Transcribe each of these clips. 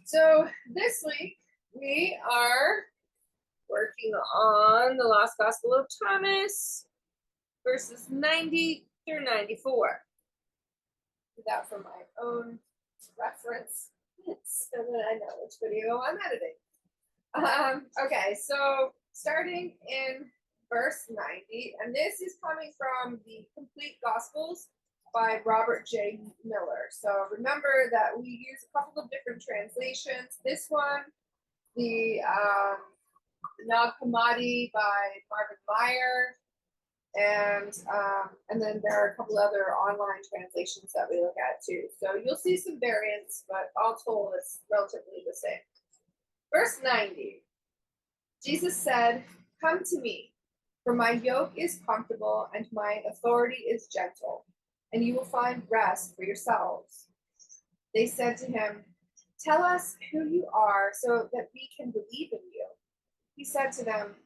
So this week we are working on the Lost Gospel of Thomas, verses 90 through 94. Do that for my own reference, so that I know which video I'm editing. Okay, so starting in verse 90, and this is coming from the Complete Gospels by Robert J. Miller. So remember that we use a couple of different translations. This one, the Nag Hammadi by Marvin Meyer, and then there are a couple other online translations that we look at too. So you'll see some variants, but all told, it's relatively the same. Verse 90, Jesus said, "Come to me, for my yoke is comfortable and my authority is gentle, and you will find rest for yourselves." They said to him, "Tell us who you are so that we can believe in you." He said to them,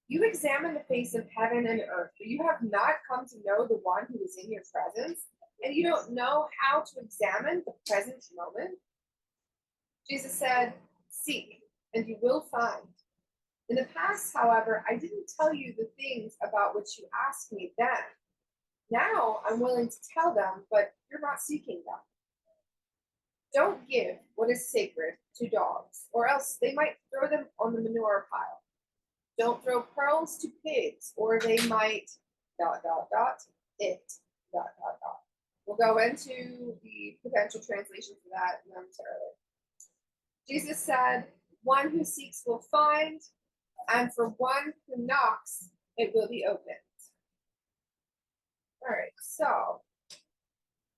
"You examine the face of heaven and earth, but you have not come to know the one who is in your presence, and you don't know how to examine the present moment." Jesus said, "Seek, and you will find. In the past, however, I didn't tell you the things about which you asked me then. Now I'm willing to tell them, but you're not seeking them. Don't give what is sacred to dogs, or else they might throw them on the manure pile. Don't throw pearls to pigs, or they might ... it ... We'll go into the potential translation for that momentarily. Jesus said, "One who seeks will find, and for one who knocks, it will be opened." All right, so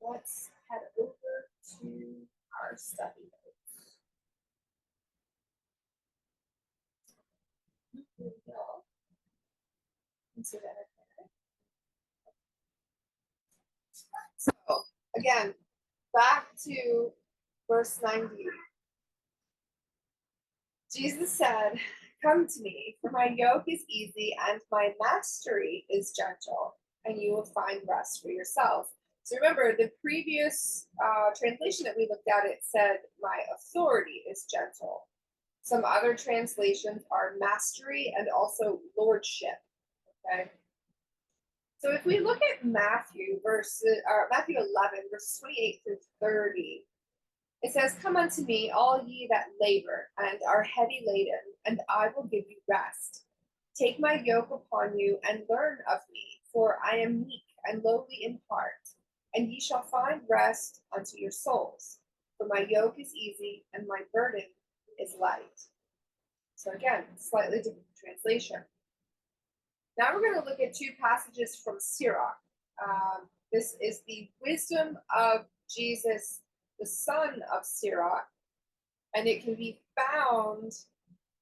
let's head over to our study notes. Here we go. Into that. So again, back to verse 90. Jesus said, "Come to me, for my yoke is easy and my mastery is gentle, and you will find rest for yourselves." So remember, the previous translation that we looked at, it said, "My authority is gentle." Some other translations are mastery and also lordship. Okay. So if we look at Matthew 11, verses 28 through 30, it says, "Come unto me, all ye that labor and are heavy laden, and I will give you rest. Take my yoke upon you and learn of me, for I am meek and lowly in heart, and ye shall find rest unto your souls. For my yoke is easy and my burden is light." So again, slightly different translation. Now we're going to look at two passages from Sirach. This is the wisdom of Jesus, the son of Sirach, and it can be found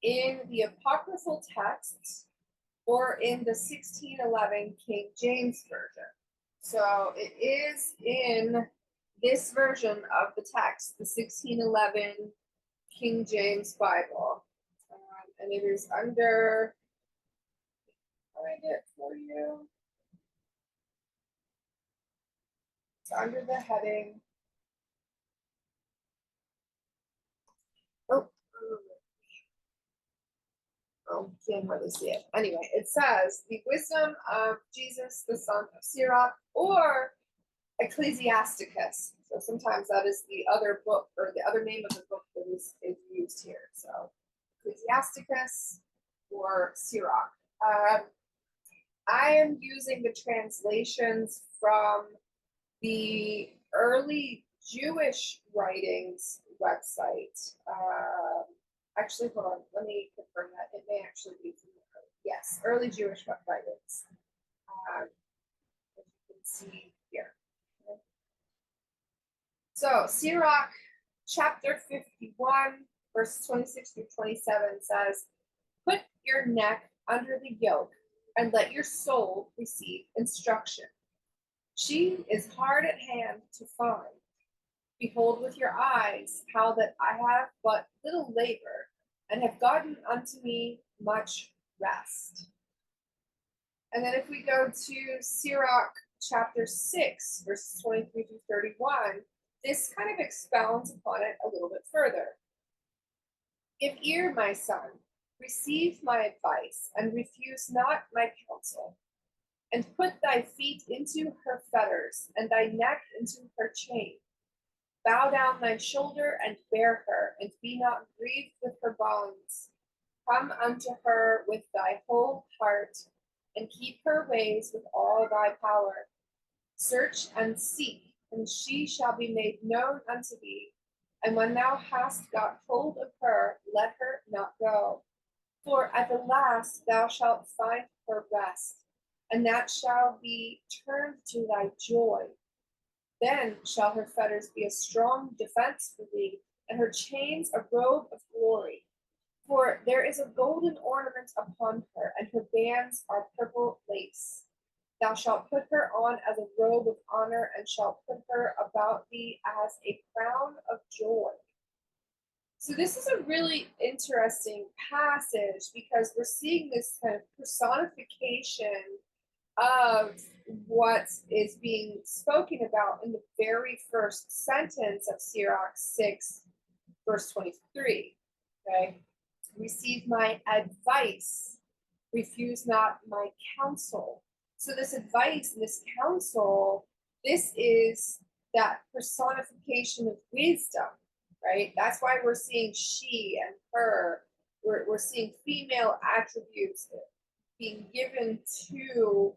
in the apocryphal texts or in the 1611 King James Version. So it is in this version of the text, the 1611 King James Bible, and it is under... find it for you. It's under the heading. Can't hardly see it. Anyway, it says, "The wisdom of Jesus, the son of Sirach," or Ecclesiasticus. So sometimes that is the other book, or the other name of the book that is used here. So Ecclesiasticus or Sirach. I am using the translations from the early Jewish writings website. Actually, hold on, let me confirm that. It may actually be from the early Jewish writings. As you can see here. Okay. So, Sirach chapter 51, verse 26 through 27 says, "Put your neck under the yoke and let your soul receive instruction. She is hard at hand to find. Behold with your eyes how that I have but little labor, and have gotten unto me much rest." And then if we go to Sirach chapter 6, verses 23 through 31, this kind of expounds upon it a little bit further. Give ear, my son, receive my advice, and refuse not my counsel. And put thy feet into her fetters, and thy neck into her chain. Bow down thy shoulder, and bear her, and be not grieved with her bonds. Come unto her with thy whole heart, and keep her ways with all thy power. Search and seek, and she shall be made known unto thee. And when thou hast got hold of her, let her not go. For at the last thou shalt find her rest, and that shall be turned to thy joy. Then shall her fetters be a strong defense for thee, and her chains a robe of glory. For there is a golden ornament upon her, and her bands are purple lace. Thou shalt put her on as a robe of honor, and shalt put her about thee as a crown of joy. So this is a really interesting passage because we're seeing this kind of personification of what is being spoken about in the very first sentence of Sirach 6, verse 23. Okay? Receive my advice, refuse not my counsel. So this advice and this counsel, this is that personification of wisdom, right? That's why we're seeing she and her. We're seeing female attributes being given to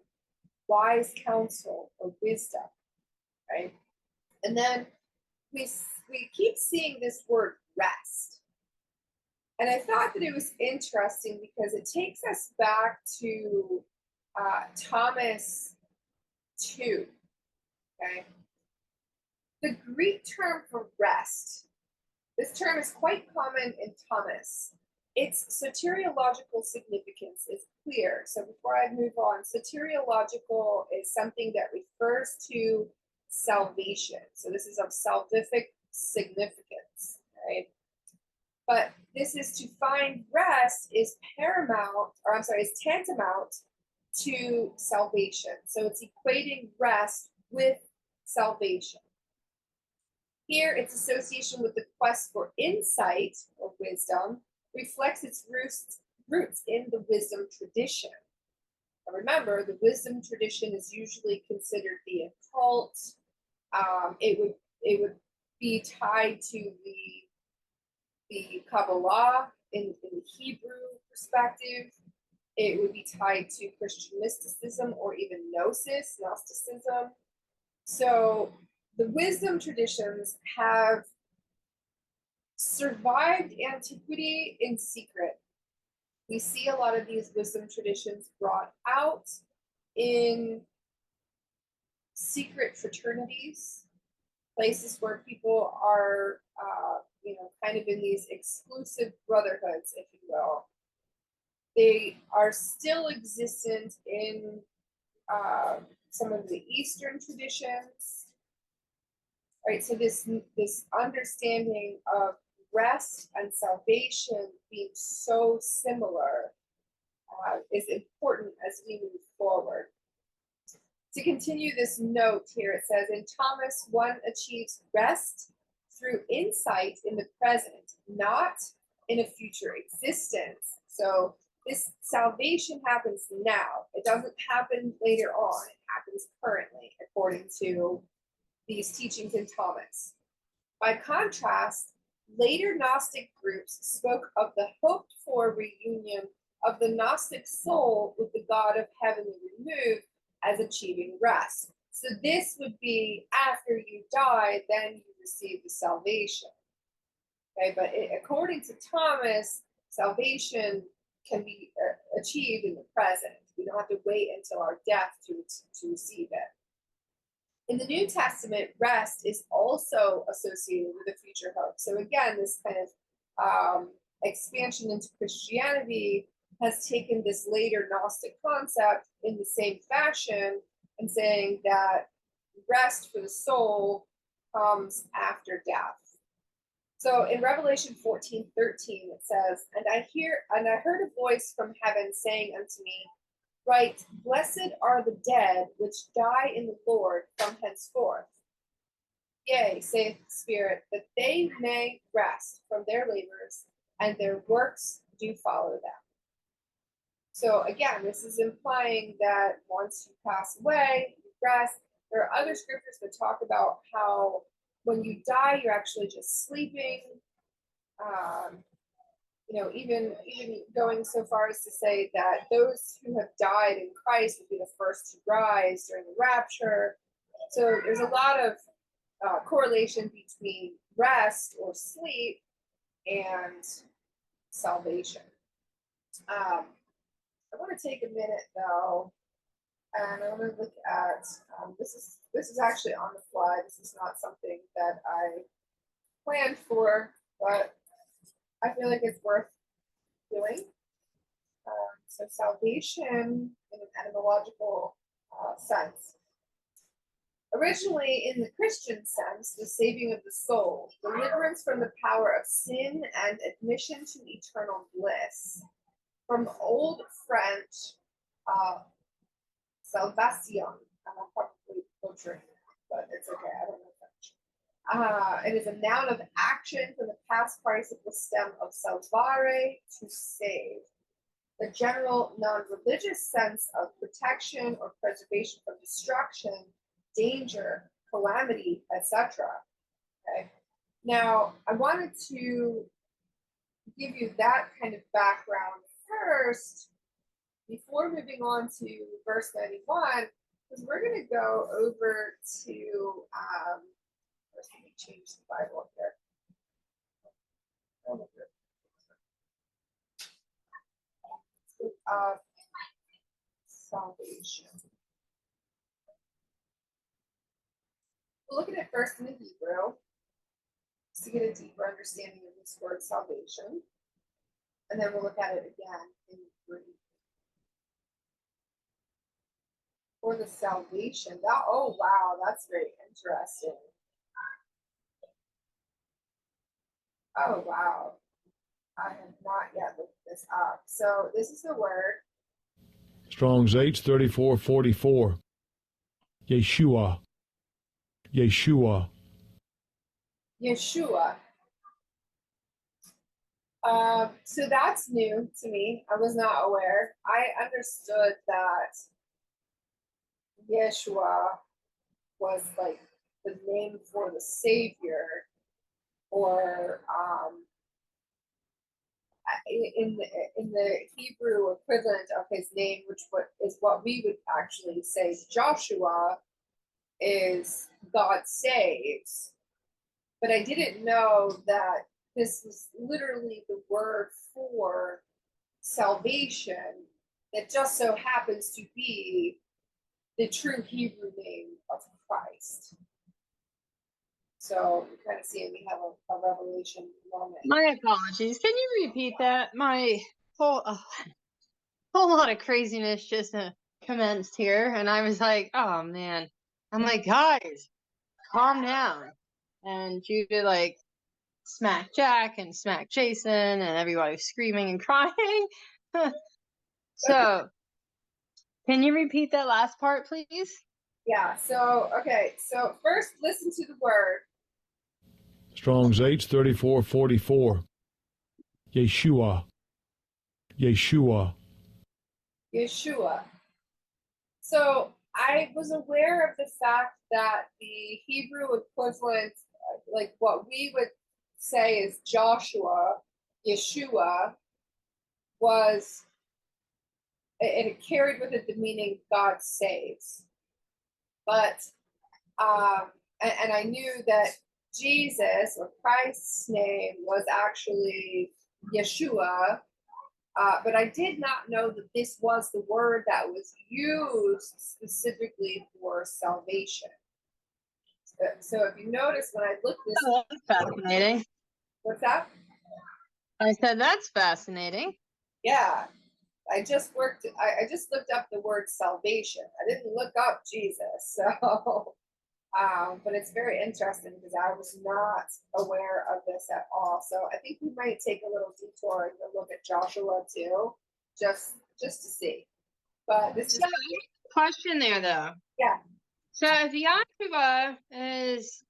wise counsel or wisdom, right? And then we keep seeing this word rest. And I thought that it was interesting because it takes us back to Thomas 2, okay? The Greek term for rest, this term is quite common in Thomas. Its soteriological significance is clear. So before I move on, soteriological is something that refers to salvation. So this is of salvific significance, right? But this is to find rest is paramount, or I'm sorry, is tantamount to salvation. So it's equating rest with salvation. Here, its association with the quest for insight or wisdom reflects its roots in the wisdom tradition. Now remember, the wisdom tradition is usually considered the occult. It would be tied to the Kabbalah in the Hebrew perspective. It would be tied to Christian mysticism or even Gnosticism. So the wisdom traditions have survived antiquity in secret. We see a lot of these wisdom traditions brought out in secret fraternities, places where people are, kind of in these exclusive brotherhoods, if you will. They are still existent in some of the Eastern traditions. Right, so this understanding of rest and salvation being so similar is important as we move forward. To continue this note here, it says, in Thomas, one achieves rest through insight in the present, not in a future existence. So this salvation happens now. It doesn't happen later on. It happens currently, according to these teachings in Thomas. By contrast, later Gnostic groups spoke of the hoped for reunion of the Gnostic soul with the God of heavenly remove as achieving rest. So this would be after you die, then you receive the salvation. Okay, but according to Thomas, salvation can be achieved in the present. We don't have to wait until our death to receive it. In the New Testament, rest is also associated with a future hope. So again, this kind of expansion into Christianity has taken this later Gnostic concept in the same fashion and saying that rest for the soul comes after death. So in Revelation 14:13, it says, and I heard a voice from heaven saying unto me, write, blessed are the dead which die in the Lord from henceforth. Yea, saith the Spirit, that they may rest from their labors, and their works do follow them. So again, this is implying that once you pass away, you rest. There are other scriptures that talk about how when you die, you're actually just sleeping. Even going so far as to say that those who have died in Christ will be the first to rise during the rapture. So there's a lot of correlation between rest or sleep and salvation. I want to take a minute though, and I want to look at this is actually on the fly. This is not something that I planned for, but I feel like it's worth doing. So salvation in an etymological sense. Originally, in the Christian sense, the saving of the soul, deliverance from the power of sin, and admission to eternal bliss. From Old French, salvation. I'm probably butchering it, but it's okay. I don't know French. It is a noun of action from the past participle stem of salvare, to save. The general non-religious sense of protection or preservation from destruction, danger, calamity, etc. Okay. Now, I wanted to give you that kind of background first before moving on to verse 91, because we're going to go over to, first let me change the Bible up there. Salvation. We'll look at it first in the Hebrew, just to get a deeper understanding of this word salvation. And then we'll look at it again in Greek. For the salvation, oh wow, that's very interesting. Oh wow, I have not yet looked this up. So this is the word. Strong's H3444. Yeshua. Yeshua. Yeshua. So that's new to me. I was not aware. I understood that Yeshua was like the name for the Savior, or in the Hebrew equivalent of his name, which is what we would actually say Joshua, is God saves. But I didn't know that this was literally the word for salvation that just so happens to be the true Hebrew name of Christ. So you kind of see we have a revelation moment. My apologies. Can you repeat that? My whole lot of craziness just commenced here, and I was like, "Oh man!" I'm like, "Guys, calm down." And Judah like smacked Jack and smacked Jason, and everybody was screaming and crying. So, can you repeat that last part, please? Yeah. So okay. So first, listen to the word. Strong's H3444. Yeshua. Yeshua. Yeshua. So I was aware of the fact that the Hebrew equivalent, like what we would say is Joshua, Yeshua, was, it carried with it the meaning God saves. But, and I knew that Jesus or Christ's name was actually Yeshua, but I did not know that this was the word that was used specifically for salvation. So if you notice when I looked this, oh, that's fascinating. What's that? I said that's fascinating. Yeah, I just looked up the word salvation. I didn't look up Jesus, so. But it's very interesting because I was not aware of this at all. So I think we might take a little detour and look at Joshua too, just to see. But this is question there though. Yeah. So Joshua is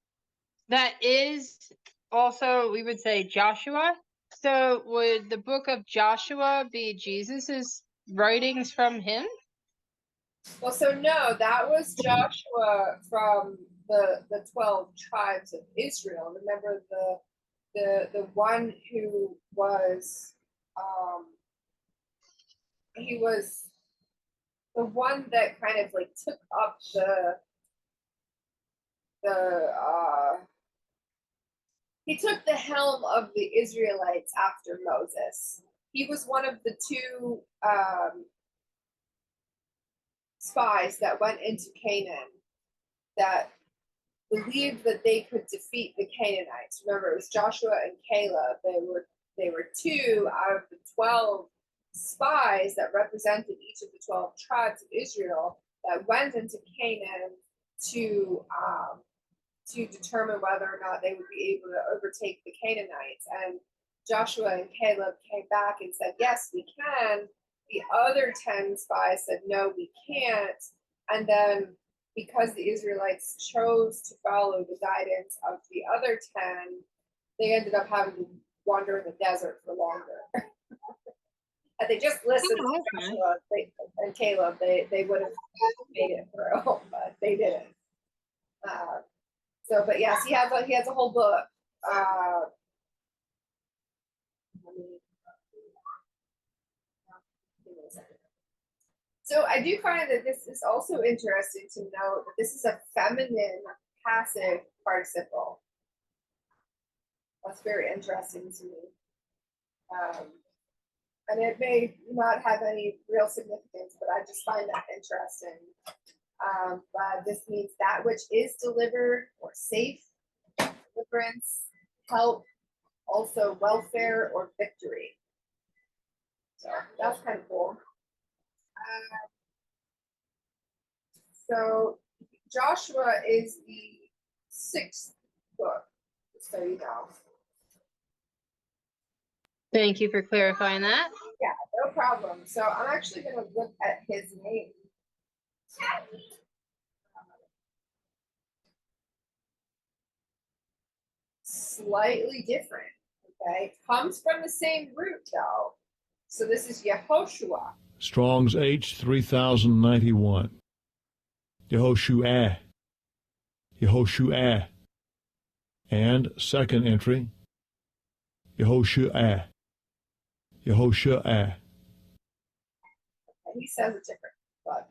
also, we would say Joshua. So would the book of Joshua be Jesus's writings from him? Well, so no, that was Joshua from the 12 tribes of Israel. Remember the one who was he was the one that kind of like took up the he took the helm of the Israelites after Moses. He was one of the two spies that went into Canaan that believed that they could defeat the Canaanites. Remember, it was Joshua and Caleb. They were two out of the 12 spies that represented each of the 12 tribes of Israel that went into Canaan to determine whether or not they would be able to overtake the Canaanites. And Joshua and Caleb came back and said, yes, we can. The other 10 spies said, no, we can't. And then because the Israelites chose to follow the guidance of the other 10, they ended up having to wander in the desert for longer. Had they just listened to Joshua and Caleb, they would have made it through, but they didn't. But yes, he has a whole book. So I do find that this is also interesting to note that this is a feminine passive participle. That's very interesting to me. And it may not have any real significance, but I just find that interesting. But this means that which is delivered or safe, deliverance, help, also welfare or victory. So that's kind of cool. So Joshua is the 6th book, so you know. Thank you for clarifying that. Yeah, no problem. So I'm actually going to look at his name. Slightly different, okay? Comes from the same root though. So this is Yehoshua. Strong's H 3091. Yehoshua. Yehoshua. And second entry, Yehoshua. Yehoshua. And he says it different, but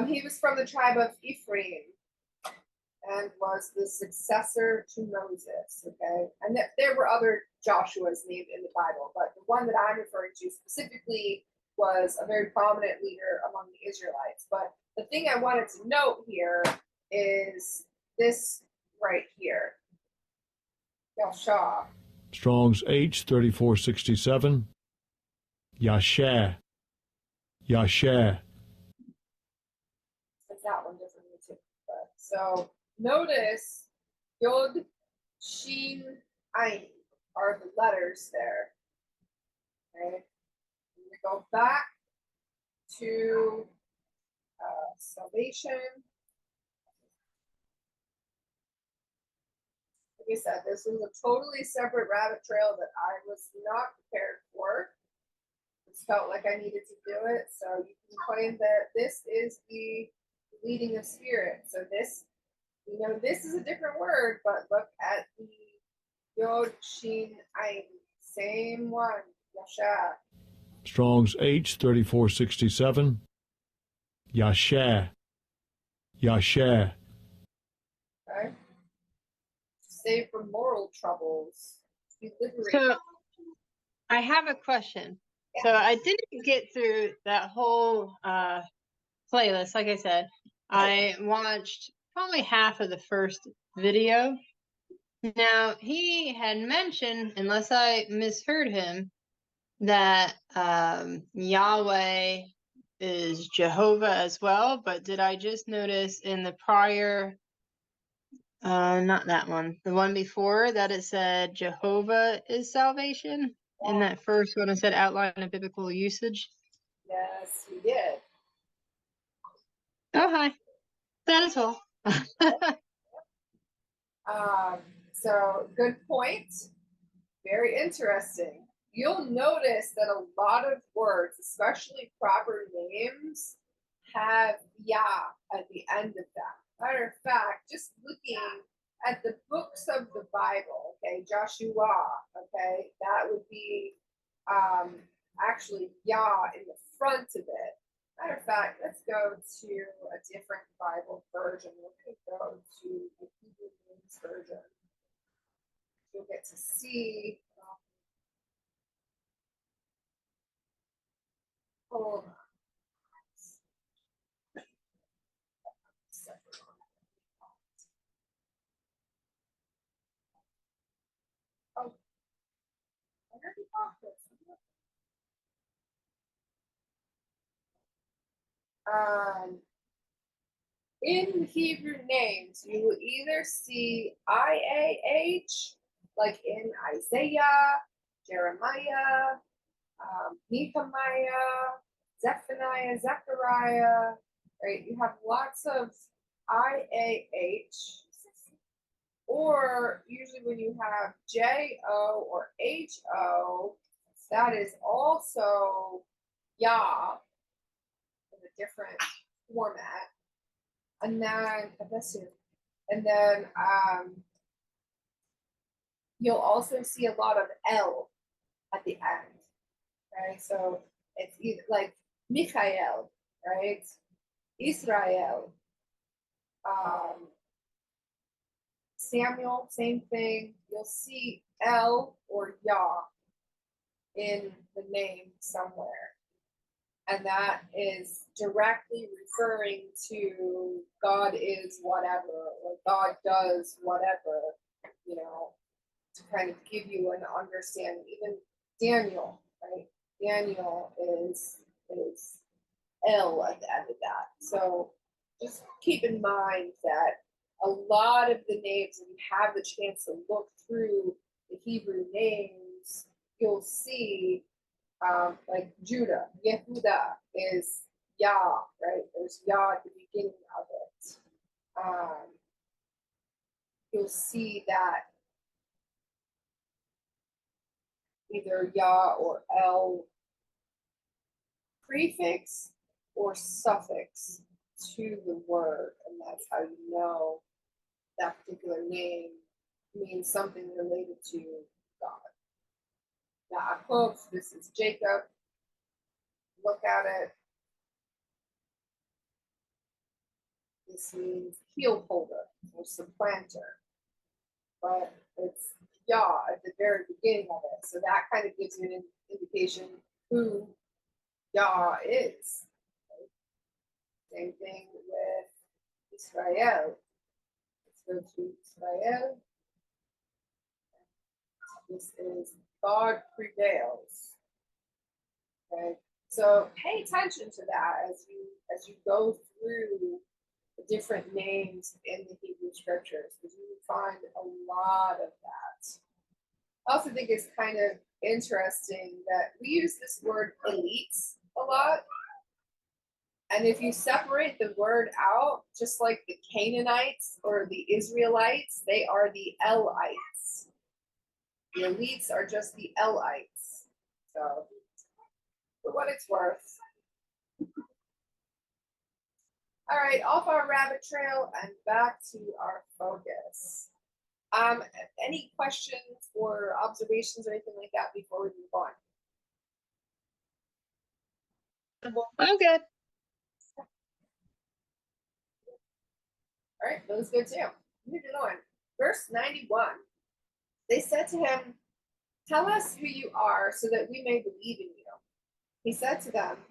he was from the tribe of Ephraim and was the successor to Moses, okay? And there were other Joshuas named in the Bible, but the one that I'm referring to specifically was a very prominent leader among the Israelites. But the thing I wanted to note here is this right here. Yasha. Strong's H 3467. Yasha. Yasha. It's that one differently too. But, so notice Yod, Shin, Ain are the letters there. Okay. We go back to salvation. Like I said, this was a totally separate rabbit trail that I was not prepared for. It felt like I needed to do it. So you can claim that this is the leading of spirit. So this, this is a different word, but look at the Yod, Shin, Ain. Same one. Yasha. Strong's H 3467. Yasha. Yasha. Okay. Save from moral troubles. Be liberated. So I have a question. Yeah. So I didn't get through that whole playlist. Like I said, I watched probably half of the first video. Now, he had mentioned, unless I misheard him, that Yahweh is Jehovah as well. But did I just notice in the prior, not that one, the one before, that it said Jehovah is salvation? In that first one, it said outline of biblical usage. Yes, we did. Oh, hi. That is all. So good point. Very interesting. You'll notice that a lot of words, especially proper names, have Yah at the end of them. Matter of fact, just looking at the books of the Bible, okay, Joshua, okay, that would be actually Yah in the front of it. Matter of fact, let's go to a different Bible version. We're going to go to the Hebrew Names version. You'll get to see. Hold on. Oh, I already bought this. In the Hebrew names, you will either see IAH, like in Isaiah, Jeremiah, Nehemiah, Zephaniah, Zechariah, right? You have lots of IAH, or usually when you have JO or HO, that is also Yah in a different format. And then you'll also see a lot of L at the end. Right? So it's either like Michael, right? Israel, Samuel, same thing. You'll see L or Yah in the name somewhere. And that is directly referring to God is whatever, or God does whatever, you know, to kind of give you an understanding. Even Daniel, right? Daniel is L at the end of that. So just keep in mind that a lot of the names, when you have the chance to look through the Hebrew names, you'll see like Judah, Yehuda is Yah, right? There's Yah at the beginning of it. You'll see that either Yah or El prefix or suffix to the word, and that's how you know that particular name means something related to God. Yaakov, this is Jacob. Look at it. This means heel holder or supplanter, but it's Yah at the very beginning of it. So that kind of gives you an indication who Yah is. Right? Same thing with Israel. Let's go to Israel. This is God prevails. Okay, so pay attention to that as you go through the different names in the Hebrew scriptures, because you will find a lot of that. I also think it's kind of interesting that we use this word elites a lot. And if you separate the word out, just like the Canaanites or the Israelites, they are the Elites. The elites are just the Elites. So, for what it's worth. All right, off our rabbit trail and back to our focus. Any questions or observations or anything like that before we move on? I'm good. All right, those good too. Moving on. Verse 91. They said to him, "Tell us who you are so that we may believe in you." He said to them,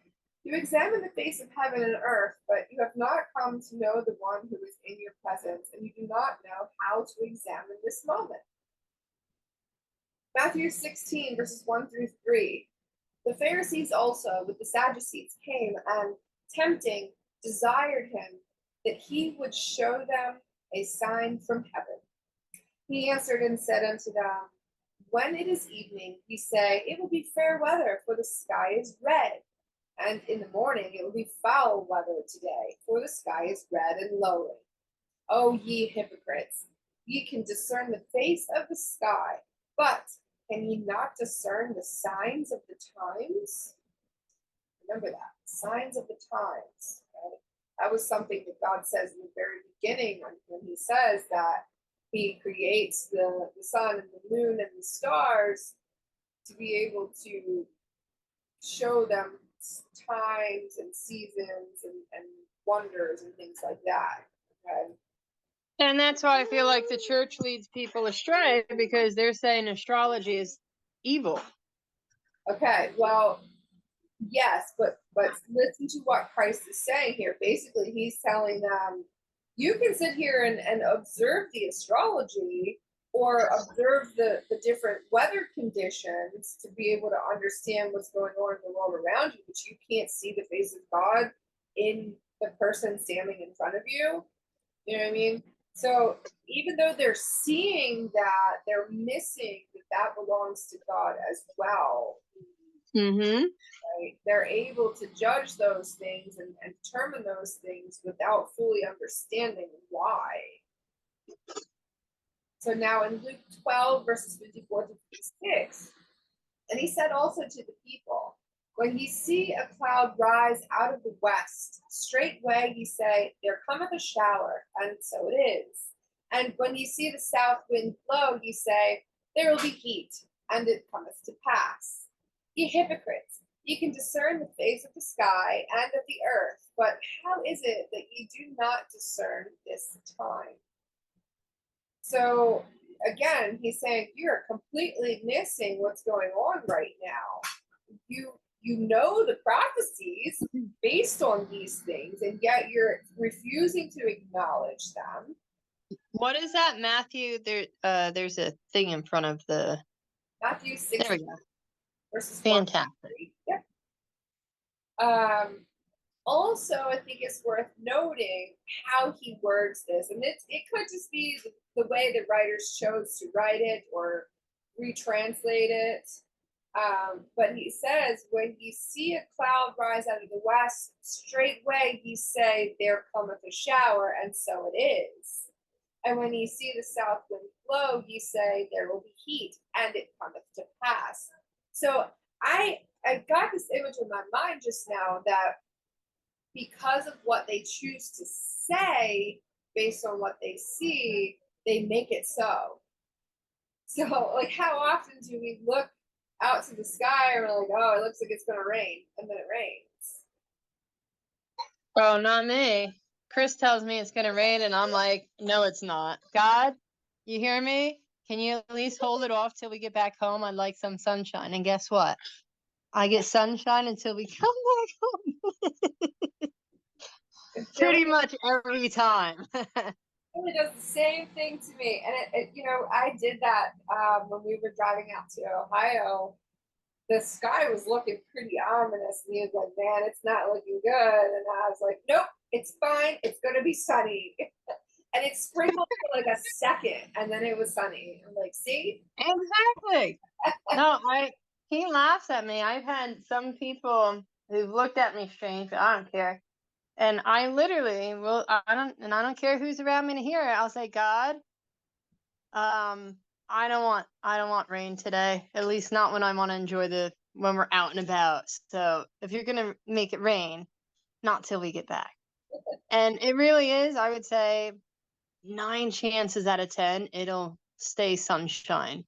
"You examine the face of heaven and earth, but you have not come to know the one who is in your presence, and you do not know how to examine this moment." Matthew 16, verses 1 through 3. The Pharisees also, with the Sadducees, came and, tempting, desired him that he would show them a sign from heaven. He answered and said unto them, "When it is evening, ye say, it will be fair weather, for the sky is red. And in the morning it will be foul weather today, for the sky is red and lowering. O ye hypocrites, ye can discern the face of the sky, but Can ye not discern the signs of the times? Remember that. Signs of the times. Right? That was something that God says in the very beginning when he says that he creates the sun and the moon and the stars to be able to show them times and seasons and wonders and things like that. Okay? And that's why I feel like the church leads people astray, because they're saying astrology is evil. Okay, well, yes, but listen to what Christ is saying here. Basically, he's telling them, you can sit here and observe the astrology or observe the different weather conditions to be able to understand what's going on in the world around you, but you can't see the face of God in the person standing in front of you. You know what I mean? So even though they're seeing that, they're missing that belongs to God as well. Mm-hmm. Right? They're able to judge those things and determine those things without fully understanding why. So now in Luke 12, verses 54 to 56, and he said also to the people, when ye see a cloud rise out of the west, straightway ye say, there cometh a shower, and so it is. And when ye see the south wind blow, ye say, there will be heat, and it cometh to pass. Ye hypocrites, ye can discern the face of the sky and of the earth, but how is it that ye do not discern this time? So again, he's saying you're completely missing what's going on right now. You know the prophecies based on these things, and yet you're refusing to acknowledge them. What is that, Matthew? There's a thing in front of the. Matthew There 6 we go. verses Fantastic. 1 Yep. Also, I think it's worth noting how he words this, and it could just be the way the writers chose to write it or retranslate it. But he says, when ye see a cloud rise out of the west, straightway ye say, there cometh a shower, and so it is. And when ye see the south wind blow, ye say, there will be heat, and it cometh to pass. So I got this image in my mind just now that because of what they choose to say based on what they see, they make it so. So, like, how often do we look out to the sky and we're like, oh, it looks like it's going to rain, and then it rains? Oh, not me. Chris tells me it's going to rain, and I'm like, no, it's not. God, you hear me? Can you at least hold it off till we get back home? I'd like some sunshine. And guess what? I get sunshine until we come back home. Pretty much every time. It does the same thing to me, and I did that when we were driving out to Ohio. The sky was looking pretty ominous, and he was like, "Man, it's not looking good." And I was like, "Nope, it's fine. It's gonna be sunny." And it sprinkled for like a second, and then it was sunny. I'm like, "See?" Exactly. No, he laughs at me. I've had some people who've looked at me strange, but I don't care. And I literally will. I don't care who's around me to hear it. I'll say, God, I don't want rain today. At least not when I want to enjoy when we're out and about. So if you're gonna make it rain, not till we get back. And it really is. I would say 9 chances out of 10 it'll stay sunshine.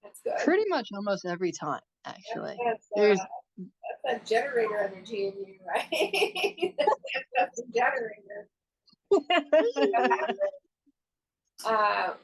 That's good. Pretty much almost every time, actually. That's that generator energy in you, right? That's a generator.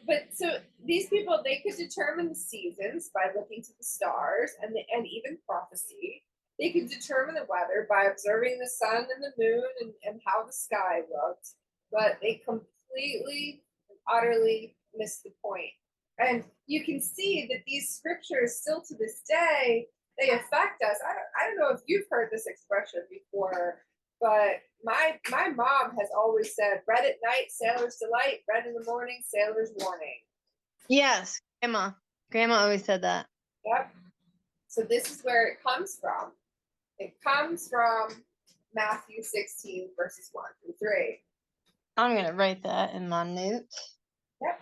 But so these people, they could determine the seasons by looking to the stars and even prophecy. They could determine the weather by observing the sun and the moon and how the sky looked, but they completely and utterly missed the point. And you can see that these scriptures still to this day, they affect us. I don't know if you've heard this expression before, but my mom has always said, "Red at night, sailor's delight. Red in the morning, sailor's warning." Yes, Grandma always said that. Yep. So this is where it comes from. It comes from Matthew 16, verses 1 through 3. I'm gonna write that in my notes. Yep.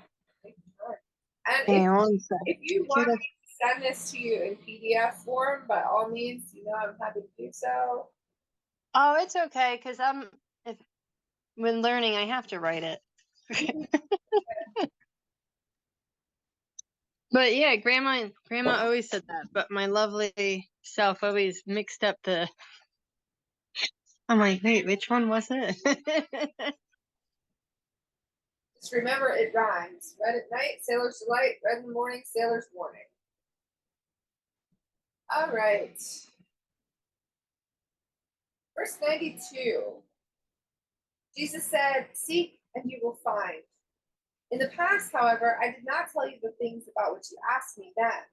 And Hang on one sec. if you want me to send this to you in PDF form, by all means, you know I'm happy to do so. Oh, it's okay, because when learning, I have to write it. But yeah, grandma always said that, but my lovely self always mixed up the. I'm like, wait, which one was it? Just remember it rhymes. Red at night, sailor's delight. Red in the morning, sailor's warning. All right. Verse 92. Jesus said, "Seek and you will find." In the past, however, I did not tell you the things about which you asked me then.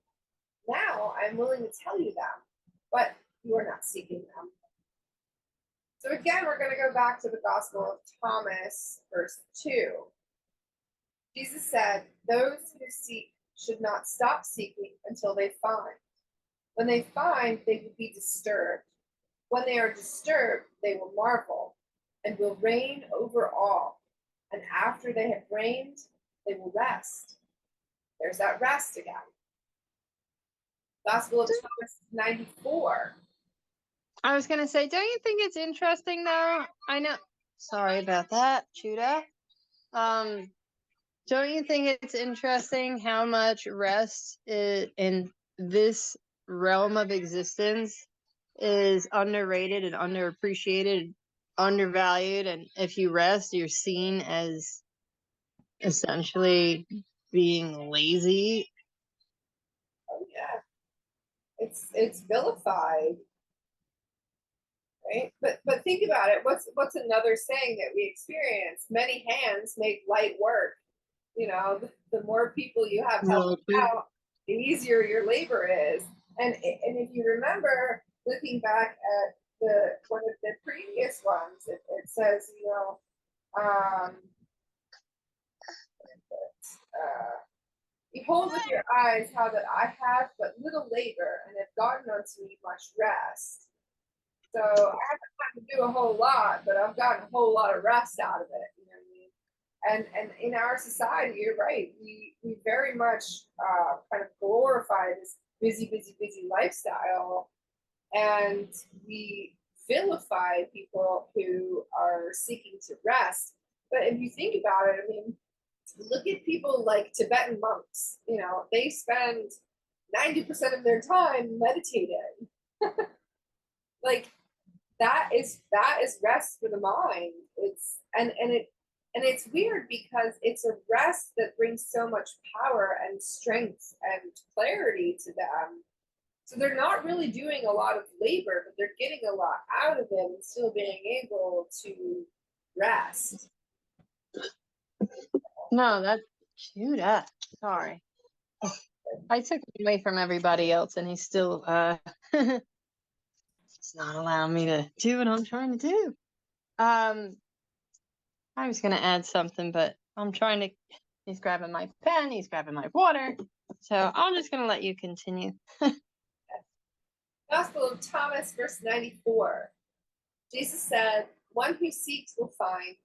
Now I am willing to tell you them, but you are not seeking them. So again, we're going to go back to the Gospel of Thomas, verse 2. Jesus said, "Those who seek should not stop seeking until they find. When they find, they will be disturbed. When they are disturbed, they will marvel and will reign over all. And after they have reigned, they will rest." There's that rest again. Gospel of Thomas 94. I was gonna say, don't you think it's interesting though? I know. Sorry about that, Chuda. Don't you think it's interesting how much rest in this realm of existence is underrated and underappreciated, undervalued, and if you rest, you're seen as essentially being lazy. Oh yeah, it's vilified, right? But think about it. What's another saying that we experience? Many hands make light work. You know, the more people you have helping out, the easier your labor is. And if you remember, looking back at the one of the previous ones, it says, you know, behold with your eyes how that I have but little labor and have gotten unto me much rest. So I haven't had to do a whole lot, but I've gotten a whole lot of rest out of it. You know what I mean? And in our society, you're right. We very much kind of glorify this busy lifestyle, and we vilify people who are seeking to rest. But if you think about it, I mean, look at people like Tibetan monks. You know, they spend 90% of their time meditating. Like that is rest for the mind. It's weird because it's a rest that brings so much power and strength and clarity to them. So they're not really doing a lot of labor, but they're getting a lot out of it and still being able to rest. No, that's Judah. Sorry. I took it away from everybody else and he's still it's not allowing me to do what I'm trying to do. I was gonna add something, but I'm trying to he's grabbing my pen, he's grabbing my water. So I'm just gonna let you continue. Gospel of Thomas, verse 94. Jesus said, "One who seeks will find,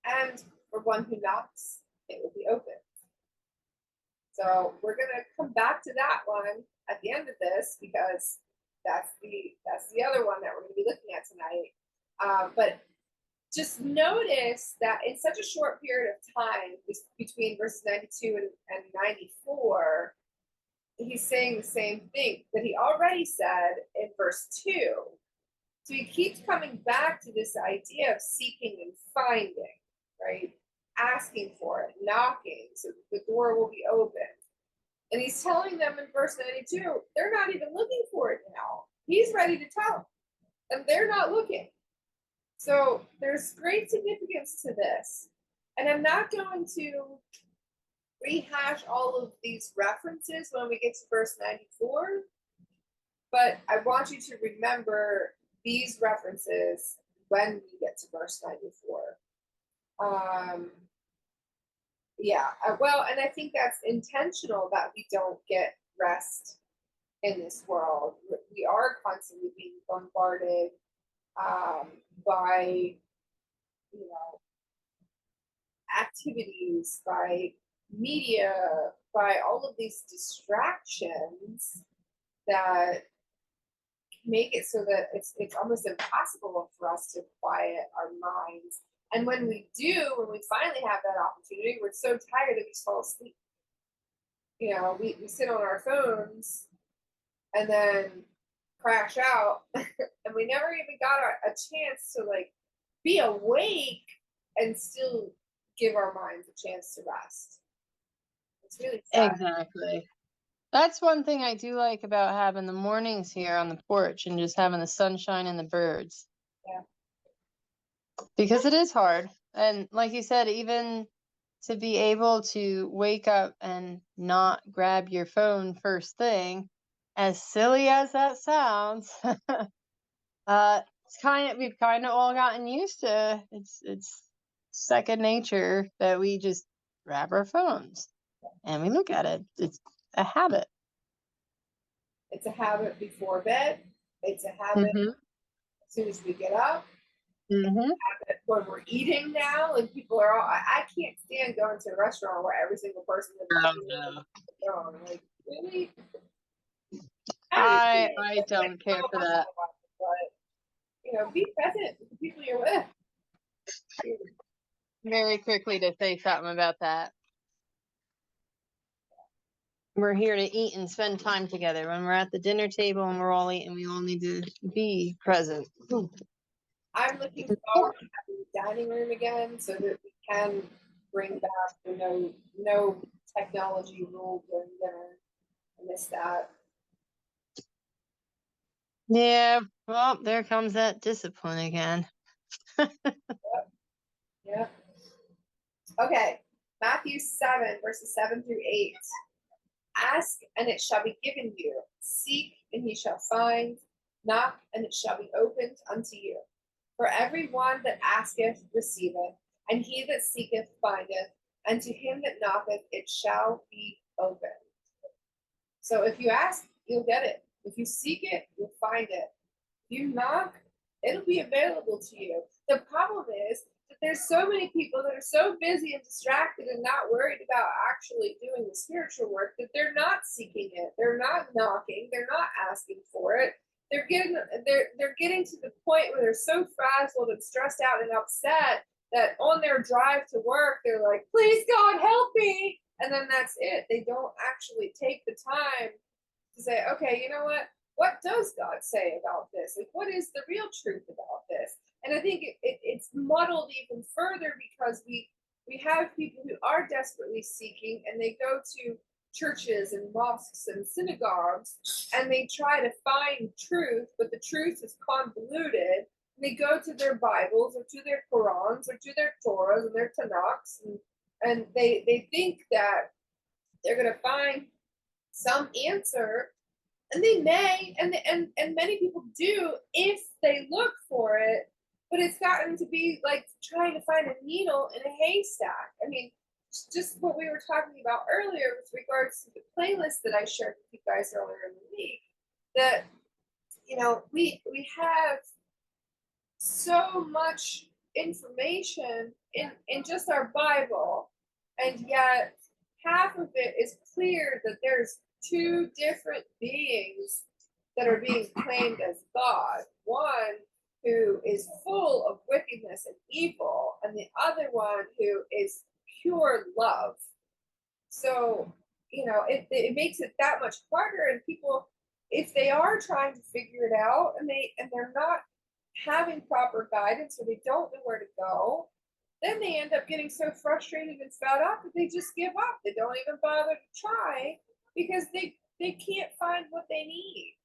and for one who knocks, it will be open." So we're gonna come back to that one at the end of this because that's the other one that we're gonna be looking at tonight. But just notice that in such a short period of time between verses 92 and 94, he's saying the same thing that he already said in verse 2. So he keeps coming back to this idea of seeking and finding, right? Asking for it, knocking, so the door will be opened. And he's telling them in verse 92, they're not even looking for it now. He's ready to tell them, and they're not looking. So there's great significance to this. And I'm not going to rehash all of these references when we get to verse 94, but I want you to remember these references when we get to verse 94. Well, and I think that's intentional that we don't get rest in this world. We are constantly being bombarded by, you know, activities, by media, by all of these distractions that make it so that it's almost impossible for us to quiet our minds. And when we do, when we finally have that opportunity, we're so tired that we just fall asleep. We sit on our phones and then crash out and we never even got a chance to like be awake and still give our minds a chance to rest. It's really sad. Exactly. That's one thing I do like about having the mornings here on the porch and just having the sunshine and the birds. Yeah. Because it is hard. And like you said, even to be able to wake up and not grab your phone first thing, as silly as that sounds, we've kind of all gotten used to. It's second nature that we just grab our phones and we look at it. It's a habit. It's a habit before bed. It's a habit Mm-hmm. as soon as we get up. Mm-hmm. When we're eating now, and people are all, I can't stand going to a restaurant where every single person is phone. Like, really? I don't care for that. But be present with the people you're with. Very quickly to say something about that. We're here to eat and spend time together. When we're at the dinner table and we're all eating, we all need to be present. I'm looking forward to having the dining room again so that we can bring back no technology ruled during dinner. I miss that. Yeah, well, there comes that discipline again. Yep. Okay. Matthew 7, verses 7 through 8. Ask, and it shall be given you. Seek, and ye shall find. Knock, and it shall be opened unto you. For every one that asketh receiveth, and he that seeketh findeth, and to him that knocketh it shall be opened. So if you ask, you'll get it. If you seek it, you'll find it. If you knock, it'll be available to you. The problem is that there's so many people that are so busy and distracted and not worried about actually doing the spiritual work that they're not seeking it. They're not knocking. They're not asking for it. They're getting to the point where they're so frazzled and stressed out and upset that on their drive to work, they're like, please God, help me. And then that's it. They don't actually take the time to say, okay, you know what? What does God say about this? Like, what is the real truth about this? And I think it's muddled even further because we have people who are desperately seeking and they go to churches and mosques and synagogues and they try to find truth, but the truth is convoluted. They go to their Bibles or to their Qurans or to their Torahs and their Tanakhs and they think that they're going to find some answer, and they may, and many people do if they look for it, but it's gotten to be like trying to find a needle in a haystack. I mean, just what we were talking about earlier with regards to the playlist that I shared with you guys earlier in the week, that we have so much information in just our Bible, and yet half of it is clear that there's two different beings that are being claimed as God. One who is full of wickedness and evil, and the other one who is pure love. So, it makes it that much harder, and people, if they are trying to figure it out and they're not having proper guidance or they don't know where to go, then they end up getting so frustrated and fed up that they just give up. They don't even bother to try because they can't find what they need.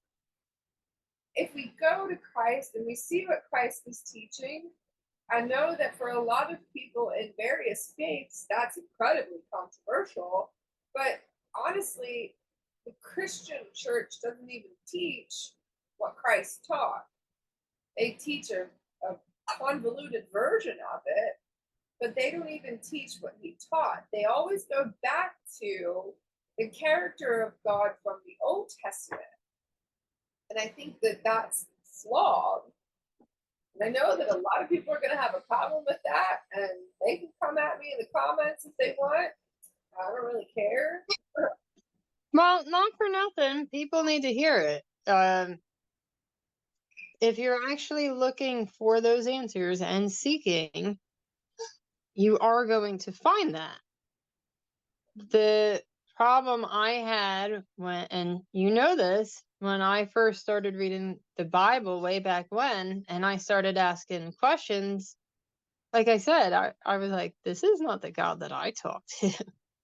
If we go to Christ and we see what Christ is teaching, I know that for a lot of people in various faiths, that's incredibly controversial. But honestly, the Christian church doesn't even teach what Christ taught. They teach a convoluted version of it, but they don't even teach what he taught. They always go back to the character of God from the Old Testament. And I think that that's flawed. And I know that a lot of people are going to have a problem with that, and they can come at me in the comments if they want. I don't really care. Well, not for nothing. People need to hear it. If you're actually looking for those answers and seeking, you are going to find that. The problem I had when, and you know this, when I first started reading the Bible way back when, and I started asking questions, like I said, I was like, this is not the God that I talk to.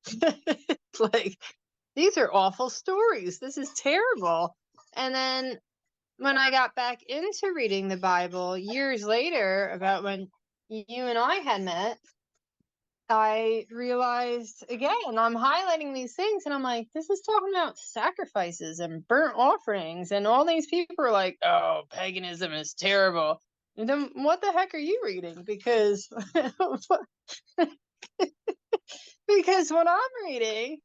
It's like, these are awful stories. This is terrible. And then when I got back into reading the Bible years later, about when you and I had met, I realized again, I'm highlighting these things and I'm like, this is talking about sacrifices and burnt offerings. And all these people are like, oh, paganism is terrible. And then what the heck are you reading? Because because what I'm reading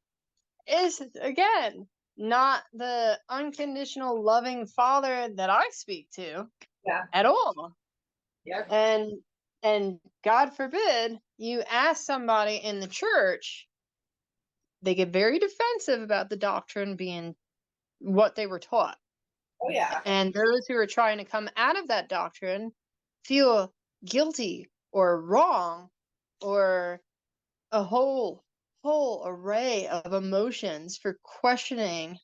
is, again, not the unconditional loving father that I speak to Yeah. at all. Yep. And God forbid you ask somebody in the church, they get very defensive about the doctrine being what they were taught. Oh yeah. And those who are trying to come out of that doctrine feel guilty or wrong, or a whole array of emotions for questioning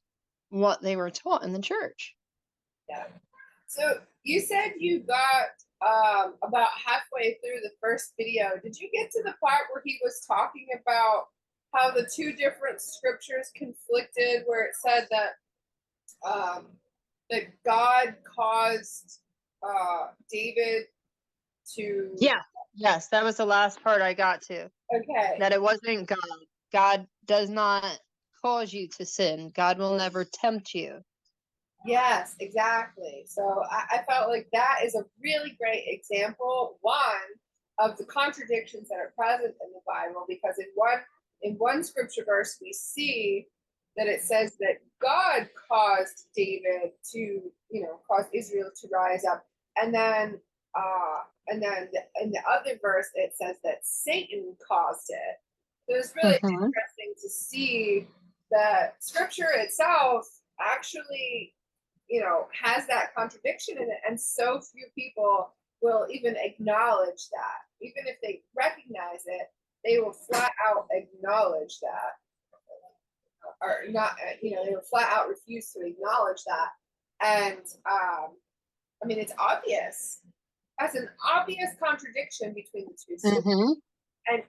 what they were taught in the church. Yeah. So you said you got about halfway through the first video. Did you get to the part where he was talking about how the two different scriptures conflicted, where it said that that God caused David to? Yeah. Yes, that was the last part I got to. Okay. That it wasn't God. God does not cause you to sin. God will never tempt you. Yes, exactly. So I felt like that is a really great example, one, of the contradictions that are present in the Bible, because in one scripture verse we see that it says that God caused David to, cause Israel to rise up, and then in the other verse it says that Satan caused it. So it's really interesting to see that scripture itself actually has that contradiction in it, and so few people will even acknowledge that. Even if they recognize it, they will flat out acknowledge that, or not. They will flat out refuse to acknowledge that. And I mean, it's obvious. That's an obvious contradiction between the two.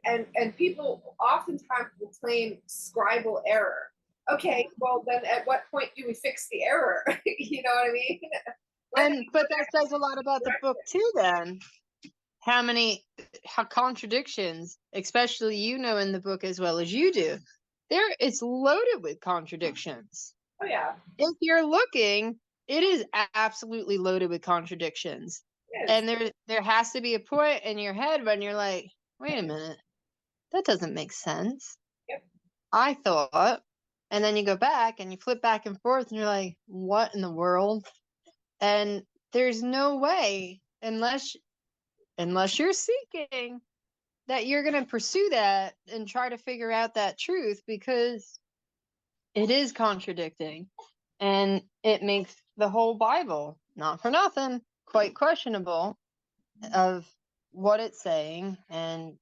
And people oftentimes will claim scribal error. Okay, well then at what point do we fix the error? You know what I mean? But that says a lot about the book too, then. How contradictions, especially in the book as well as you do. It's loaded with contradictions. Oh yeah. If you're looking, it is absolutely loaded with contradictions. And there has to be a point in your head when you're like, wait a minute, that doesn't make sense. Yep. I thought. And then you go back and you flip back and forth and you're like, what in the world? And there's no way, unless you're seeking, that you're going to pursue that and try to figure out that truth, because it is contradicting and it makes the whole Bible, not for nothing, quite questionable of what it's saying and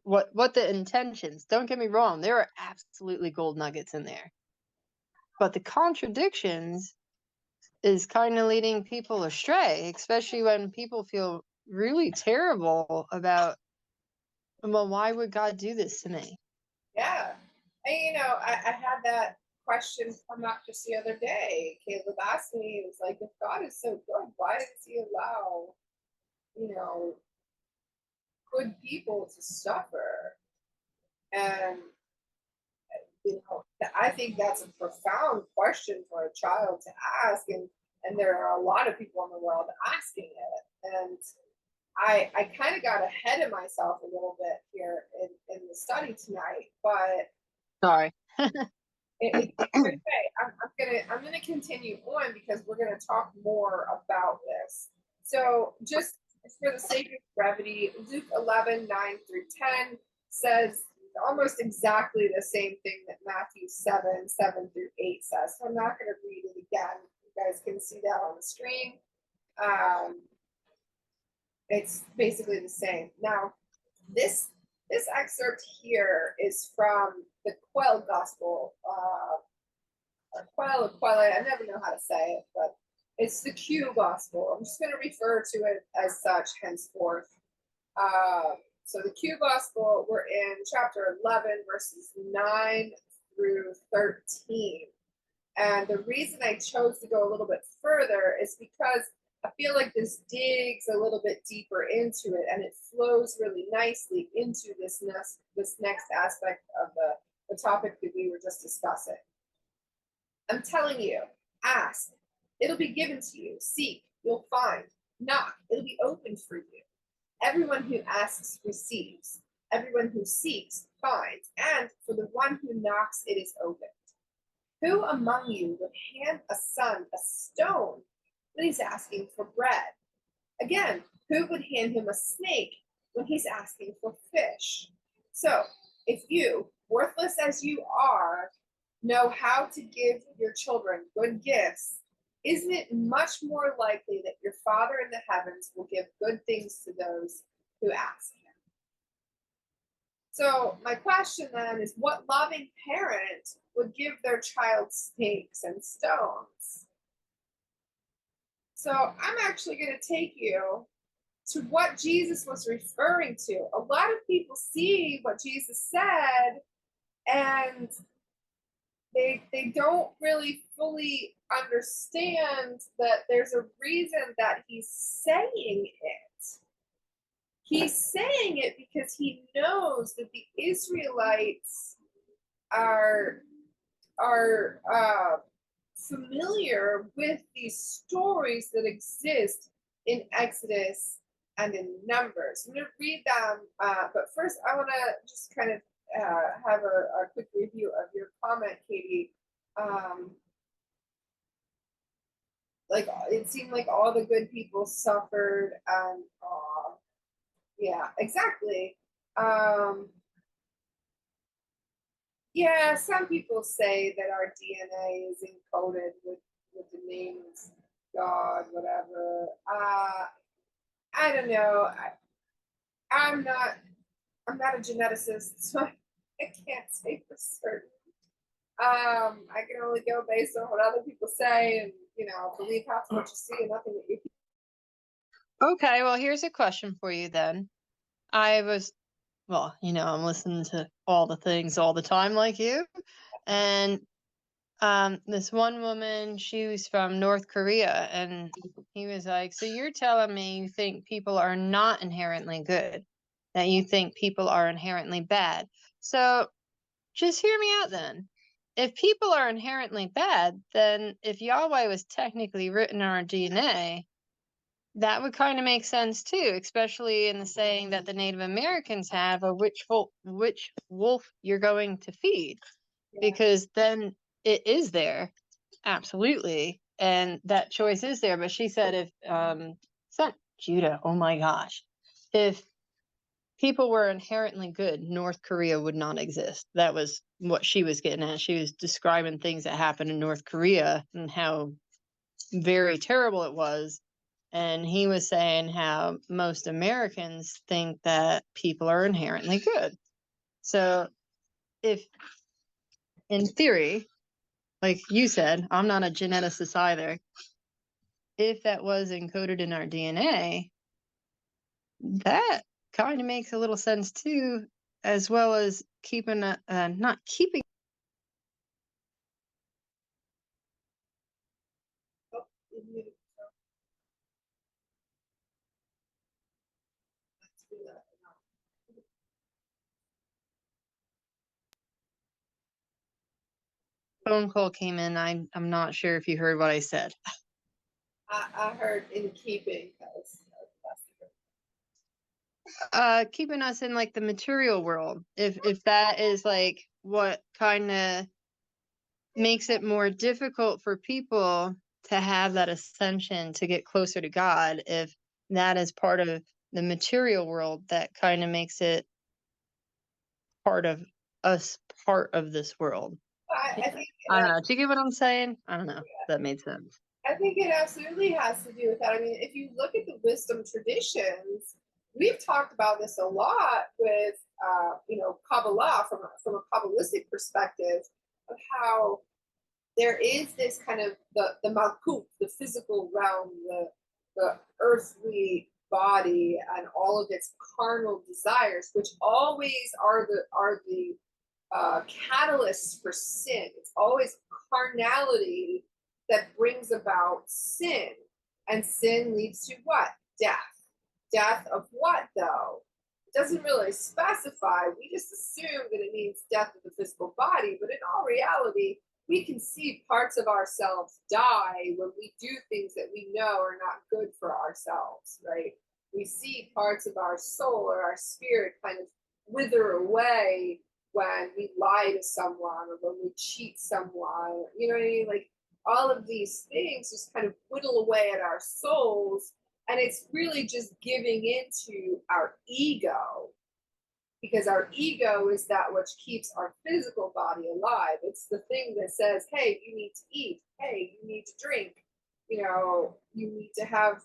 what the intentions. Don't get me wrong, there are absolutely gold nuggets in there, but the contradictions is kind of leading people astray, especially when people feel really terrible about, well, why would God do this to me? Yeah. And I had that question come up just the other day. Caleb asked me, it was like, if God is so good, why does he allow, good people to suffer? And I think that's a profound question for a child to ask, and there are a lot of people in the world asking it. And I kind of got ahead of myself a little bit here in the study tonight, but Sorry. it's okay. I'm gonna continue on, because we're gonna talk more about this. So just for the sake of brevity, Luke 11:9-10 says, almost exactly the same thing that Matthew 7:7-8 says. So I'm not going to read it again. You guys can see that on the screen. It's basically the same. Now, this excerpt here is from the Quell Gospel, or Quell. I never know how to say it, but it's the Q Gospel. I'm just going to refer to it as such henceforth. So the Q Gospel, we're in chapter 11, verses 9-13. And the reason I chose to go a little bit further is because I feel like this digs a little bit deeper into it, and it flows really nicely into this next aspect of the topic that we were just discussing. I'm telling you, ask, it'll be given to you. Seek, you'll find. Knock, it'll be opened for you. Everyone who asks receives. Everyone who seeks finds. And for the one who knocks, it is opened. Who among you would hand a son a stone when he's asking for bread? Again, who would hand him a snake when he's asking for fish? So, if you, worthless as you are, know how to give your children good gifts, isn't it much more likely that your Father in the heavens will give good things to those who ask him? So my question then is, what loving parent would give their child snakes and stones? So I'm actually going to take you to what Jesus was referring to. A lot of people see what Jesus said and they don't really fully understand that there's a reason that he's saying it. He's saying it because he knows that the Israelites are familiar with these stories that exist in Exodus and in Numbers. I'm going to read them, but first I want to just kind of have a quick review of your comment, Katie. Like, it seemed like all the good people suffered, and yeah, exactly. Yeah, some people say that our DNA is encoded with the names God, whatever. I don't know. I'm not a geneticist, so I can't say for certain. I can only go based on what other people say, and believe half what you see and nothing that you. Okay, well, here's a question for you then. I'm listening to all the things all the time like you. And this one woman, she was from North Korea, and he was like, so you're telling me you think people are not inherently good, that you think people are inherently bad. So just hear me out then. If people are inherently bad, then if Yahweh was technically written in our DNA, that would kind of make sense too, especially in the saying that the Native Americans have of which wolf you're going to feed, because then it is there, absolutely, and that choice is there. But she said if it's not Judah, oh my gosh, if people were inherently good, North Korea would not exist. That was what she was getting at. She was describing things that happened in North Korea and how very terrible it was. And he was saying how most Americans think that people are inherently good. So if, in theory, like you said, I'm not a geneticist either, if that was encoded in our DNA, that kind of makes a little sense too, as well as keeping not keeping. Phone call came in. I'm not sure if you heard what I said. I heard in keeping. Keeping us in like the material world. If that is like what kind of makes it more difficult for people to have that ascension to get closer to God, if that is part of the material world, that kind of makes it part of us, part of this world. I think I don't know. Do you get what I'm saying? I don't know. If that made sense. I think it absolutely has to do with that. I mean, if you look at the wisdom traditions, we've talked about this a lot with, Kabbalah from a Kabbalistic perspective of how there is this kind of the malkut, the physical realm, the earthly body, and all of its carnal desires, which always are the catalysts for sin. It's always carnality that brings about sin. And sin leads to what? Death. Death of what, though? It doesn't really specify. We just assume that it means death of the physical body. But in all reality, we can see parts of ourselves die when we do things that we know are not good for ourselves, right? We see parts of our soul or our spirit kind of wither away when we lie to someone or when we cheat someone. You know what I mean? Like, all of these things just kind of whittle away at our souls, and it's really just giving into our ego, because our ego is that which keeps our physical body alive. It's the thing that says, hey, you need to eat, hey, you need to drink, you need to have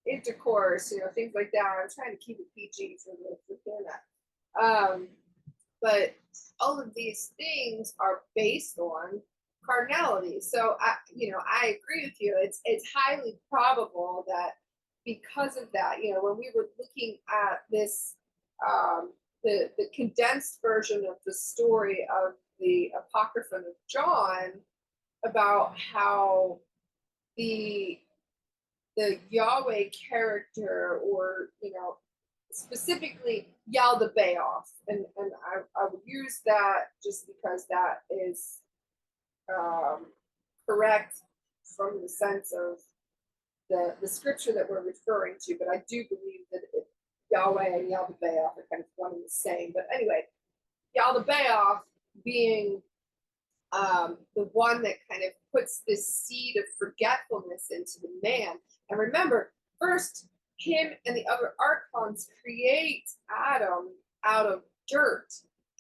intercourse, things like that. I'm trying to keep it PG for the but all of these things are based on carnality. So I agree with you. It's highly probable that because of that, when we were looking at this, the condensed version of the story of the Apocrypha of John, about how the Yahweh character, or specifically Yaldabaoth, and I would use that just because that is correct from the sense of the scripture that we're referring to, but I do believe that Yahweh and Yaldabaoth are kind of one and the same. But anyway, Yaldabaoth being the one that kind of puts this seed of forgetfulness into the man. And remember, first, him and the other archons create Adam out of dirt,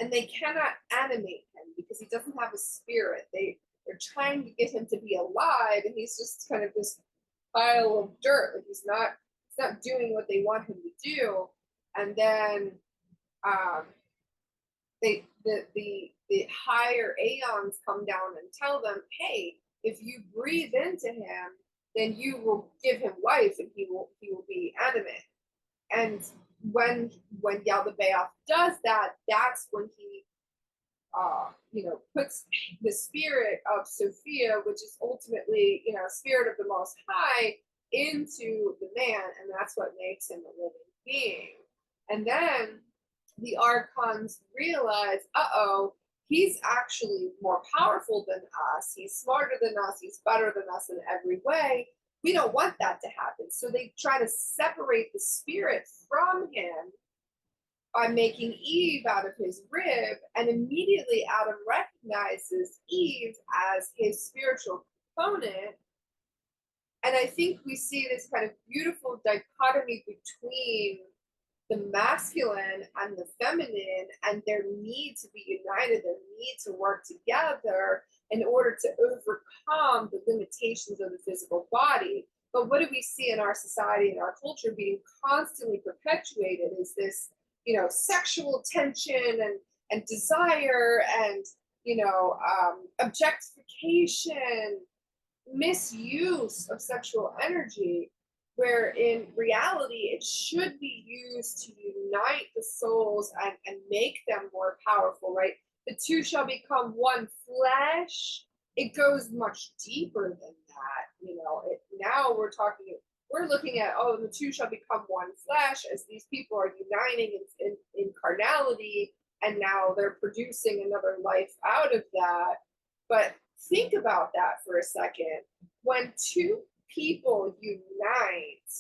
and they cannot animate him because he doesn't have a spirit. They're trying to get him to be alive, and he's just kind of this pile of dirt. Like, he's not doing what they want him to do. And then the higher aeons come down and tell them, hey, if you breathe into him, then you will give him life, and he will be animate. And when Yaldabaoth does that, that's when he puts the spirit of Sophia, which is ultimately, spirit of the Most High, into the man, and that's what makes him a living being. And then the archons realize, he's actually more powerful than us. He's smarter than us. He's better than us in every way. We don't want that to happen. So they try to separate the spirit from him by making Eve out of his rib, and immediately Adam recognizes Eve as his spiritual component. And I think we see this kind of beautiful dichotomy between the masculine and the feminine, and their need to be united, their need to work together in order to overcome the limitations of the physical body. But what do we see in our society and our culture being constantly perpetuated is this, sexual tension and desire and, objectification, misuse of sexual energy, where in reality it should be used to unite the souls and make them more powerful, right? The two shall become one flesh. It goes much deeper than that. Now we're looking at, the two shall become one flesh, as these people are uniting in carnality, and now they're producing another life out of that. But think about that for a second. When two people unite,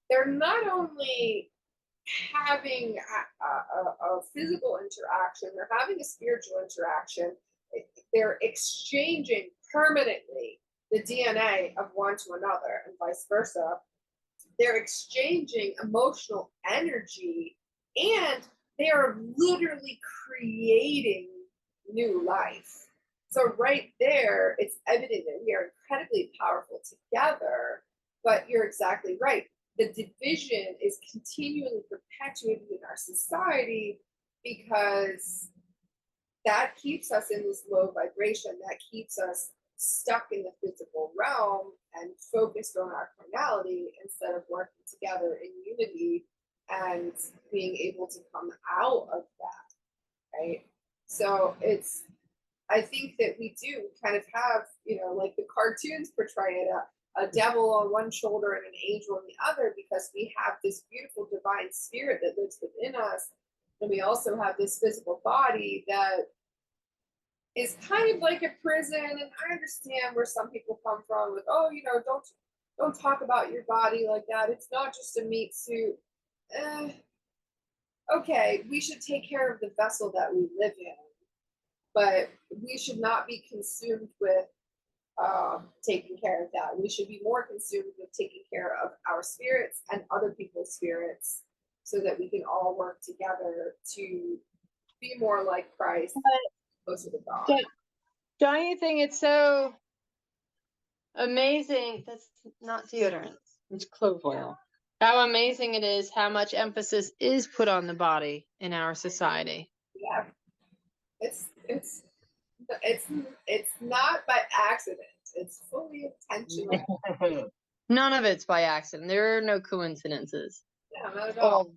they're not only having a physical interaction, they're having a spiritual interaction. They're exchanging permanently the DNA of one to another, and vice versa. They're exchanging emotional energy, and they are literally creating new life. So right there, it's evident that we are incredibly powerful together. But you're exactly right. The division is continually perpetuated in our society because that keeps us in this low vibration, that keeps us stuck in the physical realm and focused on our carnality instead of working together in unity and being able to come out of that, right? So I think that we do kind of have, like the cartoons portray it, a devil on one shoulder and an angel on the other, because we have this beautiful divine spirit that lives within us. And we also have this physical body that is kind of like a prison. And I understand where some people come from with, oh, don't talk about your body like that. It's not just a meat suit. Okay, we should take care of the vessel that we live in, but we should not be consumed with taking care of that. We should be more consumed with taking care of our spirits and other people's spirits so that we can all work together to be more like Christ, closer to God. Don't you think it's so amazing? That's not deodorant, it's clove oil. How amazing it is how much emphasis is put on the body in our society. Yeah. It's not by accident. It's fully intentional. None of it's by accident. There are no coincidences. Yeah, not at all.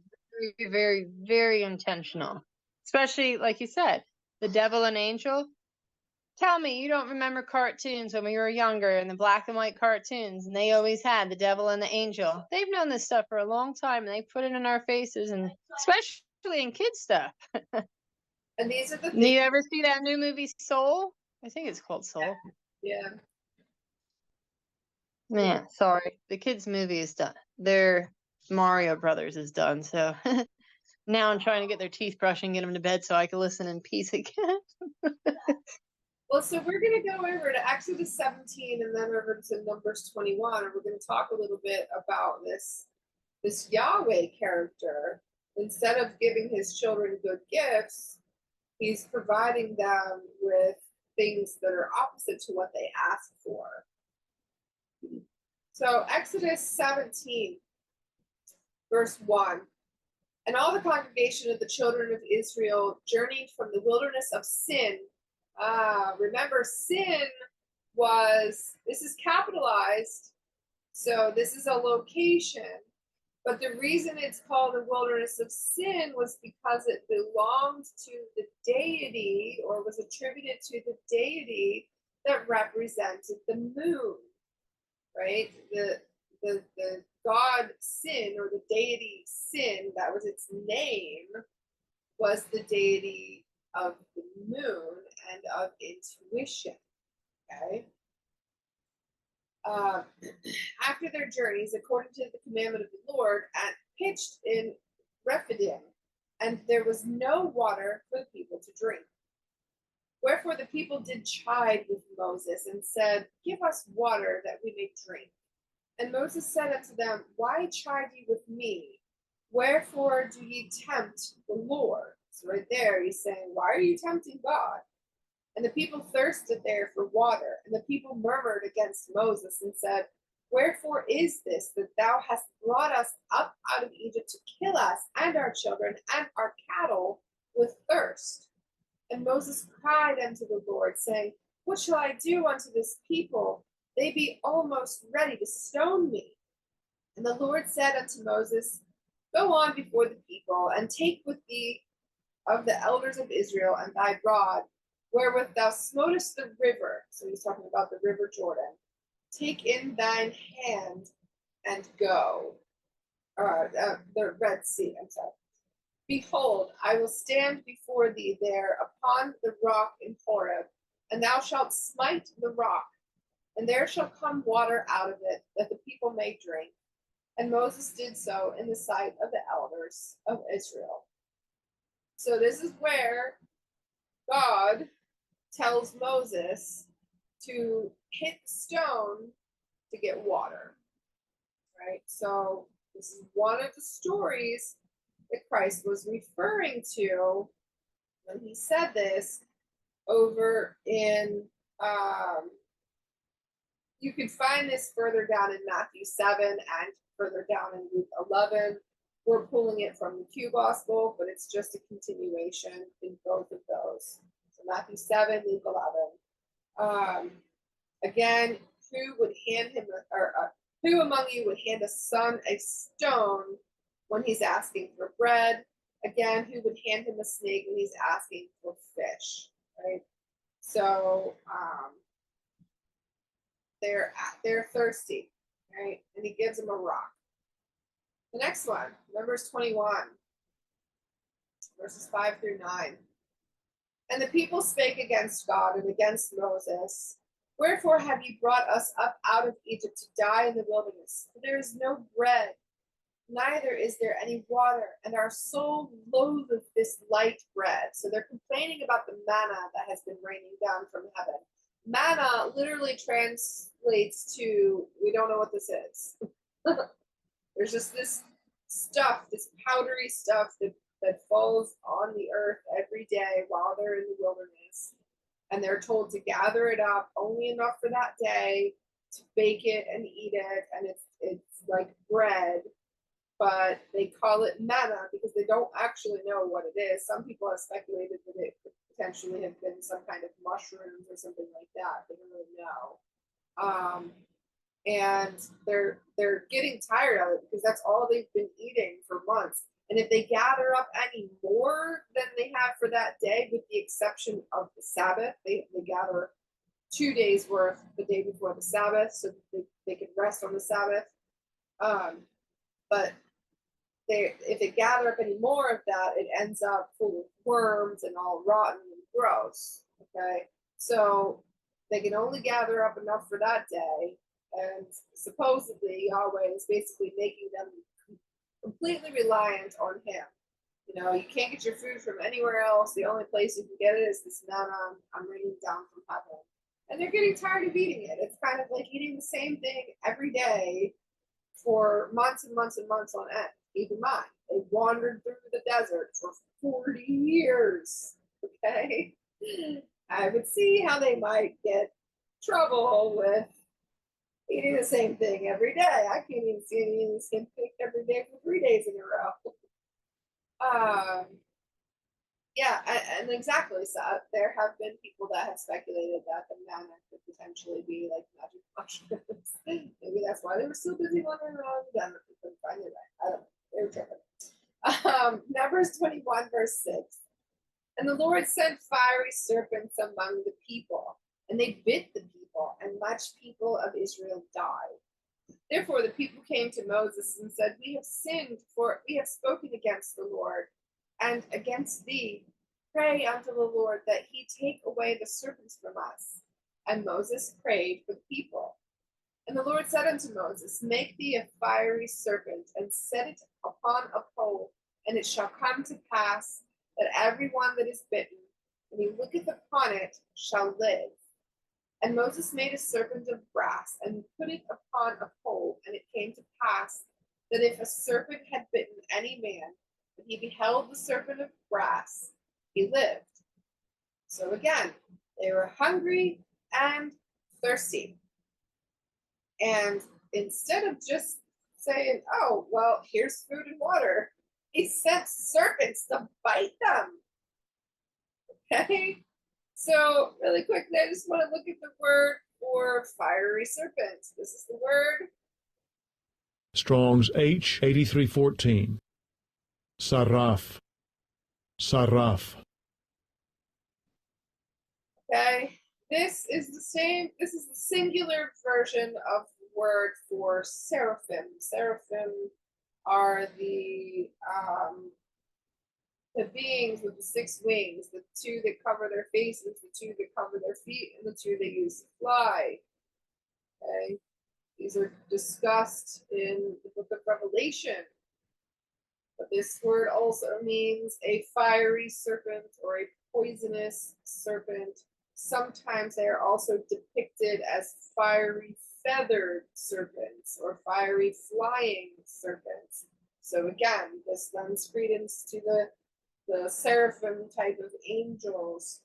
Very, very, very intentional. Especially, like you said, the devil and angel. Tell me you don't remember cartoons when we were younger and the black and white cartoons, and they always had the devil and the angel. They've known this stuff for a long time, and they put it in our faces, and especially in kids stuff. And these are the Do things. you ever see that new movie Soul? I think it's called Soul. Yeah. Man, sorry. The kids' movie is done. Their Mario Brothers is done. So now I'm trying to get their teeth brushed and get them to bed so I can listen in peace again. Well, so we're going to go over to Exodus 17 and then over to Numbers 21, and we're going to talk a little bit about this Yahweh character. Instead of giving his children good gifts, he's providing them with things that are opposite to what they ask for. So Exodus 17, verse 1. And all the congregation of the children of Israel journeyed from the wilderness of Sin. Remember, sin this is capitalized, so this is a location. But the reason it's called the wilderness of Sin was because it belonged to the deity, or was attributed to the deity that represented the moon, right? The god Sin, or the deity Sin, that was its name, was the deity of the moon and of intuition. Okay. After their journeys, according to the commandment of the Lord, and pitched in Rephidim, and there was no water for the people to drink. Wherefore the people did chide with Moses, and said, Give us water that we may drink. And Moses said unto them, Why chide ye with me? Wherefore do ye tempt the Lord? So right there, he's saying, Why are you tempting God? And the people thirsted there for water. And the people murmured against Moses and said, Wherefore is this that thou hast brought us up out of Egypt to kill us and our children and our cattle with thirst? And Moses cried unto the Lord, saying, What shall I do unto this people? They be almost ready to stone me. And the Lord said unto Moses, Go on before the people, and take with thee of the elders of Israel and thy rod, wherewith thou smotest the river. So he's talking about the river Jordan. Take in thine hand and go. The Red Sea, I'm sorry. Behold, I will stand before thee there upon the rock in Horeb, and thou shalt smite the rock, and there shall come water out of it, that the people may drink. And Moses did so in the sight of the elders of Israel. So this is where God tells Moses to hit stone to get water, right? So this is one of the stories that Christ was referring to when he said this over in, you can find this further down in Matthew 7 and further down in Luke 11. We're pulling it from the Q Gospel, but it's just a continuation in both of those. So Matthew 7, Luke 11. Again, who among you would hand a son a stone when he's asking for bread? Again, who would hand him a snake when he's asking for fish? Right? So they're thirsty, right? And he gives them a rock. The next one, Numbers 21, verses 5 through 9. And the people spake against God and against Moses. Wherefore have ye brought us up out of Egypt to die in the wilderness? For there is no bread, neither is there any water, and our soul loatheth this light bread. So they're complaining about the manna that has been raining down from heaven. Manna literally translates to, we don't know what this is. There's just this stuff, this powdery stuff that falls on the earth every day while they're in the wilderness. And they're told to gather it up only enough for that day to bake it and eat it. And it's like bread, but they call it manna because they don't actually know what it is. Some people have speculated that it could potentially have been some kind of mushrooms or something like that. They don't really know. And they're getting tired of it because that's all they've been eating for months. And if they gather up any more than they have for that day, with the exception of the Sabbath, they gather 2 days worth the day before the Sabbath, so they can rest on the Sabbath. But if they gather up any more of that, it ends up full of worms and all rotten and gross. Okay, so they can only gather up enough for that day. And supposedly Yahweh is basically making them completely reliant on him. You know, you can't get your food from anywhere else. The only place you can get it is this manna I'm raining down from heaven. And they're getting tired of eating it. It's kind of like eating the same thing every day for months and months and months on end. Keep in mind, they wandered through the desert for 40 years. Okay? I would see how they might get trouble with eating the same thing every day. I can't even see eating the same thing every day for 3 days in a row. Yeah, and exactly. So there have been people that have speculated that the manna could potentially be like magic mushrooms. Maybe that's why they were so busy wandering around the desert. They couldn't find it right. I don't know. They were tripping. Numbers 21, verse 6. And the Lord sent fiery serpents among the people, and they bit the people, and much people of Israel died. Therefore the people came to Moses and said, We have sinned, for we have spoken against the Lord and against thee. Pray unto the Lord that he take away the serpents from us. And Moses prayed for the people. And the Lord said unto Moses, Make thee a fiery serpent, and set it upon a pole, and it shall come to pass that every one that is bitten, when he looketh upon it, shall live. And Moses made a serpent of brass, and put it upon a pole, and it came to pass that if a serpent had bitten any man, and he beheld the serpent of brass, he lived. So again, they were hungry and thirsty. And instead of just saying, oh, well, here's food and water, he sent serpents to bite them. Okay? So, really quickly, I just want to look at the word for fiery serpents. This is the word. Strong's H 8314. Saraf. Saraf. Okay. This is the singular version of the word for seraphim. Seraphim are the beings with the 6 wings, the 2 that cover their faces, the 2 that cover their feet, and the 2 they use to fly. Okay. These are discussed in the book of Revelation. But this word also means a fiery serpent or a poisonous serpent. Sometimes they are also depicted as fiery feathered serpents or fiery flying serpents. So again, this lends credence to the seraphim type of angels.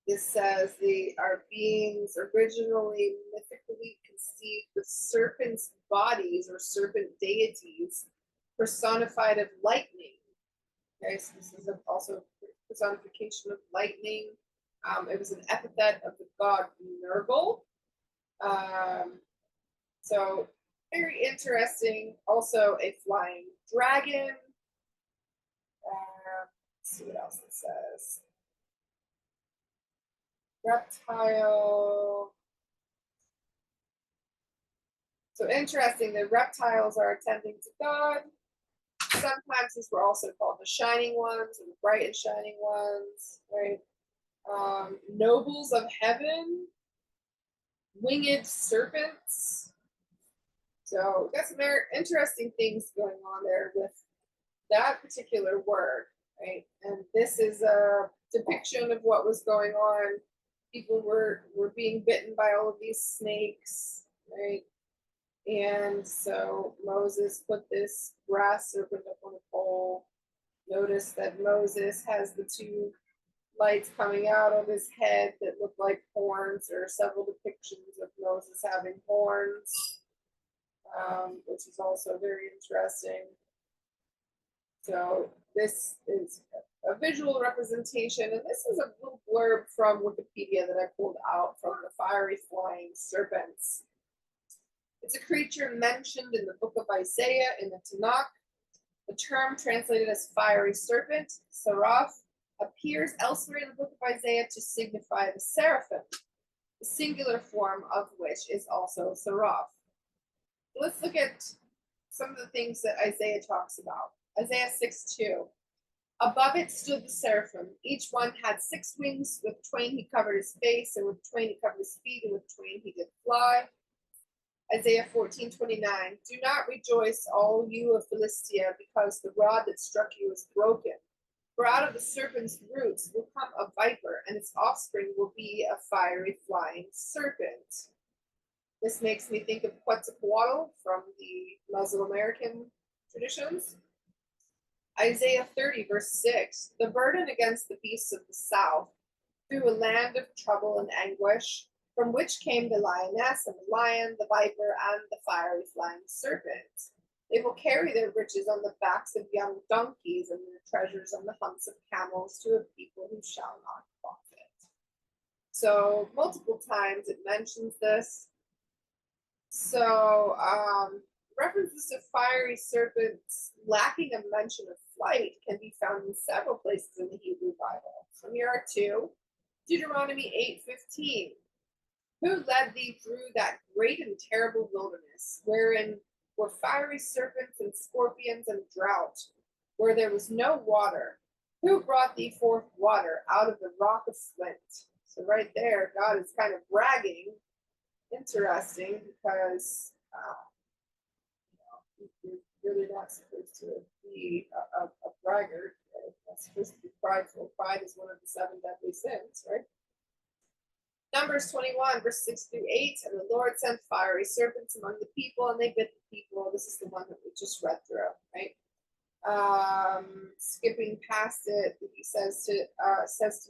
This says they are beings originally mythically conceived with serpents' bodies or serpent deities, personified of lightning. Okay, so this is also personification of lightning. It was an epithet of the god Nergal. So very interesting. Also a flying dragon. Let's see what else it says. Reptile. So interesting, the reptiles are attending to God. Sometimes these were also called the shining ones, or the bright and shining ones, right? Nobles of heaven, winged serpents. So we've got some very interesting things going on there with that particular word, right? And this is a depiction of what was going on. People were being bitten by all of these snakes, right? And so Moses put this brass serpent up on a pole. Notice that Moses has the two lights coming out of his head that look like horns. There are several depictions of Moses having horns, which is also very interesting. So this is a visual representation, and this is a little blurb from Wikipedia that I pulled out from the fiery flying serpents. It's a creature mentioned in the book of Isaiah in the Tanakh. The term translated as fiery serpent, seraph, appears elsewhere in the book of Isaiah to signify the seraphim, the singular form of which is also seraph. Let's look at some of the things that Isaiah talks about. Isaiah 6:2. Above it stood the seraphim. Each one had 6 wings. With twain he covered his face, and with twain he covered his feet, and with twain he did fly. Isaiah 14:29. Do not rejoice, all you of Philistia, because the rod that struck you is broken. For out of the serpent's roots will come a viper, and its offspring will be a fiery flying serpent. This makes me think of Quetzalcoatl from the Mesoamerican traditions. Isaiah 30, verse 6. The burden against the beasts of the south, through a land of trouble and anguish, from which came the lioness and the lion, the viper, and the fiery flying serpent. They will carry their riches on the backs of young donkeys and their treasures on the humps of camels to a people who shall not profit. So multiple times it mentions this. So references to fiery serpents lacking a mention of flight can be found in several places in the Hebrew Bible. So here are 2. Deuteronomy 8:15. Who led thee through that great and terrible wilderness, wherein were fiery serpents and scorpions and drought, where there was no water? Who brought thee forth water out of the rock of flint? So right there, God is kind of bragging. Interesting, because you're really not supposed to be a braggart. Right? That's supposed to be prideful. Pride is one of the 7 deadly sins, right? Numbers 21, verse 6-8, and the Lord sent fiery serpents among the people, and they bit the people. This is the one that we just read through, right? Skipping past it, he says to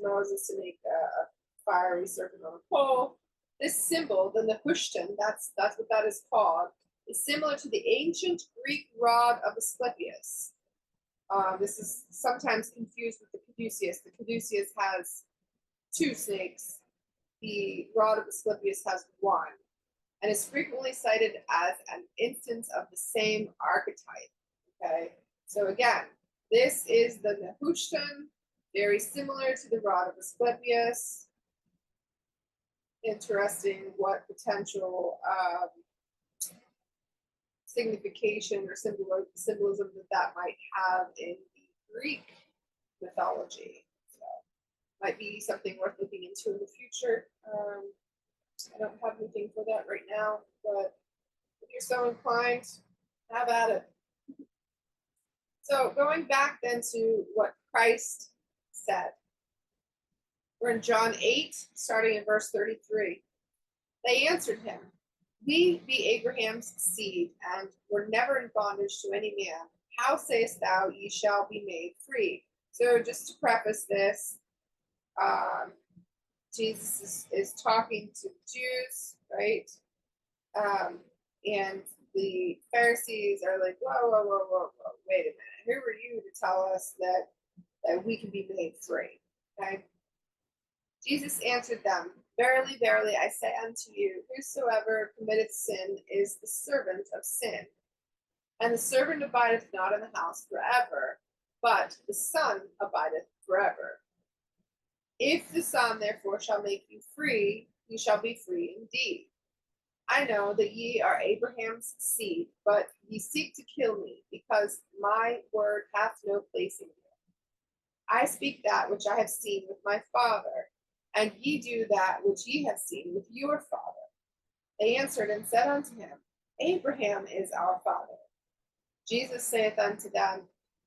Moses to make a fiery serpent on a pole. This symbol, the Nehushtan, that's what that is called, is similar to the ancient Greek rod of Asclepius. This is sometimes confused with the caduceus. The caduceus has 2 snakes. The rod of Asclepius has 1, and is frequently cited as an instance of the same archetype. Okay, so again, this is the Nehushtan, very similar to the rod of Asclepius. Interesting what potential signification or symbolism that might have in the Greek mythology. So might be something worth looking into in the future. I don't have anything for that right now, but if you're so inclined, have at it. So going back then to what Christ said. We're in John 8, starting in verse 33. They answered him, We be Abraham's seed, and were never in bondage to any man. How sayest thou, ye shall be made free? So just to preface this, um, Jesus is talking to Jews, right? And the Pharisees are like, whoa, whoa, whoa, whoa, whoa, wait a minute. Who are you to tell us that we can be made free? Okay. Jesus answered them, Verily, verily, I say unto you, whosoever committeth sin is the servant of sin. And the servant abideth not in the house forever, but the Son abideth forever. If the Son therefore shall make you free, you shall be free indeed. I know that ye are Abraham's seed, but ye seek to kill me, because my word hath no place in you. I speak that which I have seen with my father, and ye do that which ye have seen with your father. They answered and said unto him, Abraham is our father. Jesus saith unto them,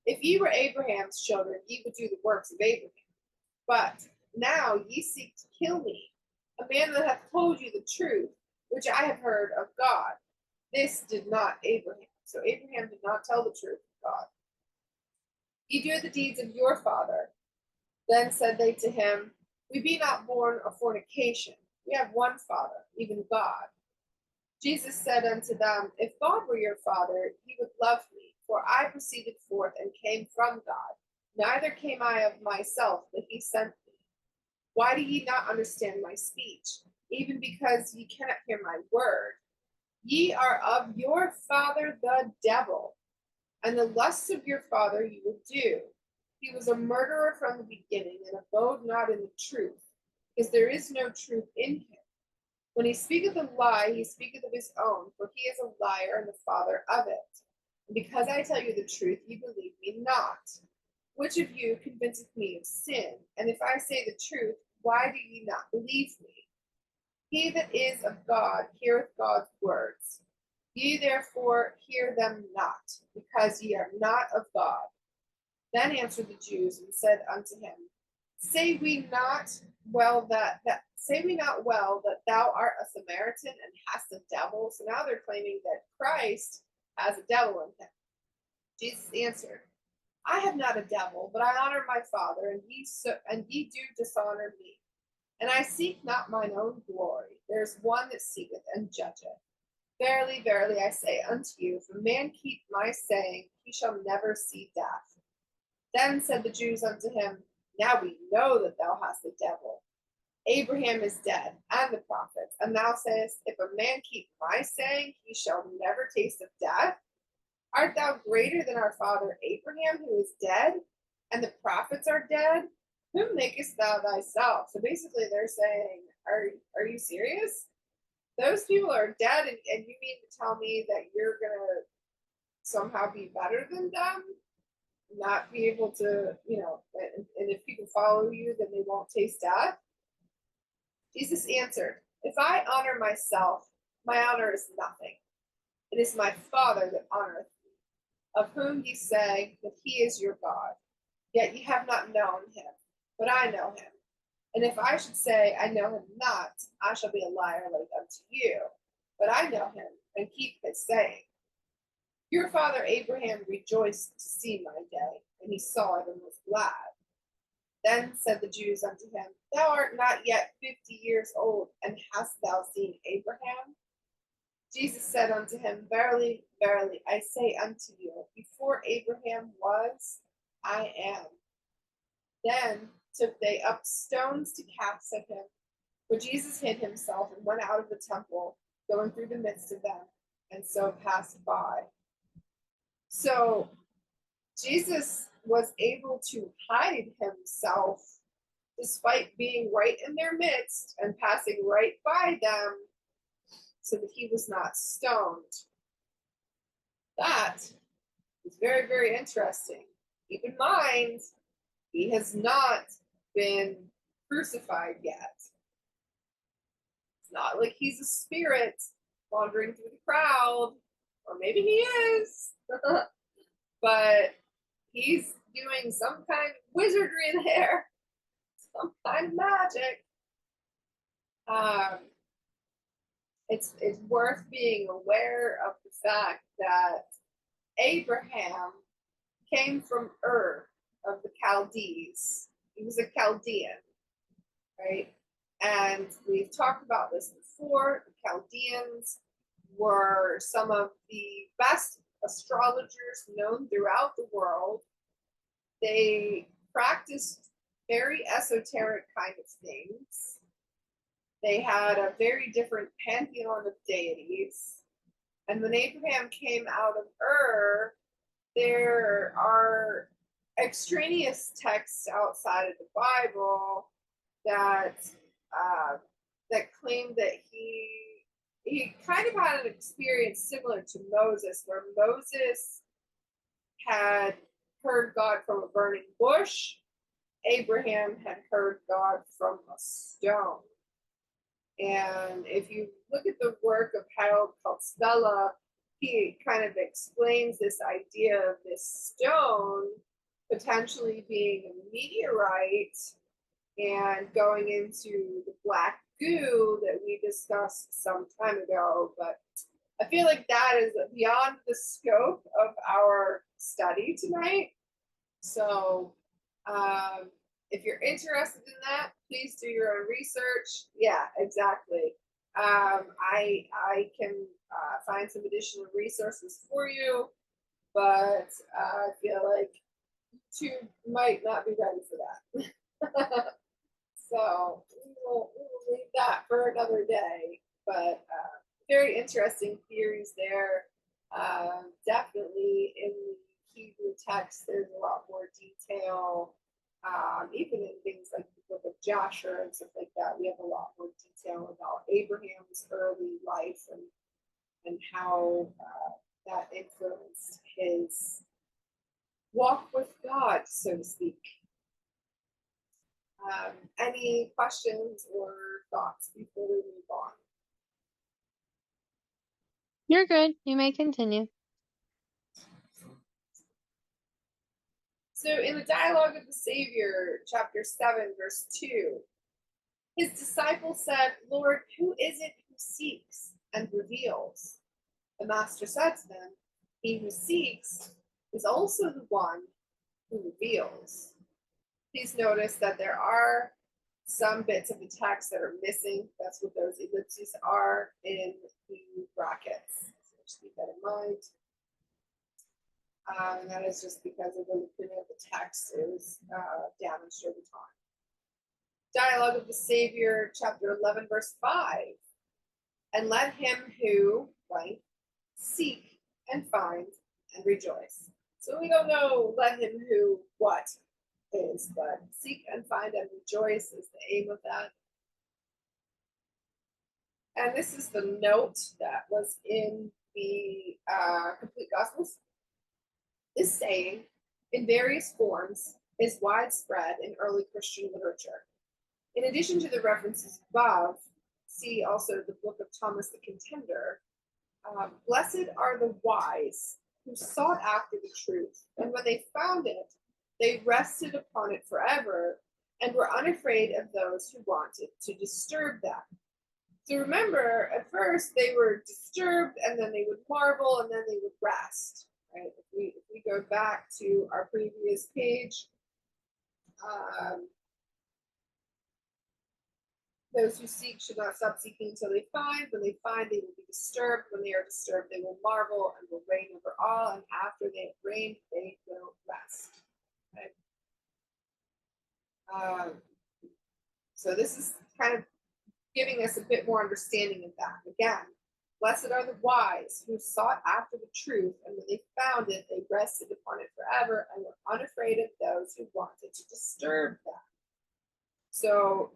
If ye were Abraham's children, ye would do the works of Abraham. But now ye seek to kill me, a man that hath told you the truth, which I have heard of God. This did not Abraham. So Abraham did not tell the truth of God. Ye do the deeds of your father. Then said they to him, We be not born of fornication. We have one Father, even God. Jesus said unto them, If God were your Father, ye would love me, for I proceeded forth and came from God. Neither came I of myself, but he sent me. Why do ye not understand my speech? Even because ye cannot hear my word. Ye are of your father the devil, and the lusts of your father you will do. He was a murderer from the beginning, and abode not in the truth, because there is no truth in him. When he speaketh a lie, he speaketh of his own, for he is a liar and the father of it. And because I tell you the truth, ye believe me not. Which of you convinceth me of sin? And if I say the truth, why do ye not believe me? He that is of God heareth God's words. Ye therefore hear them not, because ye are not of God. Then answered the Jews and said unto him, Say we not well that thou art a Samaritan and hast a devil? So now they're claiming that Christ has a devil in him. Jesus answered, I have not a devil, but I honor my Father, and ye do dishonor me. And I seek not mine own glory. There is one that seeketh and judgeth. Verily, verily, I say unto you, if a man keep my saying, he shall never see death. Then said the Jews unto him, Now we know that thou hast a devil. Abraham is dead, and the prophets, and thou sayest, If a man keep my saying, he shall never taste of death. Art thou greater than our father Abraham, who is dead, and the prophets are dead? Whom makest thou thyself? So basically, they're saying, Are you serious? Those people are dead, and you mean to tell me that you're gonna somehow be better than them? Not be able to, and if people follow you, then they won't taste death? Jesus answered, If I honor myself, my honor is nothing. It is my Father that honoreth me, of whom ye say that he is your God. Yet ye have not known him, but I know him. And if I should say I know him not, I shall be a liar like unto you. But I know him, and keep his saying. Your father Abraham rejoiced to see my day, and he saw it and was glad. Then said the Jews unto him, Thou art not yet 50 years old, and hast thou seen Abraham? Jesus said unto him, Verily, verily, I say unto you, before Abraham was, I am. Then took they up stones to cast at him. But Jesus hid himself and went out of the temple, going through the midst of them, and so passed by. So Jesus was able to hide himself despite being right in their midst and passing right by them so that he was not stoned. That is very, very interesting. Keep in mind, he has not been crucified yet. It's not like he's a spirit wandering through the crowd, or maybe he is, but he's doing some kind of wizardry there, some kind of magic. it's worth being aware of the fact that Abraham came from Ur of the Chaldees. He was a Chaldean, right? And we've talked about this before. The Chaldeans were some of the best astrologers known throughout the world. They practiced very esoteric kind of things. They had a very different pantheon of deities. And when Abraham came out of Ur, there are extraneous texts outside of the Bible that that claim that he kind of had an experience similar to Moses, where Moses had heard God from a burning bush. Abraham had heard God from a stone. And if you look at the work of Harold Kaltzvela, he kind of explains this idea of this stone potentially being a meteorite and going into the black goo that we discussed some time ago. But I feel like that is beyond the scope of our study tonight. So if you're interested in that, please do your own research. Yeah, exactly. I can find some additional resources for you, but I feel like YouTube might not be ready for that. So we will leave that for another day. But very interesting theories there. Definitely in the Hebrew text, there's a lot more detail. Even in things like the book of Joshua and stuff like that, we have a lot more detail about Abraham's early life and how that influenced his walk with God, so to speak. Any questions or thoughts before we move on? You're good. You may continue. So in the dialogue of the Savior, chapter 7, verse 2, his disciples said, Lord, who is it who seeks and reveals? The master said to them, he who seeks is also the one who reveals. Please notice that there are some bits of the text that are missing. That's what those ellipses are in the brackets. So just keep that in mind. And that is just because of the printing of the text is damaged over time. Dialogue of the Savior, chapter 11, verse 5. And let him who, blank, seek and find and rejoice. So we don't know let him who what is, but seek and find and rejoice is the aim of that. And this is the note that was in the complete Gospels. This saying, in various forms, is widespread in early Christian literature. In addition to the references above, see also the book of Thomas the Contender. Blessed are the wise who sought after the truth, and when they found it, they rested upon it forever and were unafraid of those who wanted to disturb them. So remember, at first they were disturbed, and then they would marvel, and then they would rest. Right? If we go back to our previous page, those who seek should not stop seeking until they find. When they find, they will be disturbed. When they are disturbed, they will marvel and will reign over all. And after they have reigned, they will rest. Okay? So this is kind of giving us a bit more understanding of that. Again, blessed are the wise who sought after the truth, and when they found it, they rested upon it forever and were unafraid of those who wanted to disturb them. So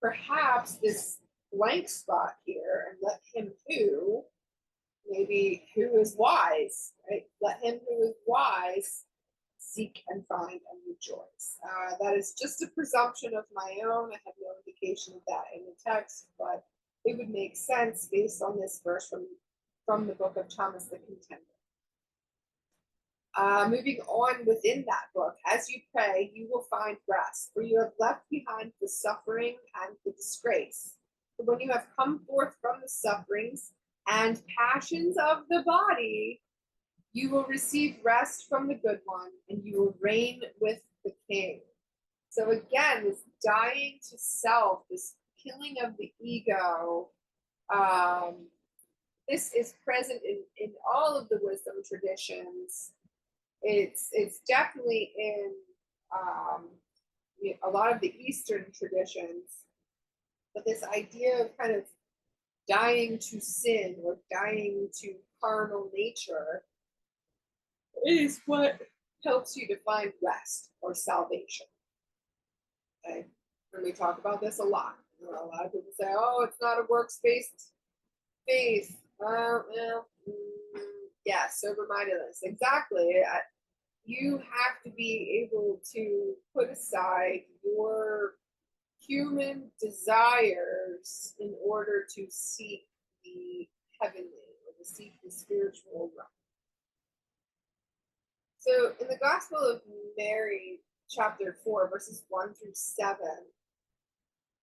perhaps this blank spot here, and let him who, maybe who is wise, right? Let him who is wise seek and find and rejoice. That is just a presumption of my own. I have no indication of that in the text, but it would make sense based on this verse from the book of Thomas the Contender. Moving on within that book, as you pray, you will find rest, for you have left behind the suffering and the disgrace. When you have come forth from the sufferings and passions of the body, you will receive rest from the good one, and you will reign with the king. So again, this dying to self, this killing of the ego, this is present in all of the wisdom traditions. It's definitely in a lot of the Eastern traditions, but this idea of kind of dying to sin or dying to carnal nature is what helps you to find rest or salvation. Okay? And we talk about this a lot. You know, a lot of people say, oh, it's not a works-based faith. Yeah, sober-mindedness. Exactly. You have to be able to put aside your human desires in order to seek the heavenly or to seek the spiritual realm. So in the Gospel of Mary, chapter 4, verses 1 through 7,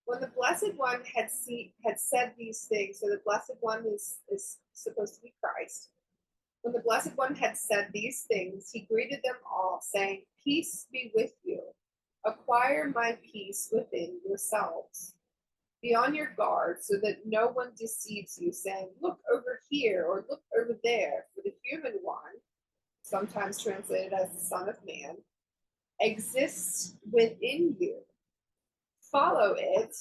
when the Blessed One had said these things, so the Blessed One is supposed to be Christ. When the Blessed One had said these things, he greeted them all, saying, "Peace be with you. Acquire my peace within yourselves. Be on your guard so that no one deceives you, saying, 'Look over here,' or 'Look over there.' For the human one," sometimes translated as the Son of Man, "exists within you. Follow it.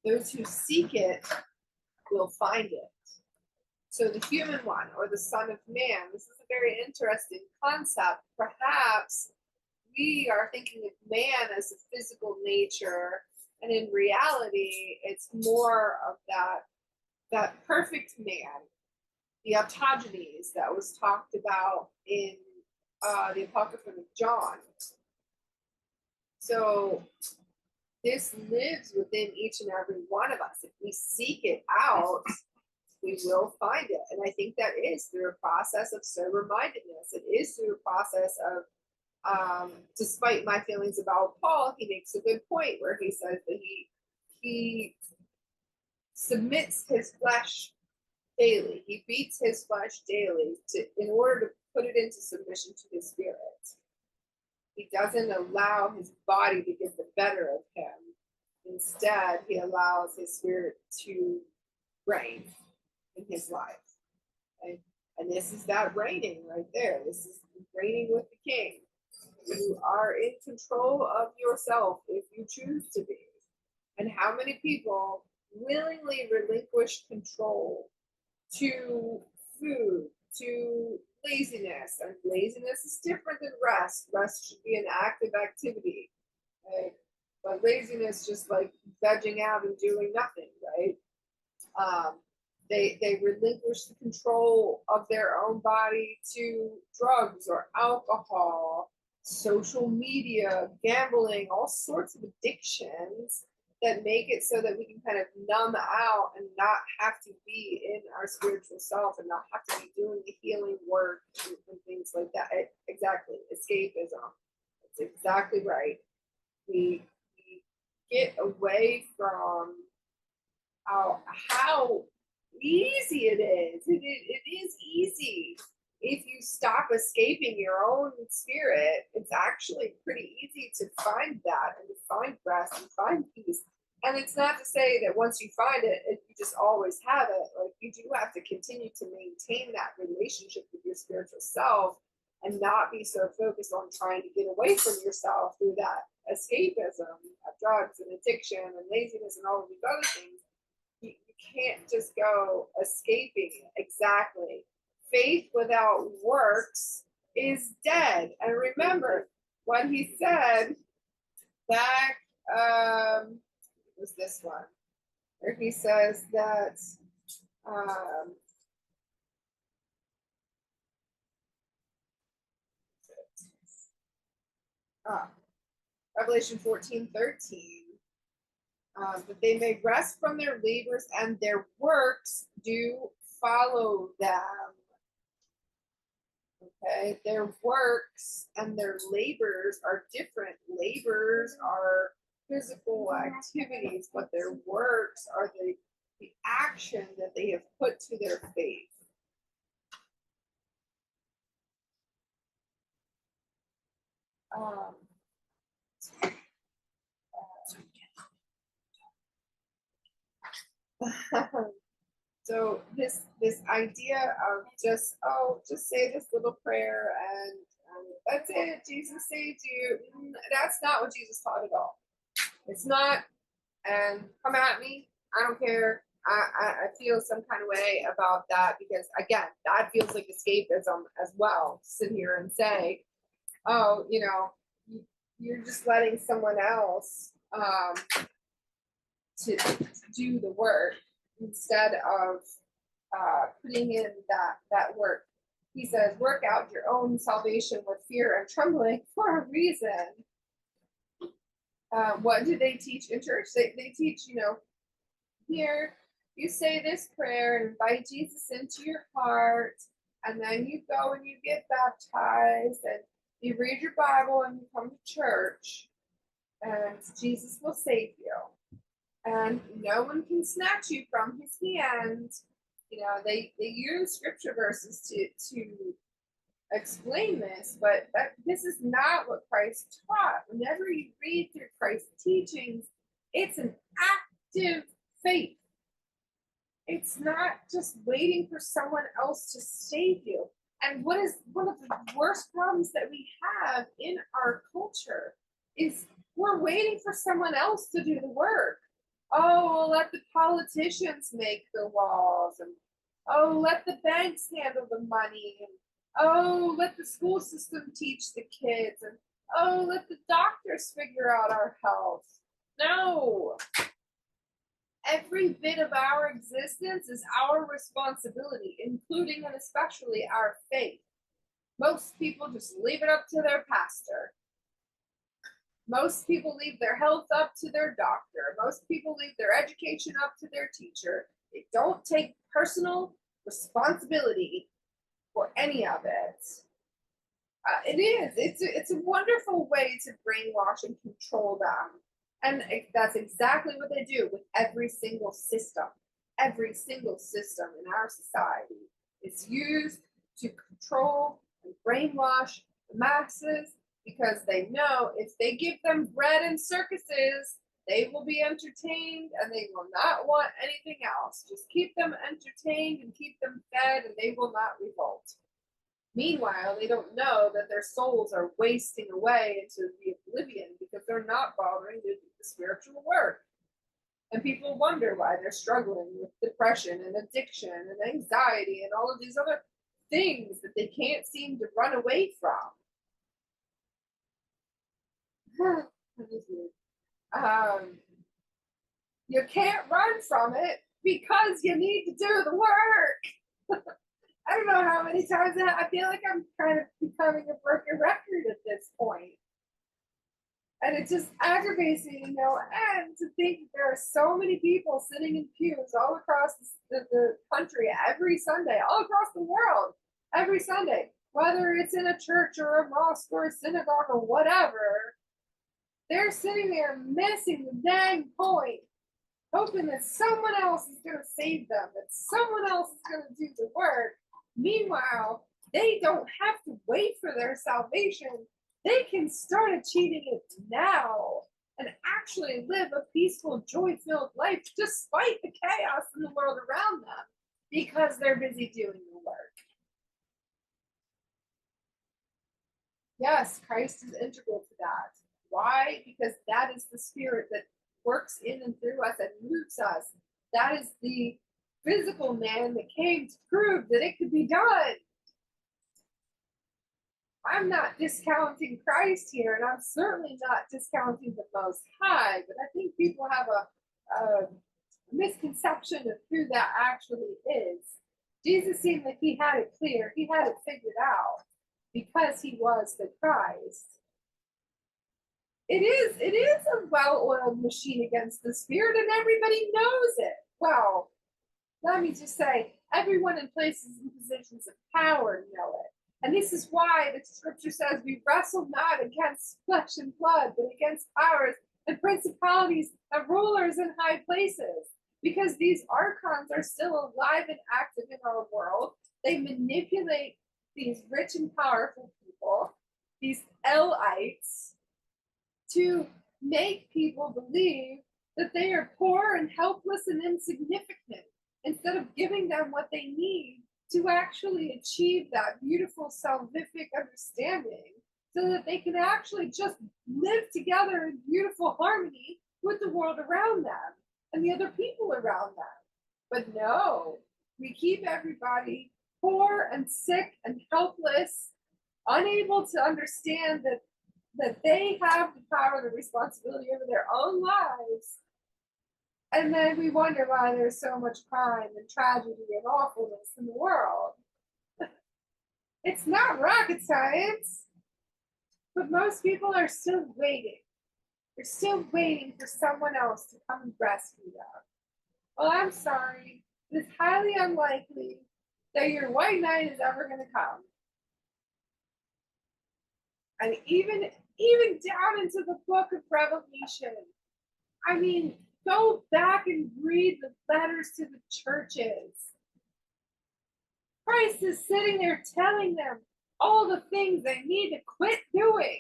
Those who seek it will find it." So the human one, or the Son of Man, this is a very interesting concept. Perhaps we are thinking of man as a physical nature, and in reality, it's more of that perfect man, the autogenes that was talked about in the Apocrypha of John. So this lives within each and every one of us. If we seek it out, we will find it. And I think that is through a process of sober-mindedness. It is through a process of, despite my feelings about Paul, he makes a good point where he says that he submits his flesh daily. He beats his flesh daily in order to put it into submission to his spirit. He doesn't allow his body to get the better of him. Instead, he allows his spirit to reign in his life. Okay? And this is that reigning right there. This is reigning with the king. You are in control of yourself if you choose to be. And how many people willingly relinquish control to food, to laziness? And laziness is different than rest. Rest should be an active activity. Right? But laziness, just like vegging out and doing nothing, right? They relinquish the control of their own body to drugs or alcohol, social media, gambling, all sorts of addictions that make it so that we can kind of numb out and not have to be in our spiritual self and not have to be doing the healing work and things like that. Exactly. Escapism. That's exactly right. We get away from how easy it is. It is easy. If you stop escaping your own spirit, it's actually pretty easy to find that and to find rest and find peace. And it's not to say that once you find it, you just always have it. Like, you do have to continue to maintain that relationship with your spiritual self and not be so focused on trying to get away from yourself through that escapism of drugs and addiction and laziness and all of these other things. You can't just go escaping it. Exactly. Faith without works is dead. And remember what he said back, was this one, where he says that Revelation 14:13. That they may rest from their labors and their works do follow them. Okay, their works and their labors are different. Labors are physical activities, but their works are the the action that they have put to their faith. Um, so this idea of just say this little prayer and that's it, Jesus saves you. That's not what Jesus taught at all. It's not. And come at me. I don't care. I feel some kind of way about that because again, that feels like escapism as well. Sit here and say, oh, you're just letting someone else to do the work instead of putting in that work. He says, work out your own salvation with fear and trembling for a reason. What do they teach in church? They teach, here you say this prayer and invite Jesus into your heart, and then you go and you get baptized, and you read your Bible and you come to church, and Jesus will save you. And no one can snatch you from his hand. They use scripture verses to explain this, but this is not what Christ taught. Whenever you read through Christ's teachings, it's an active faith. It's not just waiting for someone else to save you. And what is one of the worst problems that we have in our culture is we're waiting for someone else to do the work. Oh, we'll let the politicians make the laws, and oh, let the banks handle the money, and oh, let the school system teach the kids, and oh, let the doctors figure out our health. No. Every bit of our existence is our responsibility, including and especially our faith. Most people just leave it up to their pastor. Most people leave their health up to their doctor. Most people leave their education up to their teacher. They don't take personal responsibility for any of it. It's a wonderful way to brainwash and control them. And that's exactly what they do with every single system. Every single system in our society is used to control and brainwash the masses because they know if they give them bread and circuses, they will be entertained and they will not want anything else. Just keep them entertained and keep them fed and they will not revolt. Meanwhile, they don't know that their souls are wasting away into the oblivion because they're not bothering to do the spiritual work. And people wonder why they're struggling with depression and addiction and anxiety and all of these other things that they can't seem to run away from. You can't run from it because you need to do the work. I don't know how many times I feel like I'm kind of becoming a broken record at this point. And it just aggravates me, and to think that there are so many people sitting in pews all across the country every Sunday, all across the world, every Sunday, whether it's in a church or a mosque or a synagogue or whatever, they're sitting there missing the dang point, hoping that someone else is going to save them, that someone else is going to do the work. Meanwhile, they don't have to wait for their salvation. They can start achieving it now and actually live a peaceful, joy-filled life despite the chaos in the world around them because they're busy doing the work. Yes, Christ is integral to that. Why? Because that is the spirit that works in and through us and moves us. That is the physical man that came to prove that it could be done. I'm not discounting Christ here, and I'm certainly not discounting the Most High, but I think people have a misconception of who that actually is. Jesus seemed like he had it clear, he had it figured out, because he was the Christ. It is a well-oiled machine against the spirit, and everybody knows it. Well, let me just say, everyone in places and positions of power know it. And this is why the scripture says we wrestle not against flesh and blood, but against powers and principalities and rulers in high places. because these archons are still alive and active in our world. They manipulate these rich and powerful people, these Elites, to make people believe that they are poor and helpless and insignificant instead of giving them what they need to actually achieve that beautiful salvific understanding so that they can actually just live together in beautiful harmony with the world around them and the other people around them. But no, we keep everybody poor and sick and helpless, unable to understand that they have the power and the responsibility over their own lives. And then we wonder why there's so much crime and tragedy and awfulness in the world. It's not rocket science, but most people are still waiting. They're still waiting for someone else to come and rescue them. Well, I'm sorry. It's highly unlikely that your white knight is ever going to come. And even down into the book of Revelation, I mean, go back and read the letters to the churches. Christ is sitting there telling them all the things they need to quit doing.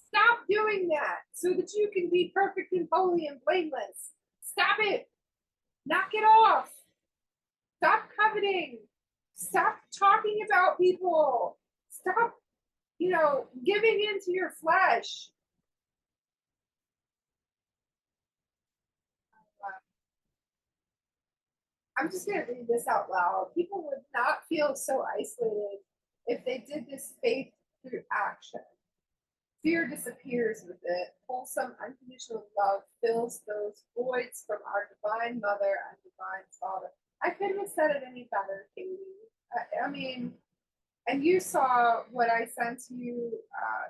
Stop doing that so that you can be perfect and holy and blameless. Stop it. Knock it off. Stop coveting. Stop talking about people. Stop, giving into your flesh. I'm just going to read this out loud. People would not feel so isolated if they did this faith through action. Fear disappears with it. Wholesome, unconditional love fills those voids from our divine mother and divine father. I couldn't have said it any better, Katie. I mean, and you saw what I sent you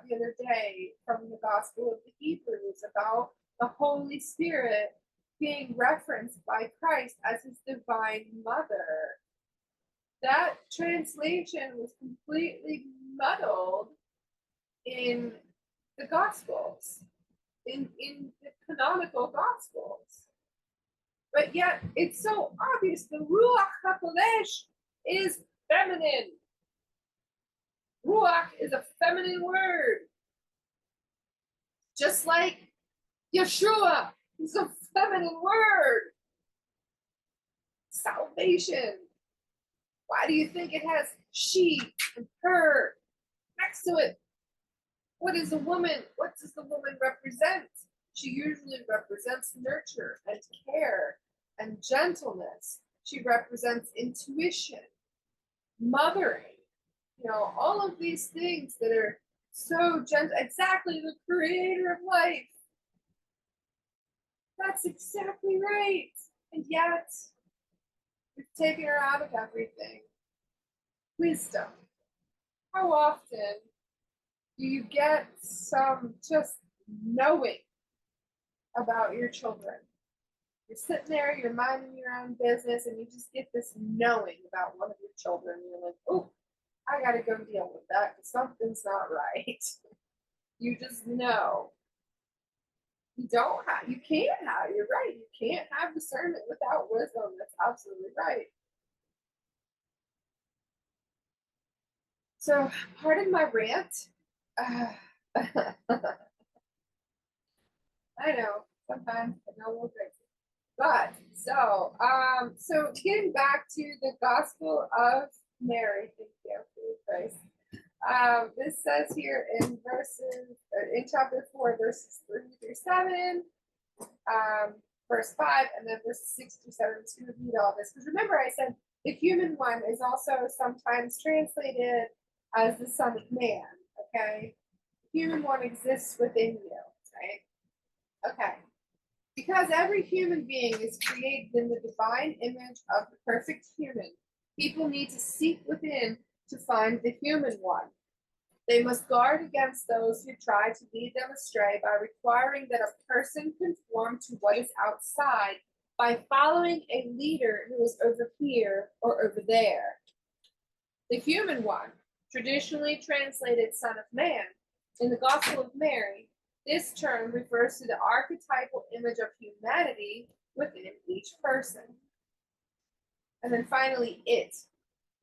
the other day from the Gospel of the Hebrews about the Holy Spirit being referenced by Christ as his divine mother. That translation was completely muddled in the Gospels, in the canonical Gospels. But yet, it's so obvious the Ruach HaKodesh is feminine. Ruach is a feminine word. Just like Yeshua is a feminine word. Salvation. Why do you think it has she and her next to it? What is a woman? What does the woman represent? She usually represents nurture and care and gentleness. She represents intuition, mothering, all of these things that are so gentle. Exactly, the creator of life. That's exactly right. And yet, we've taken her out of everything. Wisdom. How often do you get some just knowing about your children? You're sitting there, you're minding your own business, and you just get this knowing about one of your children. You're like, oh, I got to go deal with that because something's not right. You just know. You can't have, you're right. You can't have discernment without wisdom. That's absolutely right. So, pardon my rant. I know, sometimes I know a little crazy. But, so getting back to the Gospel of Mary, thank you, Christ. This says here in chapter 4, verses 3 through 7, verse 5, and then verses 6 through 7. I'm just going to read all this. Because remember, I said the human one is also sometimes translated as the Son of Man. Okay? The human one exists within you. Right? Okay. Because every human being is created in the divine image of the perfect human, people need to seek within to find the human one. They must guard against those who try to lead them astray by requiring that a person conform to what is outside by following a leader who is over here or over there. The human one, traditionally translated Son of Man, in the Gospel of Mary, this term refers to the archetypal image of humanity within each person. And then finally, it.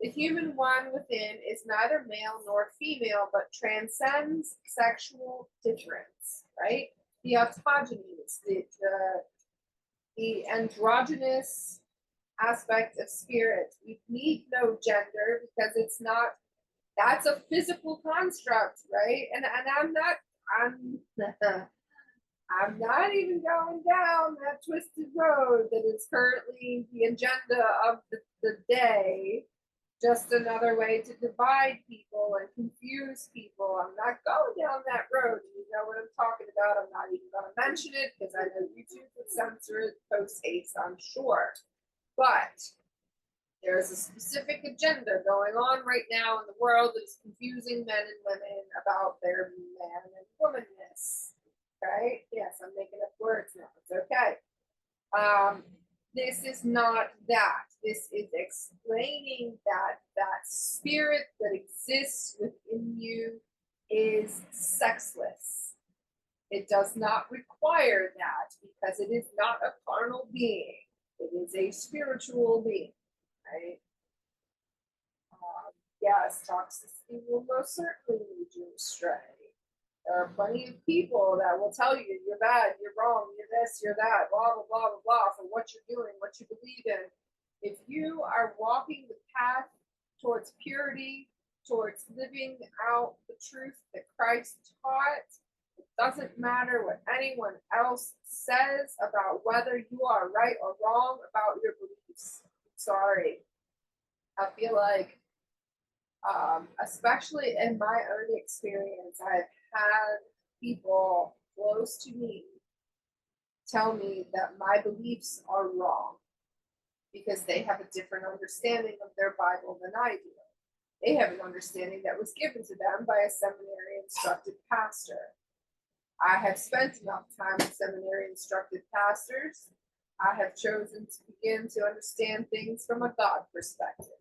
The human one within is neither male nor female, but transcends sexual difference, right? The autogenies, the androgynous aspect of spirit. We need no gender because it's not, that's a physical construct, right? And I'm not even going down that twisted road that is currently the agenda of the day. Just another way to divide people and confuse people. I'm not going down that road. You know what I'm talking about. I'm not even going to mention it because I know YouTube would censor it post haste, I'm sure. But there's a specific agenda going on right now in the world that's confusing men and women about their man and womanness. Okay? Yes, I'm making up words now. It's okay. This is not that. This is explaining that that spirit that exists within you is sexless. It does not require that because it is not a carnal being. It is a spiritual being, right? Yes, toxicity will most certainly lead you astray. There are plenty of people that will tell you you're bad, you're wrong, you're this, you're that, blah, blah, blah, blah, blah, for what you're doing, what you believe in. If you are walking the path towards purity, towards living out the truth that Christ taught, it doesn't matter what anyone else says about whether you are right or wrong about your beliefs. Sorry. I feel like, especially in my own experience, I've had people close to me tell me that my beliefs are wrong because they have a different understanding of their Bible than I do. They have an understanding that was given to them by a seminary instructed pastor. I have spent enough time with seminary instructed pastors. I have chosen to begin to understand things from a God perspective.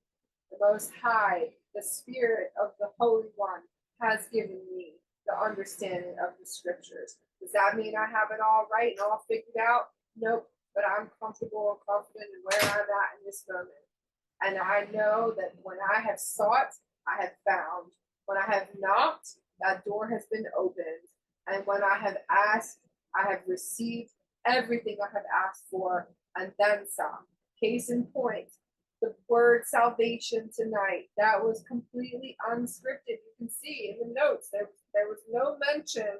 The Most High, the Spirit of the Holy One, has given me the understanding of the scriptures. Does that mean I have it all right and all figured out? Nope, but I'm comfortable and confident in where I'm at in this moment. And I know that when I have sought, I have found. When I have knocked, that door has been opened. And when I have asked, I have received everything I have asked for and then some. Case in point, the word salvation tonight, that was completely unscripted. You can see in the notes, there was no mention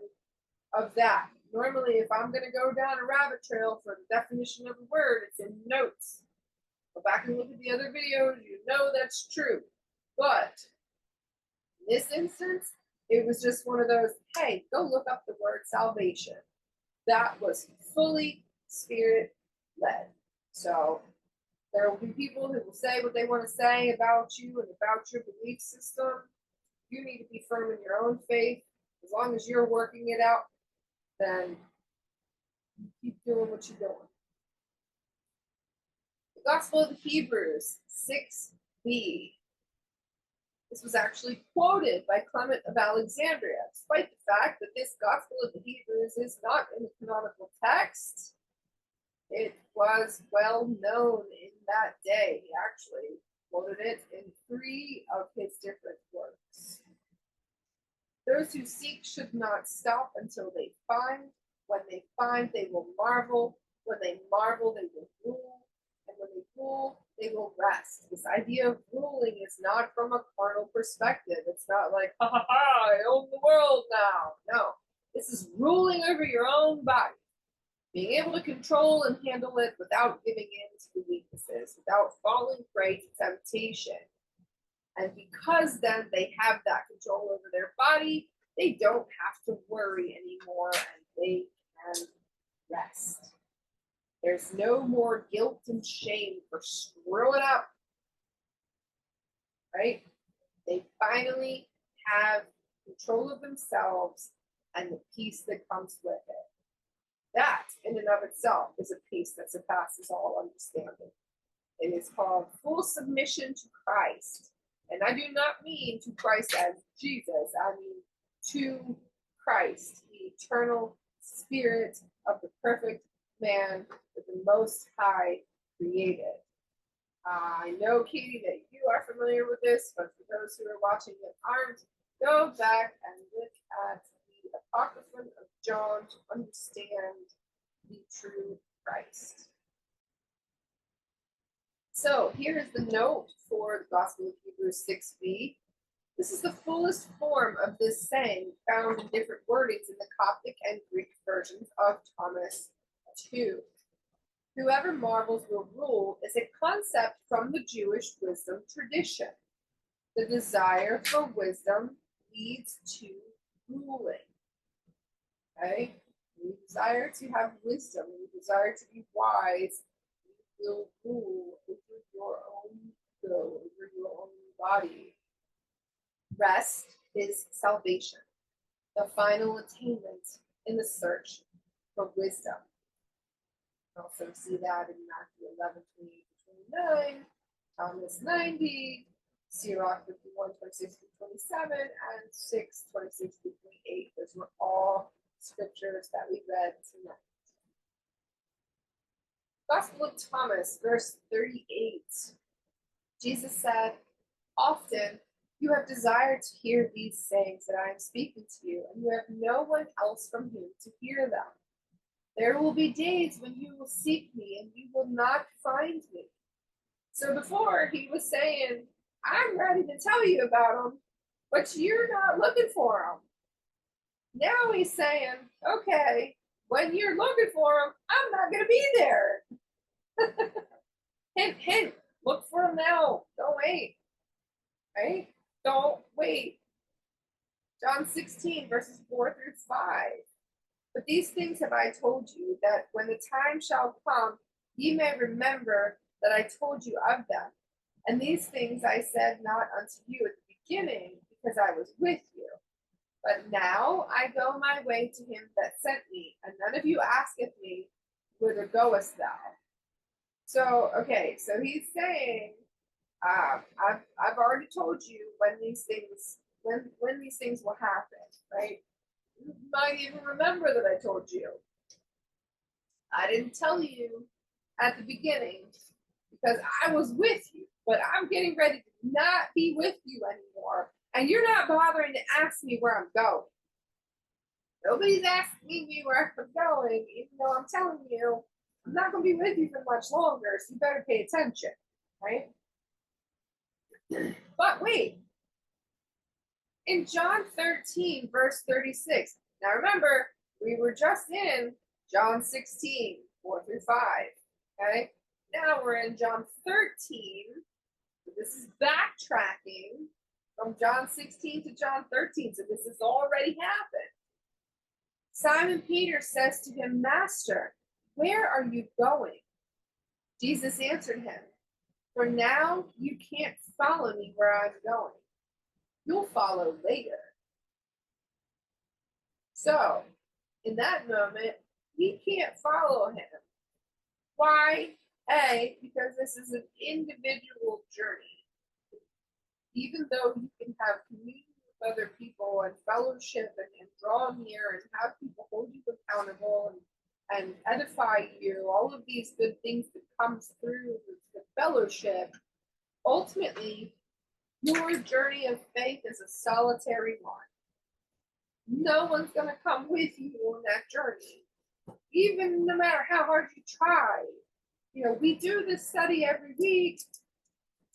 of that. Normally, if I'm going to go down a rabbit trail for the definition of the word, it's in notes. Go back and look at the other videos, you know that's true. But in this instance, it was just one of those, hey, go look up the word salvation. That was fully spirit led. So there will be people who will say what they want to say about you and about your belief system. You need to be firm in your own faith. As long as you're working it out, then you keep doing what you're doing. The Gospel of the Hebrews, 6b. This was actually quoted by Clement of Alexandria, despite the fact that this Gospel of the Hebrews is not in the canonical text. It was well known in that day. He actually quoted it in 3 of his different works. Those who seek should not stop until they find. When they find, they will marvel. When they marvel, they will rule. And when they rule, they will rest. This idea of ruling is not from a carnal perspective. It's not like, ha ha ha, I own the world now. No, this is ruling over your own body. Being able to control and handle it without giving in to the weaknesses, without falling prey to temptation. And because then they have that control over their body, they don't have to worry anymore and they can rest. There's no more guilt and shame for screwing up, right? They finally have control of themselves and the peace that comes with it. That, in and of itself, is a peace that surpasses all understanding. It is called full submission to Christ. And I do not mean to Christ as Jesus. I mean to Christ, the eternal Spirit of the perfect man that the Most High created. I know, Katie, that you are familiar with this, but for those who are watching that aren't, go back and look at the Apocrypha of John to understand the true Christ. So here is the note for the Gospel of Hebrews 6b. This is the fullest form of this saying found in different wordings in the Coptic and Greek versions of Thomas 2. Whoever marvels will rule is a concept from the Jewish wisdom tradition. The desire for wisdom leads to ruling. Okay? You desire to have wisdom, you desire to be wise, you will rule over your own will, over your own body. Rest is salvation, the final attainment in the search for wisdom. Also see that in Matthew 11:28-29, Thomas 90, Sirach 51:26-27, and 6:26-28. Those were all scriptures that we read tonight. Gospel of Thomas, verse 38. Jesus said, "Often you have desired to hear these sayings that I am speaking to you, and you have no one else from whom to hear them. There will be days when you will seek me and you will not find me." So before he was saying, I'm ready to tell you about them, but you're not looking for them. Now he's saying, okay, when you're looking for them, I'm not going to be there. Hint, hint, look for them now. Don't wait. Right? Don't wait. John 16, verses 4-5. But these things have I told you, that when the time shall come, ye may remember that I told you of them. And these things I said not unto you at the beginning, because I was with you. But now I go my way to him that sent me, and none of you asketh me, whither goest thou? So, okay, so he's saying, I've already told you when these things will happen, right? You might even remember that I told you. I didn't tell you at the beginning because I was with you, but I'm getting ready to not be with you anymore. And you're not bothering to ask me where I'm going. Nobody's asking me where I'm going, even though I'm telling you I'm not going to be with you for much longer, so you better pay attention, right? But wait. In John 13, verse 36. Now remember, we were just in John 16, 4-5. Okay? Now we're in John 13. So this is backtracking from John 16 to John 13. So this has already happened. Simon Peter says to him, Master, where are you going? Jesus answered him, for now you can't follow me where I'm going. You'll follow later. So, in that moment, we can't follow him. Why? A, because this is an individual journey. Even though you can have communion with other people and fellowship and draw near and have people hold you accountable and edify you, all of these good things that comes through the fellowship, ultimately, your journey of faith is a solitary one. No one's going to come with you on that journey, even no matter how hard you try. You know, we do this study every week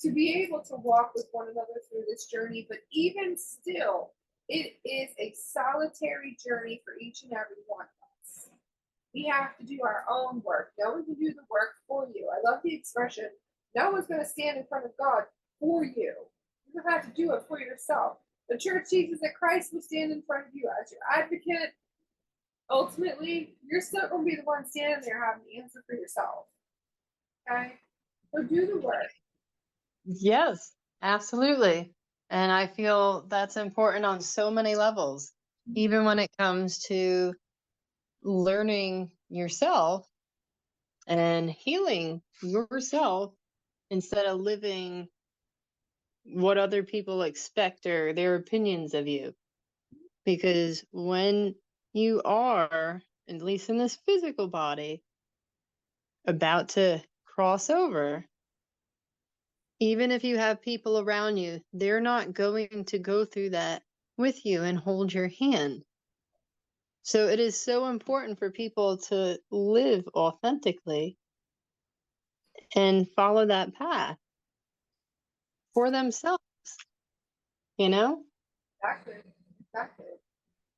to be able to walk with one another through this journey, but even still, it is a solitary journey for each and every one of us. We have to do our own work. No one can do the work for you. I love the expression, no one's going to stand in front of God for you. You have to do it for yourself. The church teaches that Christ will stand in front of you as your advocate. Ultimately, you're still going to be the one standing there having the answer for yourself. Okay? So do the work. Yes, absolutely. And I feel that's important on so many levels, even when it comes to learning yourself and healing yourself instead of living what other people expect or their opinions of you. Because when you are, at least in this physical body, about to cross over, even if you have people around you, they're not going to go through that with you and hold your hand. So it is so important for people to live authentically and follow that path for themselves, you know? Exactly. Exactly.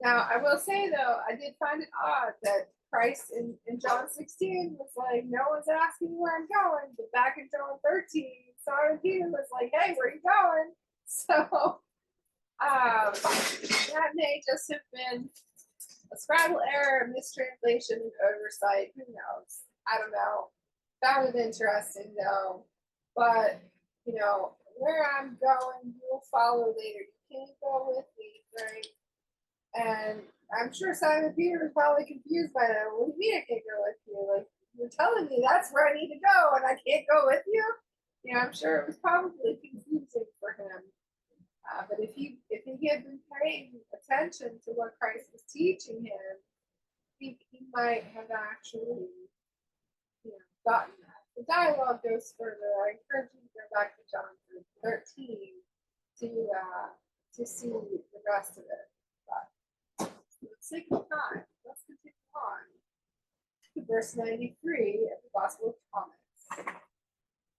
Now, I will say though, I did find it odd that Christ in John 16 was like, no one's asking where I'm going. But back in John 13, Simon Peter was like, hey, where you going? So that may just have been a scribal error, mistranslation, and oversight. Who knows? I don't know. Found it interesting though. But, you know, where I'm going, you'll follow later. You can't go with me, right? And I'm sure Simon Peter was probably confused by that. What do you mean I can't go with you? Like, you're telling me that's where I need to go and I can't go with you? You know, I'm sure it was probably confusing for him. But if he had been paying attention to what Christ was teaching him, he might have actually, you know, gotten that. The dialogue goes further. I encourage you to go back to John 13 to see the rest of it. But for the sake of time, let's continue on to verse 93 of the Gospel of Thomas.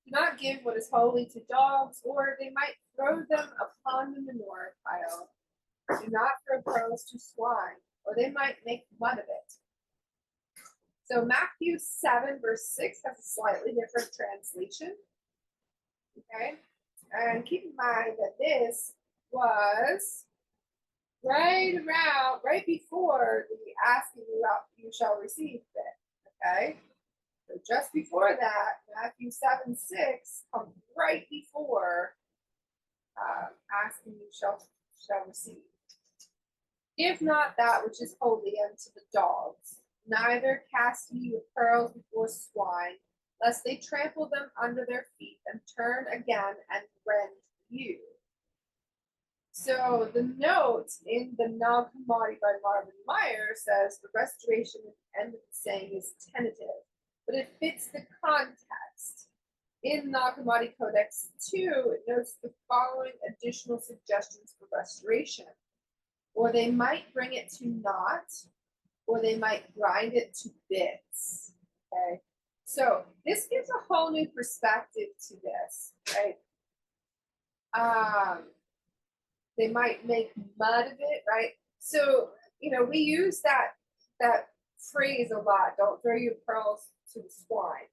Do not give what is holy to dogs, or they might throw them upon the manure pile. Do not throw pearls to swine, or they might make mud of it. So Matthew 7, verse 6 has a slightly different translation. Okay? And keep in mind that this was right before the asking you shall receive bit. Okay? So just before that, Matthew 7, 6 comes right before asking you shall receive. Give not that which is holy unto the dogs, neither cast ye your pearls before swine, lest they trample them under their feet and turn again and rend you. So the note in the Nag Hammadi by Marvin Meyer says the restoration at the end of the saying is tentative, but it fits the context. In Nag Hammadi Codex 2, it notes the following additional suggestions for restoration. Or they might bring it to naught, or they might grind it to bits. Okay, so this gives a whole new perspective to this, right? They might make mud of it, right? So, you know, we use that phrase a lot. Don't throw your pearls to the swine.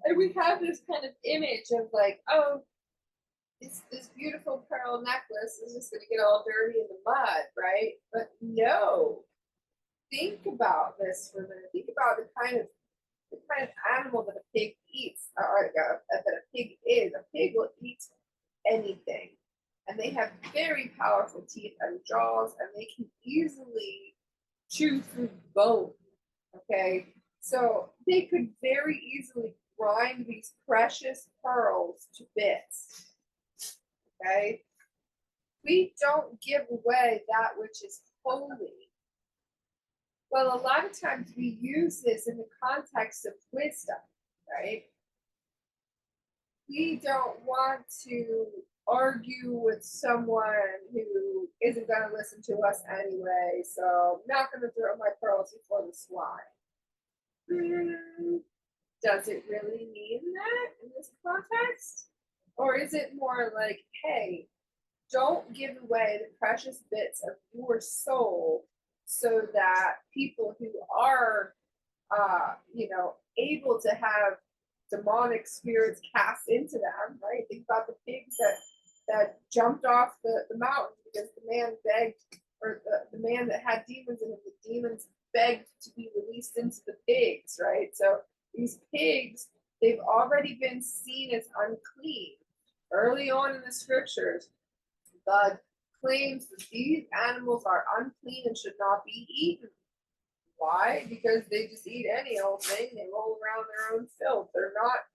And we have this kind of image of like, oh, this beautiful pearl necklace is just going to get all dirty in the mud, right? But no, think about this for a minute. Think about the kind of animal that a pig eats, or that a pig is. A pig will eat anything, and they have very powerful teeth and jaws, and they can easily chew through bone. Okay, so they could very easily grind these precious pearls to bits. Okay, we don't give away that which is holy. Well, a lot of times we use this in the context of wisdom, right? We don't want to argue with someone who isn't going to listen to us anyway, so I'm not going to throw my pearls before the swine. Does it really mean that in this context? Or is it more like, hey, don't give away the precious bits of your soul so that people who are, able to have demonic spirits cast into them, right? Think about the pigs that jumped off the mountain because the man begged, or the man that had demons in him, the demons begged to be released into the pigs, right? So these pigs, they've already been seen as unclean. Early on in the scriptures, God claims that these animals are unclean and should not be eaten. Why? Because they just eat any old thing. They roll around their own filth. They're not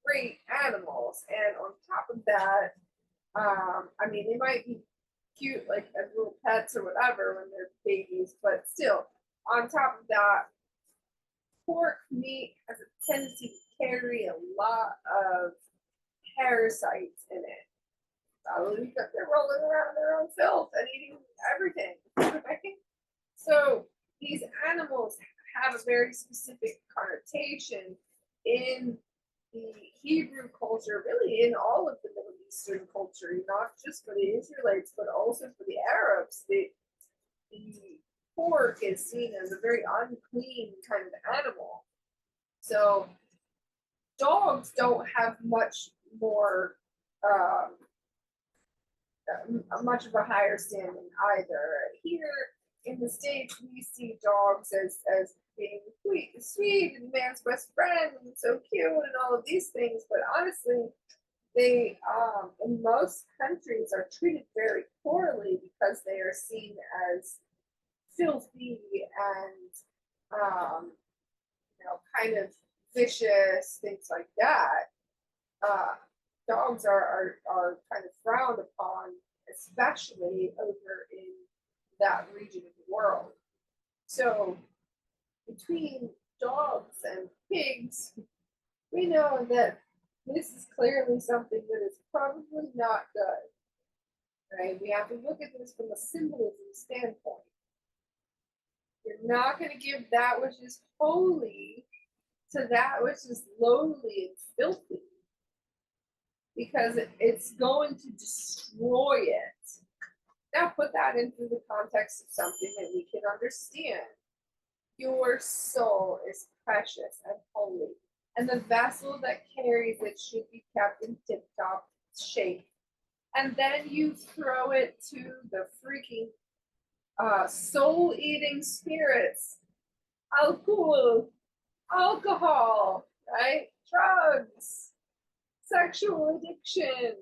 great animals. And on top of that, they might be cute, like as little pets or whatever when they're babies, but still, on top of that, pork meat has a tendency to carry a lot of parasites in it. Probably because they're rolling around their own filth and eating everything. Right? So these animals have a very specific connotation in the Hebrew culture, really in all of the Middle Eastern culture, not just for the Israelites, but also for the Arabs. The pork is seen as a very unclean kind of animal. So dogs don't have much more, much of a higher standing either. Here in the States, we see dogs as being sweet and man's best friend and so cute and all of these things. But honestly, they in most countries are treated very poorly because they are seen as filthy and kind of vicious, things like that. Dogs are kind of frowned upon, especially over in that region of the world. So between dogs and pigs, we know that this is clearly something that is probably not good. Right? We have to look at this from a symbolism standpoint. You're not going to give that which is holy to that which is lowly and filthy, because it's going to destroy it. Now put that into the context of something that we can understand. Your soul is precious and holy, and the vessel that carries it should be kept in tip-top shape. And then you throw it to the freaking soul-eating spirits, alcohol, right? Drugs, sexual addiction,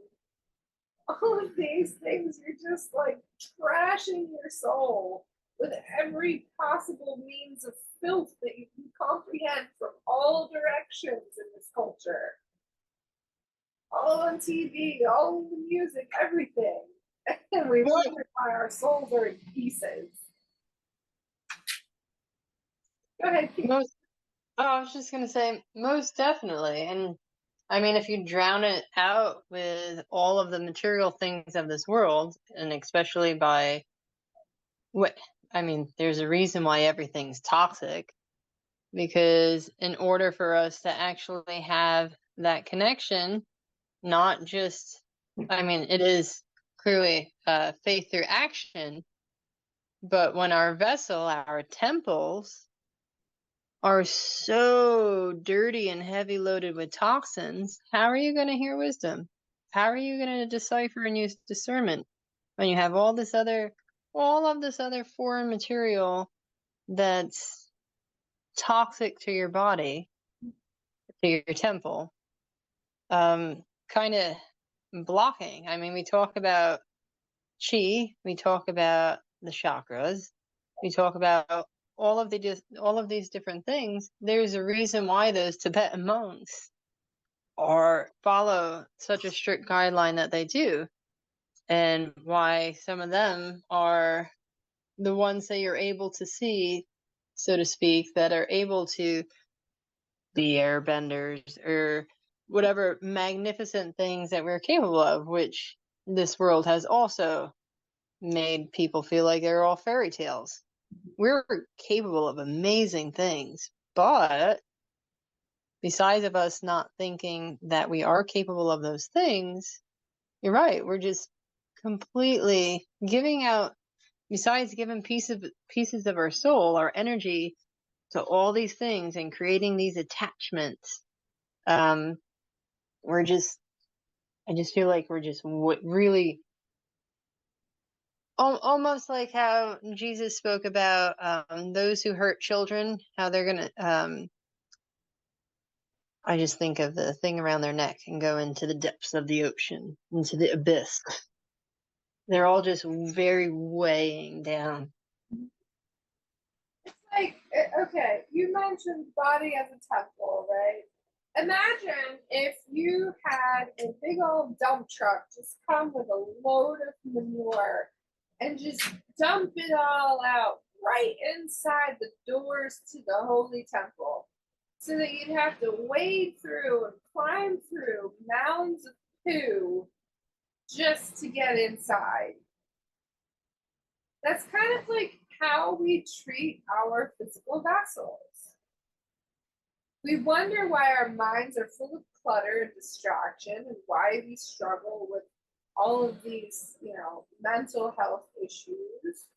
all of these things, you're just like trashing your soul with every possible means of filth that you can comprehend from all directions in this culture. All on TV, all of the music, everything. And we wonder why our souls are in pieces. Go ahead. I was just going to say, most definitely. And I mean, if you drown it out with all of the material things of this world, and especially by what, I mean, there's a reason why everything's toxic, because in order for us to actually have that connection, not just, I mean, it is clearly faith through action, but when our vessel, our temples, are so dirty and heavy loaded with toxins, how are you going to hear wisdom? How are you going to decipher and use discernment when you have all of this other foreign material that's toxic to your body, to your temple, kind of blocking? I mean, we talk about chi, we talk about the chakras, we talk about all of these different things. There's a reason why those Tibetan monks follow such a strict guideline that they do, and why some of them are the ones that you're able to see, so to speak, that are able to be airbenders or whatever magnificent things that we're capable of, which this world has also made people feel like they're all fairy tales. We're capable of amazing things, but besides of us not thinking that we are capable of those things, you're right, we're just completely giving out, besides giving pieces of our soul, our energy, to all these things and creating these attachments. I just feel like we're just really almost like how Jesus spoke about those who hurt children, how they're gonna I just think of the thing around their neck and go into the depths of the ocean, into the abyss. They're all just very weighing down. It's like, okay, you mentioned body as a temple, right? Imagine if you had a big old dump truck just come with a load of manure and just dump it all out right inside the doors to the holy temple. so that you'd have to wade through and climb through mounds of poo just to get inside. That's kind of like how we treat our physical vessels. We wonder why our minds are full of clutter and distraction and why we struggle with all of these, mental health issues.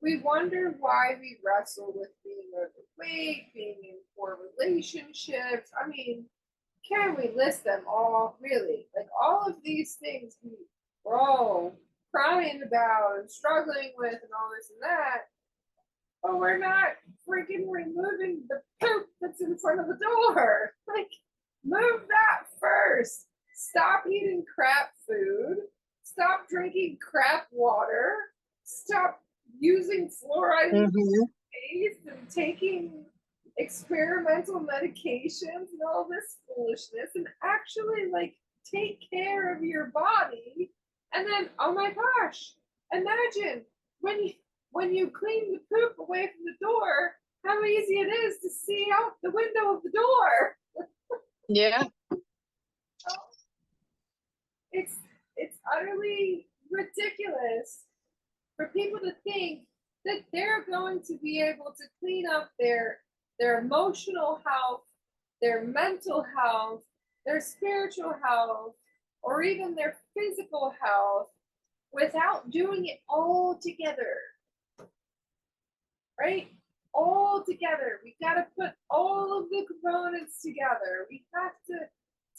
We wonder why we wrestle with being overweight, being in poor relationships. I mean, can we list them all? Really? Like all of these things we're all crying about and struggling with and all this and that, but we're not freaking removing the poop that's in front of the door. Like, move that first. Stop eating crap food. Stop drinking crap water. Stop using fluoride in paste and taking experimental medications and all this foolishness, and actually take care of your body. And then, oh my gosh, imagine when you clean the poop away from the door, how easy it is to see out the window of the door. Yeah. It's utterly ridiculous for people to think that they're going to be able to clean up their emotional health, their mental health, their spiritual health, or even their physical health without doing it all together. Right? All together. We got to put all of the components together. We have to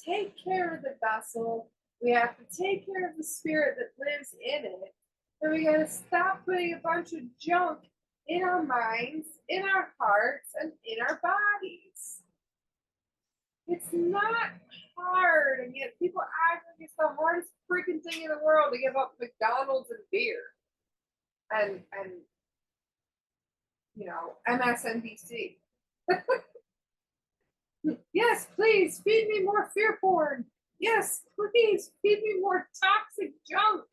take care of the vessel. We have to take care of the spirit that lives in it. And we got to stop putting a bunch of junk in our minds, in our hearts, and in our bodies. It's not hard, and yet people act like it's the hardest freaking thing in the world to give up McDonald's and beer. And MSNBC. Yes, please feed me more fear porn. Yes, please feed me more toxic junk.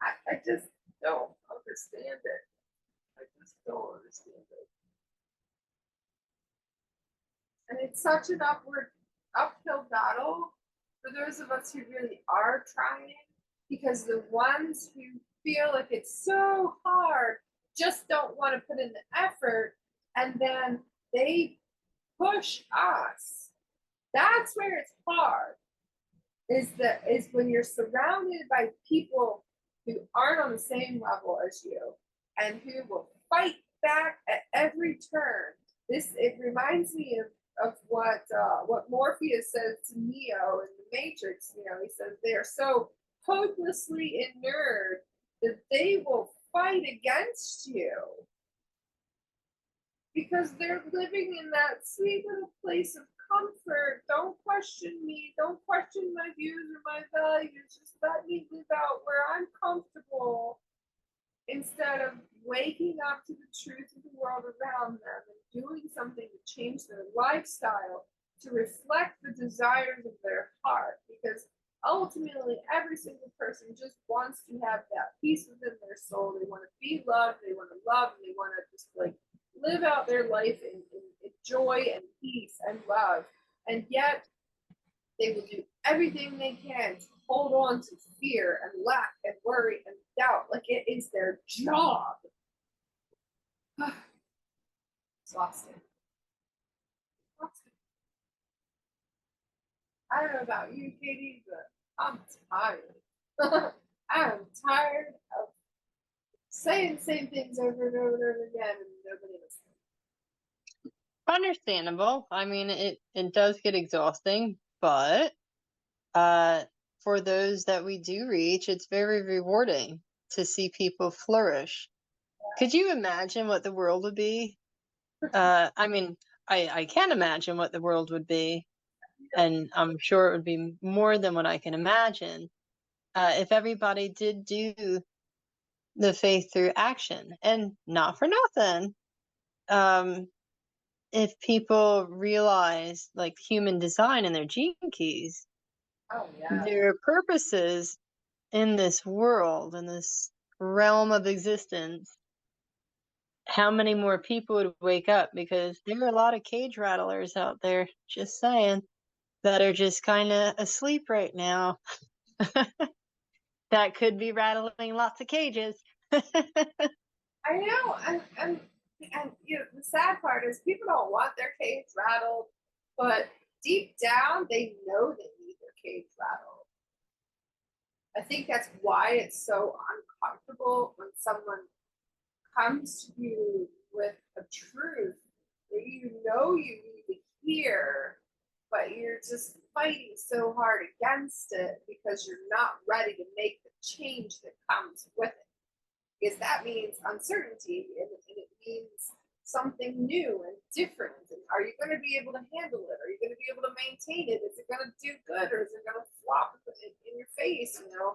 I just don't understand it. I just don't understand it. And it's such an uphill battle for those of us who really are trying, because the ones who feel like it's so hard just don't want to put in the effort, and then they push us. That's where it's hard. Is when you're surrounded by people who aren't on the same level as you and who will fight back at every turn. It reminds me of what Morpheus says to Neo in the Matrix. He says they are so hopelessly inured that they will fight against you because they're living in that sweet little place of comfort. Don't question me. Don't question my views or my values. Just let me live out where I'm comfortable, instead of waking up to the truth of the world around them and doing something to change their lifestyle to reflect the desires of their heart. Because ultimately, every single person just wants to have that peace within their soul. They want to be loved, they want to love, and they want to just live out their life in joy and peace and love. And yet, they will do everything they can to hold on to fear and lack and worry and doubt like it is their job. Exhausted. I don't know about you, Katie, but I'm tired. I'm tired of saying the same things over and over and over again, and nobody listens. Understandable. I mean, it does get exhausting, but for those that we do reach, it's very rewarding to see people flourish. Could you imagine what the world would be? I mean, I can imagine what the world would be, and I'm sure it would be more than what I can imagine if everybody did do the faith through action. And not for nothing, if people realize human design and their gene keys, Oh yeah. their purposes in this world, in this realm of existence, how many more people would wake up, because there are a lot of cage rattlers out there, just saying, that are just kind of asleep right now. That could be rattling lots of cages. I know, and you know, the sad part is people don't want their cage rattled, but deep down they know they need their cage rattled. I think that's why it's so uncomfortable when someone comes to you with a truth that you know you need to hear, but you're just fighting so hard against it because you're not ready to make the change that comes with it. Because that means uncertainty and it means something new and different. And are you going to be able to handle it? Are you going to be able to maintain it? Is it going to do good or is it going to flop in your face? You know,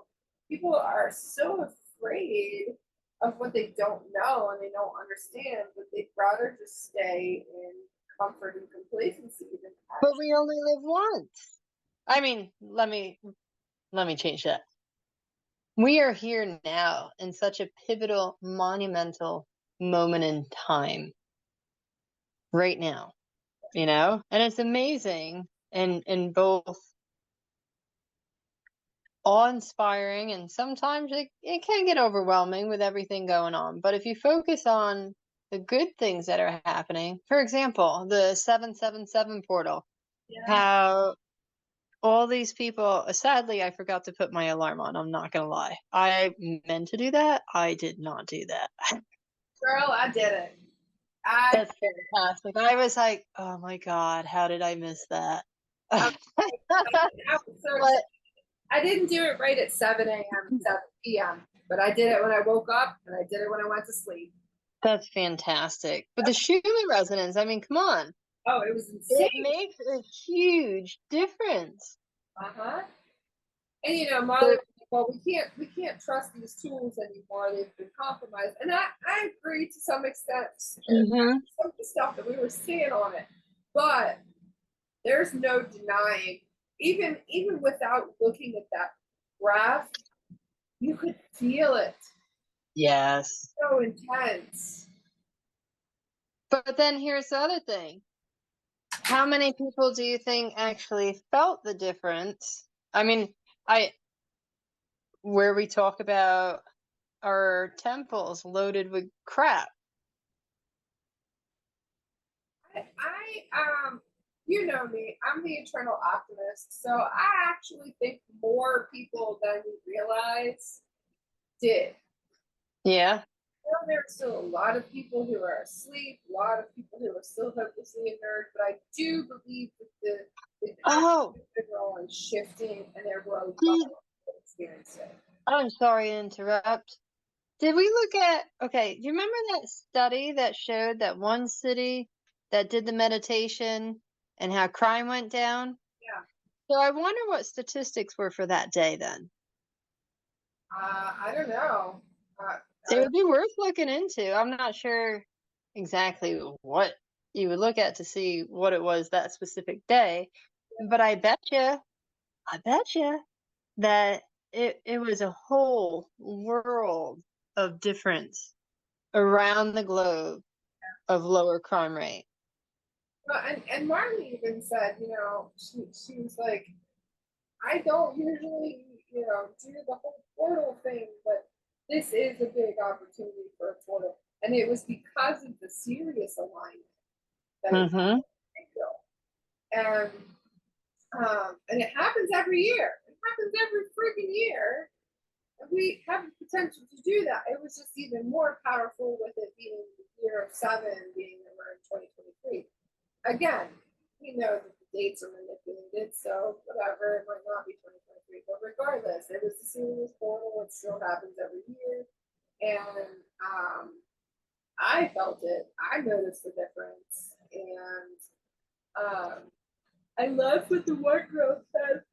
people are so afraid of what they don't know and they don't understand, but they'd rather just stay in comfort and complacency than But we only live once. I mean, let me change that. We are here now in such a pivotal, monumental moment in time right now, you know? And it's amazing and both awe-inspiring, and sometimes it can get overwhelming with everything going on. But if you focus on the good things that are happening, for example, the 777 portal, yeah. how all these people, sadly, I forgot to put my alarm on. I'm not going to lie. I meant to do that. I did not do that. Girl, I did it. That's fantastic. I was like, oh my God, how did I miss that? I was so But I didn't do it right at 7 a.m., 7 p.m., but I did it when I woke up and I did it when I went to sleep. that's fantastic. But the Schumann resonance, I mean, come on. Oh, it was insane. It makes a huge difference. Uh-huh. And you know, Marley was like, well, we can't trust these tools anymore. They've been compromised. And I agree to some extent. Mm-hmm. Some of the stuff that we were seeing on it. But there's no denying, even without looking at that graph, you could feel it. Yes. So intense. But then here's the other thing. How many people do you think actually felt the difference? I mean, where we talk about our temples loaded with crap. You know me, I'm the eternal optimist. So I actually think more people than we realize did. Yeah. You know, there are still a lot of people who are asleep, a lot of people who are still hopelessly inert, but I do believe that the role is shifting and there were a lot of people experiencing it. I'm sorry to interrupt. Did we look at, okay, do you remember that study that showed that one city that did the meditation and how crime went down? Yeah. So I wonder what statistics were for that day then. I don't know. It would be worth looking into. I'm not sure exactly what you would look at to see what it was that specific day, but I bet you that it was a whole world of difference around the globe of lower crime rate. Well, and Marley even said, you know, she was like, I don't usually, you know, do the whole portal thing, but this is a big opportunity for a portal. And it was because of the serious alignment that it was and and it happens every year. It happens every freaking year. And we have the potential to do that. It was just even more powerful with it being the year of 7, being that we're in 2023. Again, we know that the dates are manipulated, so whatever, it might not be 2023, but regardless, it was the serious portal. It still happens every year, and I felt it. I noticed the difference, and I love what the one girl said.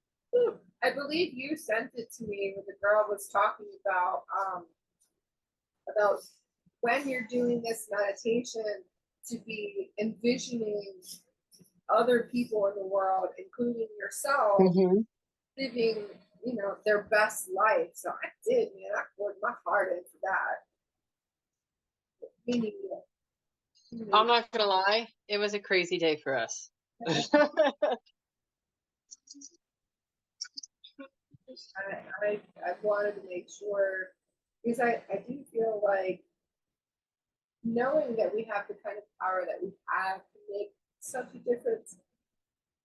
I believe you sent it to me when the girl was talking about when you're doing this meditation to be envisioning other people in the world, including yourself, living, you know, their best life. So I did, man. I poured my heart into that. Meaning I'm not gonna lie, it was a crazy day for us. I wanted to make sure because I do feel like knowing that we have the kind of power that we have to make such a difference.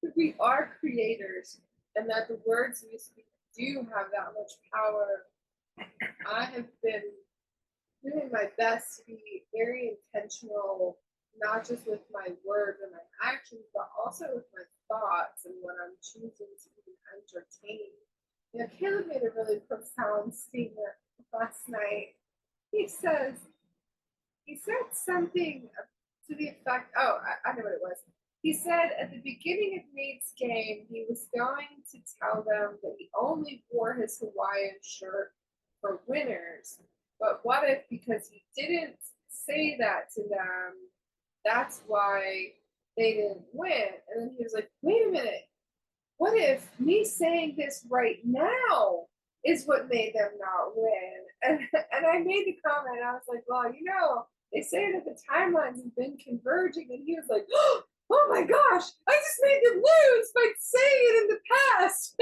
That we are creators, and that the words we speak do have that much power. I have been doing my best to be very intentional, not just with my words and my actions, but also with my thoughts and what I'm choosing to even entertain. You know, Caleb made a really profound statement last night. He says, he said something to the effect, oh, I know what it was. He said at the beginning of Nate's game, he was going to tell them that he only wore his Hawaiian shirt for winners. But what if, because he didn't say that to them, that's why they didn't win? And then he was like, wait a minute, what if me saying this right now is what made them not win? And I made the comment, I was like, well, you know, they say that the timelines have been converging. And he was like, oh my gosh, I just made them lose by saying it in the past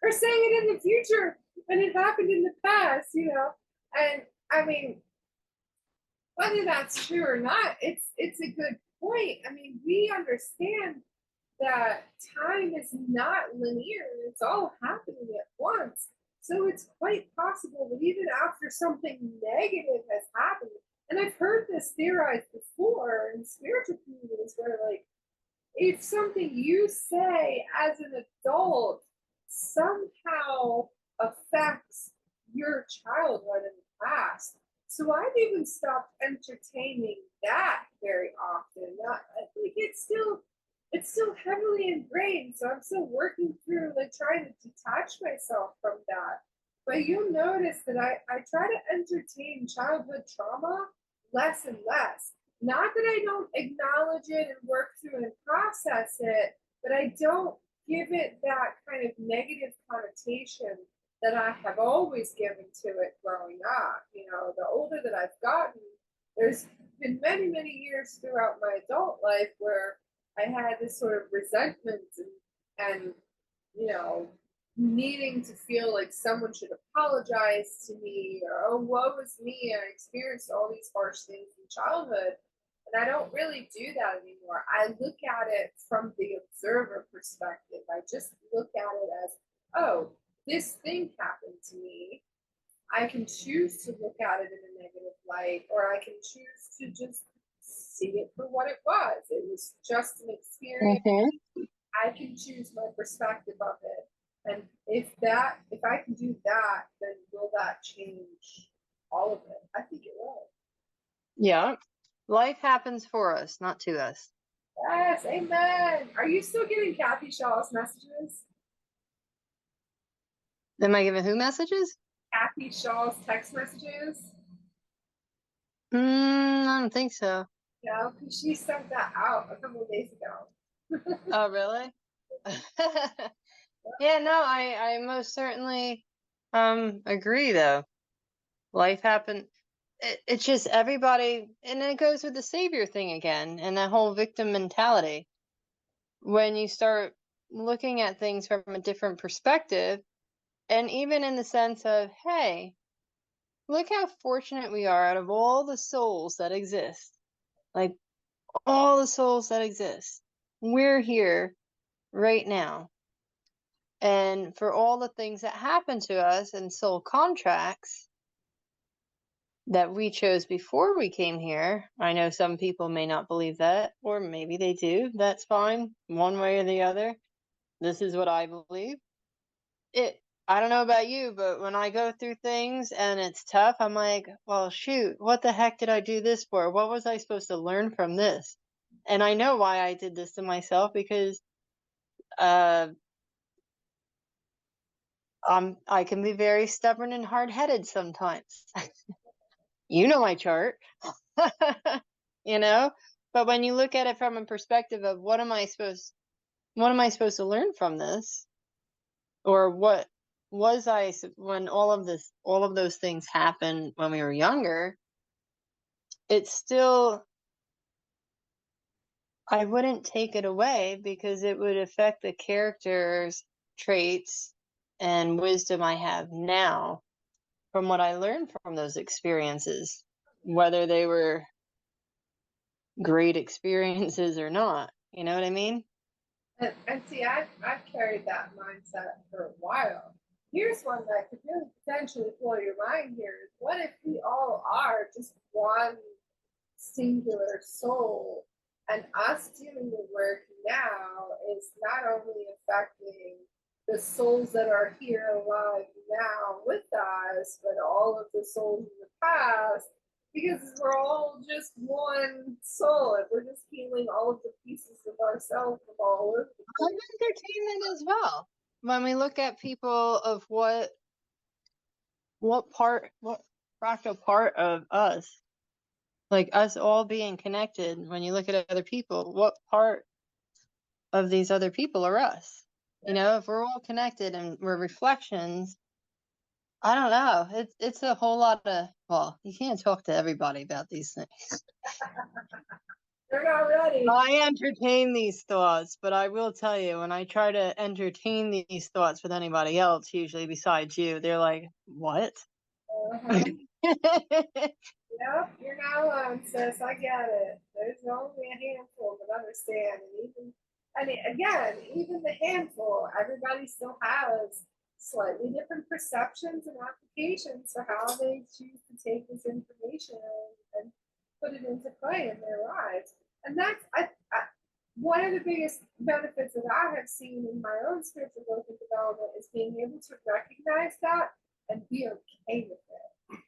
or saying it in the future when it happened in the past, you know? And I mean, whether that's true or not, it's a good point. I mean, we understand that time is not linear, it's all happening at once. So it's quite possible that even after something negative has happened, and I've heard this theorized before in spiritual communities where, like, if something you say as an adult somehow affects your childhood in the past. So I've even stopped entertaining that very often. Not, like it's still heavily ingrained. So I'm still working through like trying to detach myself from that. But you'll notice that I try to entertain childhood trauma less and less. Not that I don't acknowledge it and work through and process it, but I don't give it that kind of negative connotation that I have always given to it growing up. You know, the older that I've gotten, there's been many, many years throughout my adult life where I had this sort of resentment and you know, needing to feel like someone should apologize to me or, oh, woe is me. I experienced all these harsh things in childhood. And I don't really do that anymore. I look at it from the observer perspective. I just look at it as, oh, this thing happened to me. I can choose to look at it in a negative light, or I can choose to just see it for what it was. It was just an experience. Mm-hmm. I can choose my perspective of it. And if I can do that, then will that change all of it? I think it will. Yeah. Life happens for us, not to us. Yes, amen. Are you still getting Kathy Shaw's messages? Am I giving who messages? Kathy Shaw's text messages? I don't think so. Yeah, because she sent that out a couple of days ago. Oh, really? Yeah, no, I most certainly agree though. Life happened. It's just everybody, and it goes with the savior thing again, and that whole victim mentality. When you start looking at things from a different perspective, and even in the sense of, hey, look how fortunate we are out of all the souls that exist. Like all the souls that exist. We're here right now. And for all the things that happen to us and soul contracts that we chose before we came here, I know some people may not believe that, or maybe they do. That's fine, one way or the other. This is what I believe. I don't know about you, but when I go through things and it's tough, I'm like, well, shoot, what the heck did I do this for? What was I supposed to learn from this? And I know why I did this to myself because I can be very stubborn and hard-headed sometimes. You know my chart. You know? But when you look at it from a perspective of what am I supposed to learn from this? Or what was I when all of those things happened when we were younger, it's still I wouldn't take it away because it would affect the character's traits and wisdom I have now from what I learned from those experiences, whether they were great experiences or not. You know what I mean? And see, I've carried that mindset for a while. Here's one that could really potentially blow your mind here. What if we all are just one singular soul, and us doing the work now is not only affecting the souls that are here alive now with us, but all of the souls in the past, because we're all just one soul and we're just healing all of the pieces of ourselves from all over the I'm entertainment as well. When we look at people of what fractal part of us, like us all being connected, when you look at other people, what part of these other people are us? You know, if we're all connected and we're reflections, I don't know. It's a whole lot of, well, you can't talk to everybody about these things. They're not ready. I entertain these thoughts, but I will tell you, when I try to entertain these thoughts with anybody else, usually besides you, they're like, what? Uh-huh. Yep, you're not alone, sis. I get it. There's only a handful that understand, even the handful, everybody still has slightly different perceptions and applications for how they choose to take this information and put it into play in their lives. And that's one of the biggest benefits that I have seen in my own spiritual growth and development is being able to recognize that and be okay with it.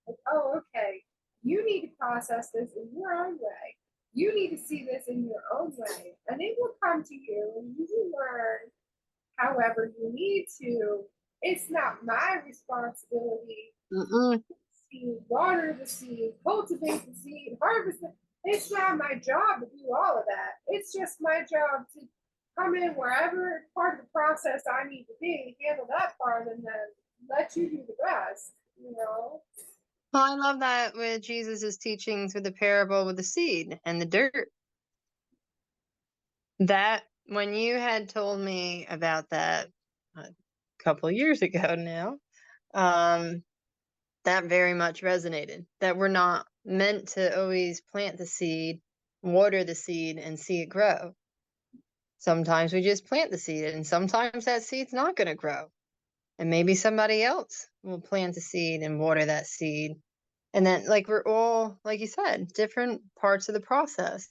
Like, oh, okay, you need to process this in your own way. You need to see this in your own way. And it will come to you and you will learn however you need to. It's not my responsibility to seed, water the seed, cultivate the seed, harvest it. It's not my job to do all of that. It's just my job to come in wherever part of the process I need to be, handle that part, and then let you do the rest, you know? Well, I love that with Jesus' teachings with the parable with the seed and the dirt. That, when you had told me about that a couple years ago now, that very much resonated. That we're not meant to always plant the seed, water the seed, and see it grow. Sometimes we just plant the seed, and sometimes that seed's not going to grow. And maybe somebody else will plant the seed and water that seed. And then, like, we're all, like you said, different parts of the process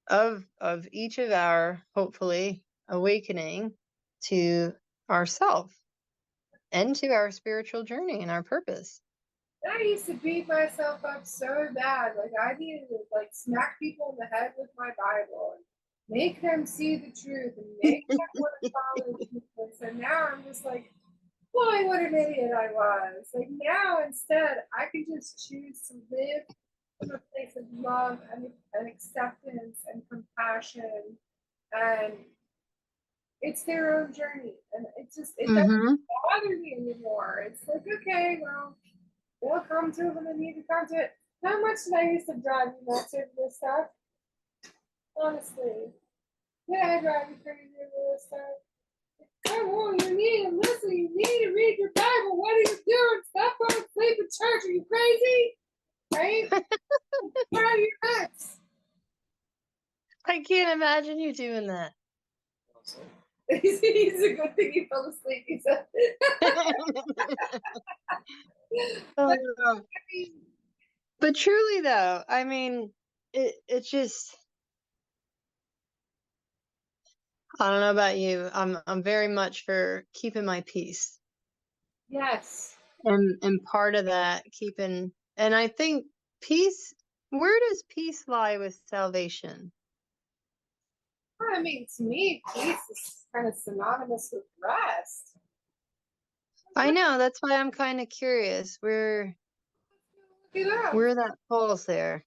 of each of our, hopefully, awakening to ourself and to our spiritual journey and our purpose. I used to beat myself up so bad. Like I needed to like smack people in the head with my Bible and make them see the truth and make them want to follow Jesus. And now I'm just like, boy, what an idiot I was. Like now instead, I can just choose to live from a place of love and acceptance and compassion, and it's their own journey. And it doesn't bother me anymore. It's like, okay, well, they'll come to it when they need to come to it. How much did I used to drive you nuts over this stuff? Honestly. Yeah, I drive you crazy over this stuff. Come on, you need to listen. You need to read your Bible. What are you doing? Stop going to sleep in church. Are you crazy? Right? What are you nuts? I can't imagine you doing that. It's a good thing you fell asleep, he said. But truly, though, I mean, it's just, I don't know about you. I'm very much for keeping my peace. Yes. And part of that, and I think peace, where does peace lie with salvation? Well, I mean, to me, peace is kind of synonymous with rest. I know, that's why I'm kind of curious where that falls there.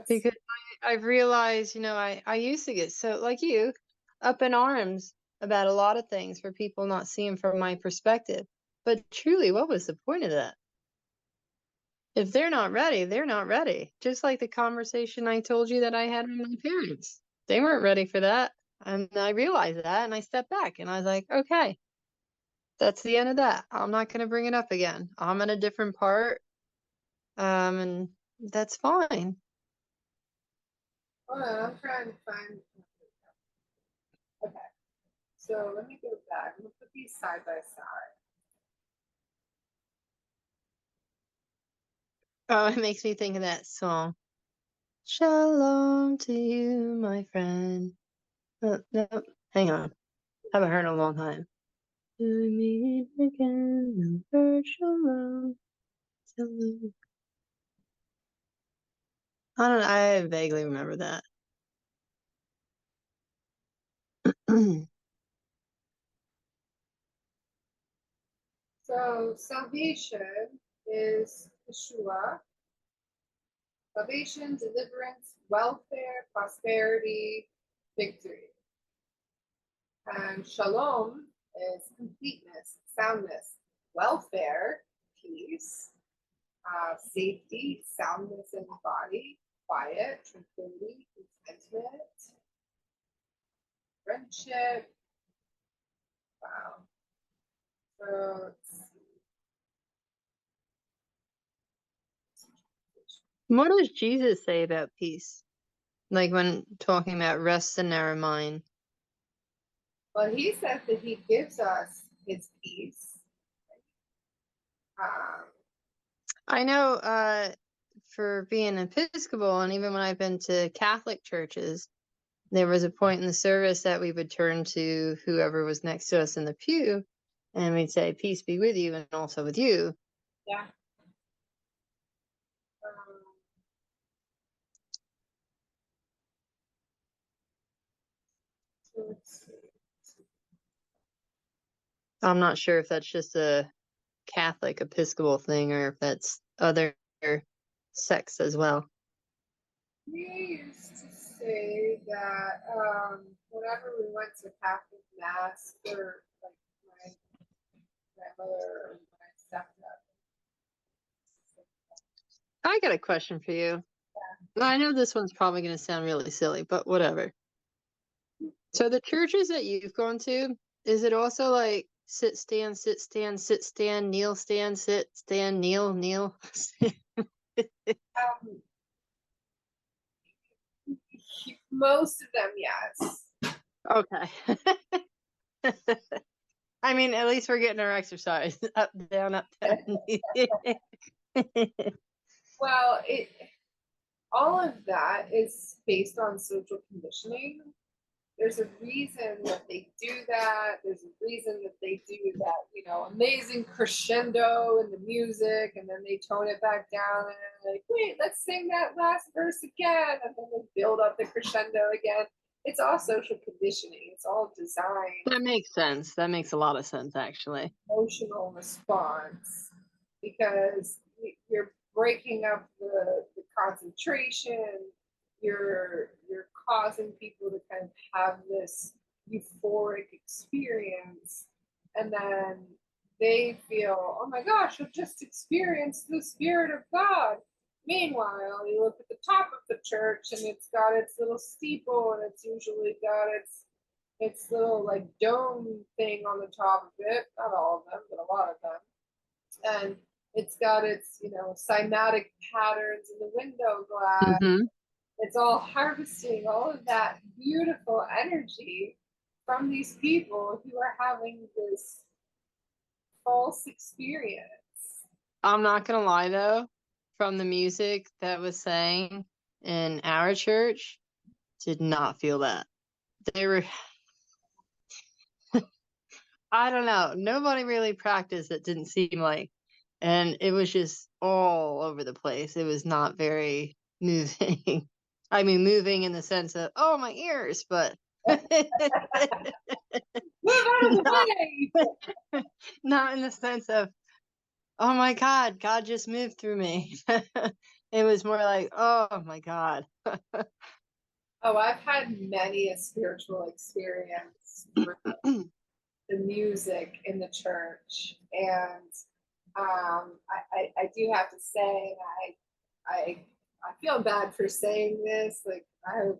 Because I've realized, I used to get so, like you, up in arms about a lot of things for people not seeing from my perspective. But truly, what was the point of that? If they're not ready, they're not ready. Just like the conversation I told you that I had with my parents. They weren't ready for that. And I realized that and I stepped back and I was like, okay, that's the end of that. I'm not going to bring it up again. I'm in a different part. And that's fine. Hold on, I'm trying to find. Okay, so let me go back. I'm gonna put these side by side. Oh, it makes me think of that song. Shalom to you, my friend. No, hang on. Haven't heard in a long time. To meet again, the word shalom. Shalom. I don't know. I vaguely remember that. So salvation is Yeshua. Salvation, deliverance, welfare, prosperity, victory. And shalom is completeness, soundness, welfare, peace, safety, soundness in the body, quiet, tranquility, contentment, friendship. Wow. So let's see. What does Jesus say about peace? Like when talking about rest in our mind. Well, he says that he gives us his peace. Um, I know for being Episcopal, and even when I've been to Catholic churches, there was a point in the service that we would turn to whoever was next to us in the pew, and we'd say, "Peace be with you," and also with you. yeah. So let's see. I'm not sure if that's just a Catholic Episcopal thing or if that's other sects as well. We used to say that whenever we went to Catholic Mass for like my grandmother or my stepdad. I got a question for you. I know this one's probably going to sound really silly, but whatever. So the churches that you've gone to, is it also like sit, stand, sit, stand, sit, stand, kneel, stand, sit, stand, kneel, kneel? Um, most of them, yes. Okay. I mean, at least we're getting our exercise. Up, down, up, down. Well, all of that is based on social conditioning. There's a reason that they do that. There's a reason that they do that, amazing crescendo in the music, and then they tone it back down and they're like, wait, let's sing that last verse again. And then they build up the crescendo again. It's all social conditioning. It's all designed. That makes sense. That makes a lot of sense, actually. Emotional response because you're breaking up the concentration. You're causing people to kind of have this euphoric experience, and then they feel, oh my gosh, I've just experienced the spirit of God. Meanwhile, you look at the top of the church and it's got its little steeple and it's usually got its little like dome thing on the top of it. Not all of them, but a lot of them. And it's got its, cymatic patterns in the window glass. Mm-hmm. It's all harvesting all of that beautiful energy from these people who are having this false experience. I'm not gonna lie though, from the music that was sang in our church, did not feel that. They were, I don't know, nobody really practiced, it didn't seem like. And it was just all over the place. It was not very moving. I mean, moving in the sense of, oh, my ears, but Move out of the way! not in the sense of, oh my God, God just moved through me. It was more like, oh my God. Oh, I've had many a spiritual experience the music in the church. And I do have to say, I I feel bad for saying this. Like I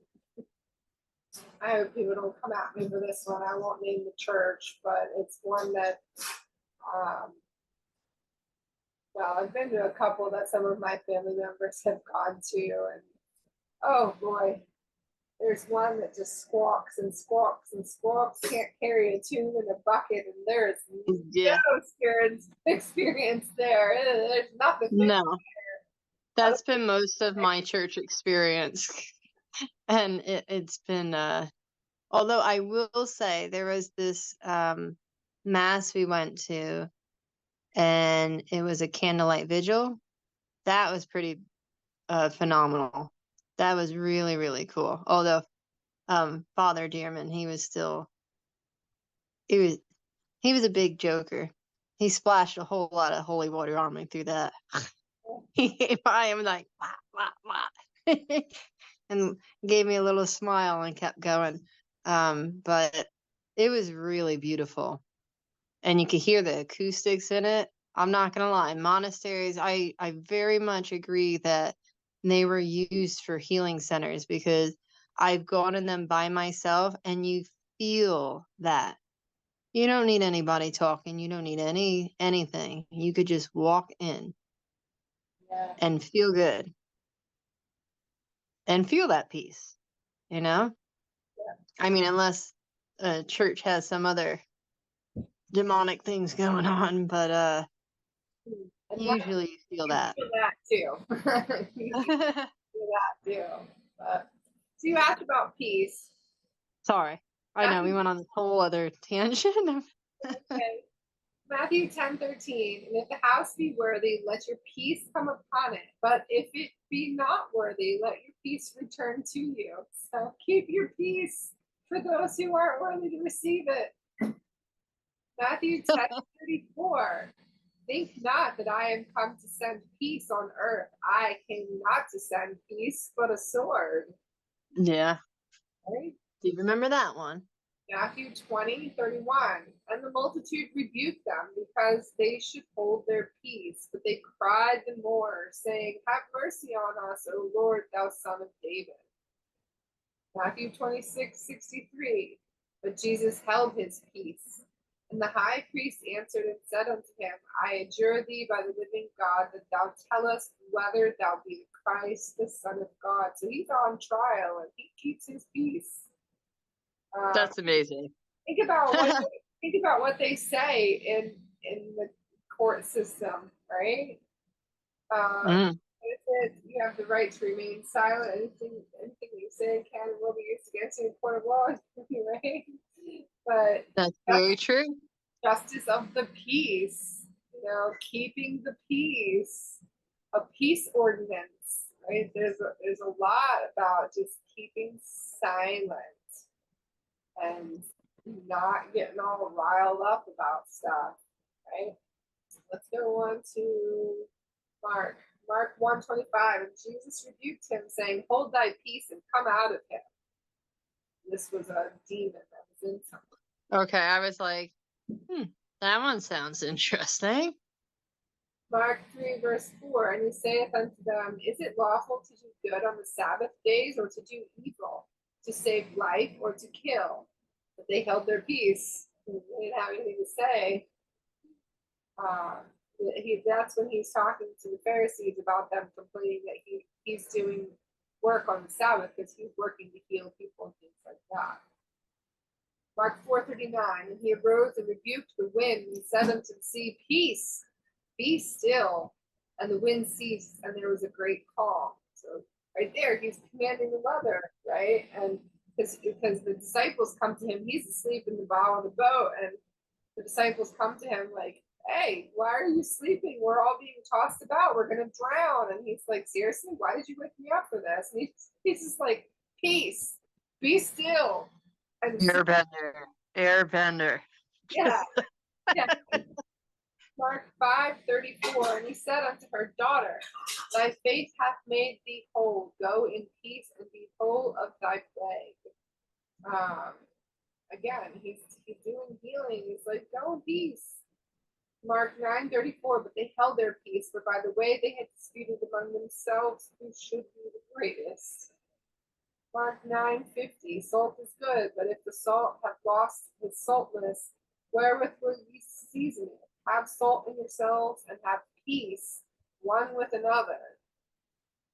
hope people don't come at me for this one. I won't name the church, but it's one that um, well, I've been to a couple that some of my family members have gone to, and oh boy, there's one that just squawks and squawks and squawks, can't carry a tune in a bucket, and there's Yeah. no experience there. There's nothing there. No, that's been most of my church experience. And it's been, although I will say there was this mass we went to, and it was a candlelight vigil. That was pretty phenomenal. That was really, really cool. Although Father Dearman, he was he was a big joker. He splashed a whole lot of holy water on me through that. He came by and was like, wah, wah, wah. And gave me a little smile and kept going. But it was really beautiful. And you could hear the acoustics in it. I'm not gonna lie, monasteries, I very much agree that they were used for healing centers, because I've gone in them by myself and you feel that. You don't need anybody talking, you don't need anything. You could just walk in Yeah, and feel good and feel that peace, you know? I mean, unless a church has some other demonic things going on, but and usually you feel you that. feel that too. You feel that too. But so you asked about peace. Sorry. I know we went on this whole other tangent. Okay. Matthew 10:13, and if the house be worthy, let your peace come upon it. But if it be not worthy, let your peace return to you. So keep your peace for those who aren't worthy to receive it. Matthew 10:34. Think not that I am come to send peace on earth. I came not to send peace, but a sword. Yeah. Right? Do you remember that one? Matthew 20:31. And the multitude rebuked them because they should hold their peace. But they cried the more, saying, have mercy on us, O Lord, thou son of David. Matthew 26:63. But Jesus held his peace. And the high priest answered and said unto him, I adjure thee by the living God that thou tell us whether thou be the Christ, the Son of God. So he's on trial and he keeps his peace. That's amazing. Think about what they say in the court system, right? Mm. You have the right to remain silent. Anything you say can and will be used against you in court of law, right? But That's very true. justice of the peace, keeping the peace, a peace ordinance, right? There's a lot about just keeping silent and not getting all riled up about stuff, right? Let's go on to Mark. Mark 1:25. And Jesus rebuked him, saying, hold thy peace and come out of him. This was a demon that was in someone. Okay, I was like, that one sounds interesting. Mark 3:4. And he saith unto them, is it lawful to do good on the Sabbath days, or to do evil, to save life, or to kill? But they held their peace. They didn't have anything to say. That's when he's talking to the Pharisees about them complaining that he's doing work on the Sabbath because he's working to heal people and things like that. Mark 4:39. And he arose and rebuked the wind and said unto the sea, peace, be still. And the wind ceased, and there was a great calm. So right there, he's commanding the weather, right? And because the disciples come to him, he's asleep in the bow of the boat, and the disciples come to him like, hey, why are you sleeping? We're all being tossed about. We're going to drown. And he's like, seriously, why did you wake me up for this? And he's just like, peace, be still. And Airbender. yeah, yeah. Mark 5:34. And he said unto her, daughter, thy faith hath made thee whole. Go in peace and be whole of thy plague. again, he's doing healing. He's like, go in peace. Mark 9:34, but they held their peace, for by the way they had disputed among themselves who should be the greatest. Mark 9:50, salt is good, but if the salt have lost its saltness, wherewith will ye season it? Have salt in yourselves and have peace one with another.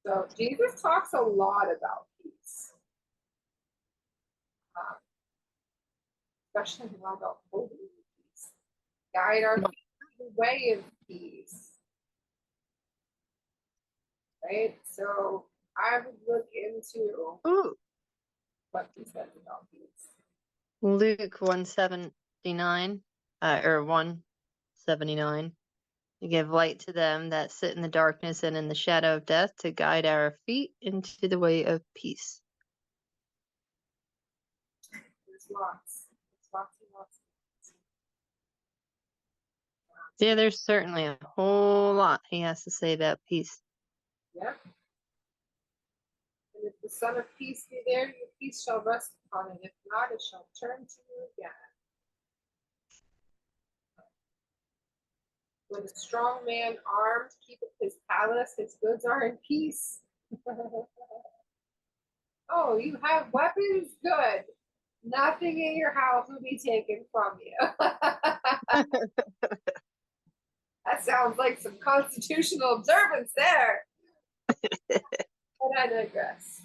So Jesus talks a lot about peace, especially a lot about holding peace. Guide our feet to the way of peace. Right? So I would look into Ooh, what he says about peace. Luke 179, or 179. To give light to them that sit in the darkness and in the shadow of death, to guide our feet into the way of peace. There's lots. There's lots and lots. Yeah, there's certainly a whole lot he has to say about peace. Yep. And if the Son of Peace be there, your peace shall rest upon it. If not, it shall turn to you again. When a strong man armed keepeth his palace, his goods are in peace. Oh, you have weapons? Good. Nothing in your house will be taken from you. That sounds like some constitutional observance there. But I digress.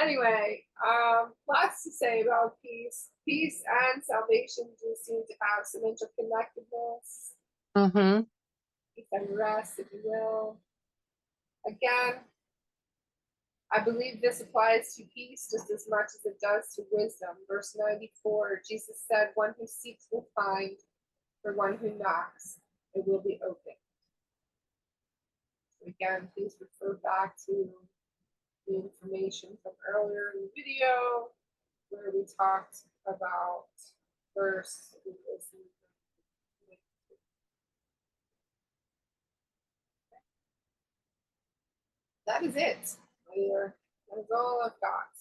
Anyway, lots to say about peace. Peace and salvation do seem to have some interconnectedness. Mm-hmm. Peace and rest, if you will. Again, I believe this applies to peace just as much as it does to wisdom. Verse 94, Jesus said, one who seeks will find, for one who knocks, it will be opened. So again, please refer back to the information from earlier in the video where we talked about verse. That is it. That is all I've got.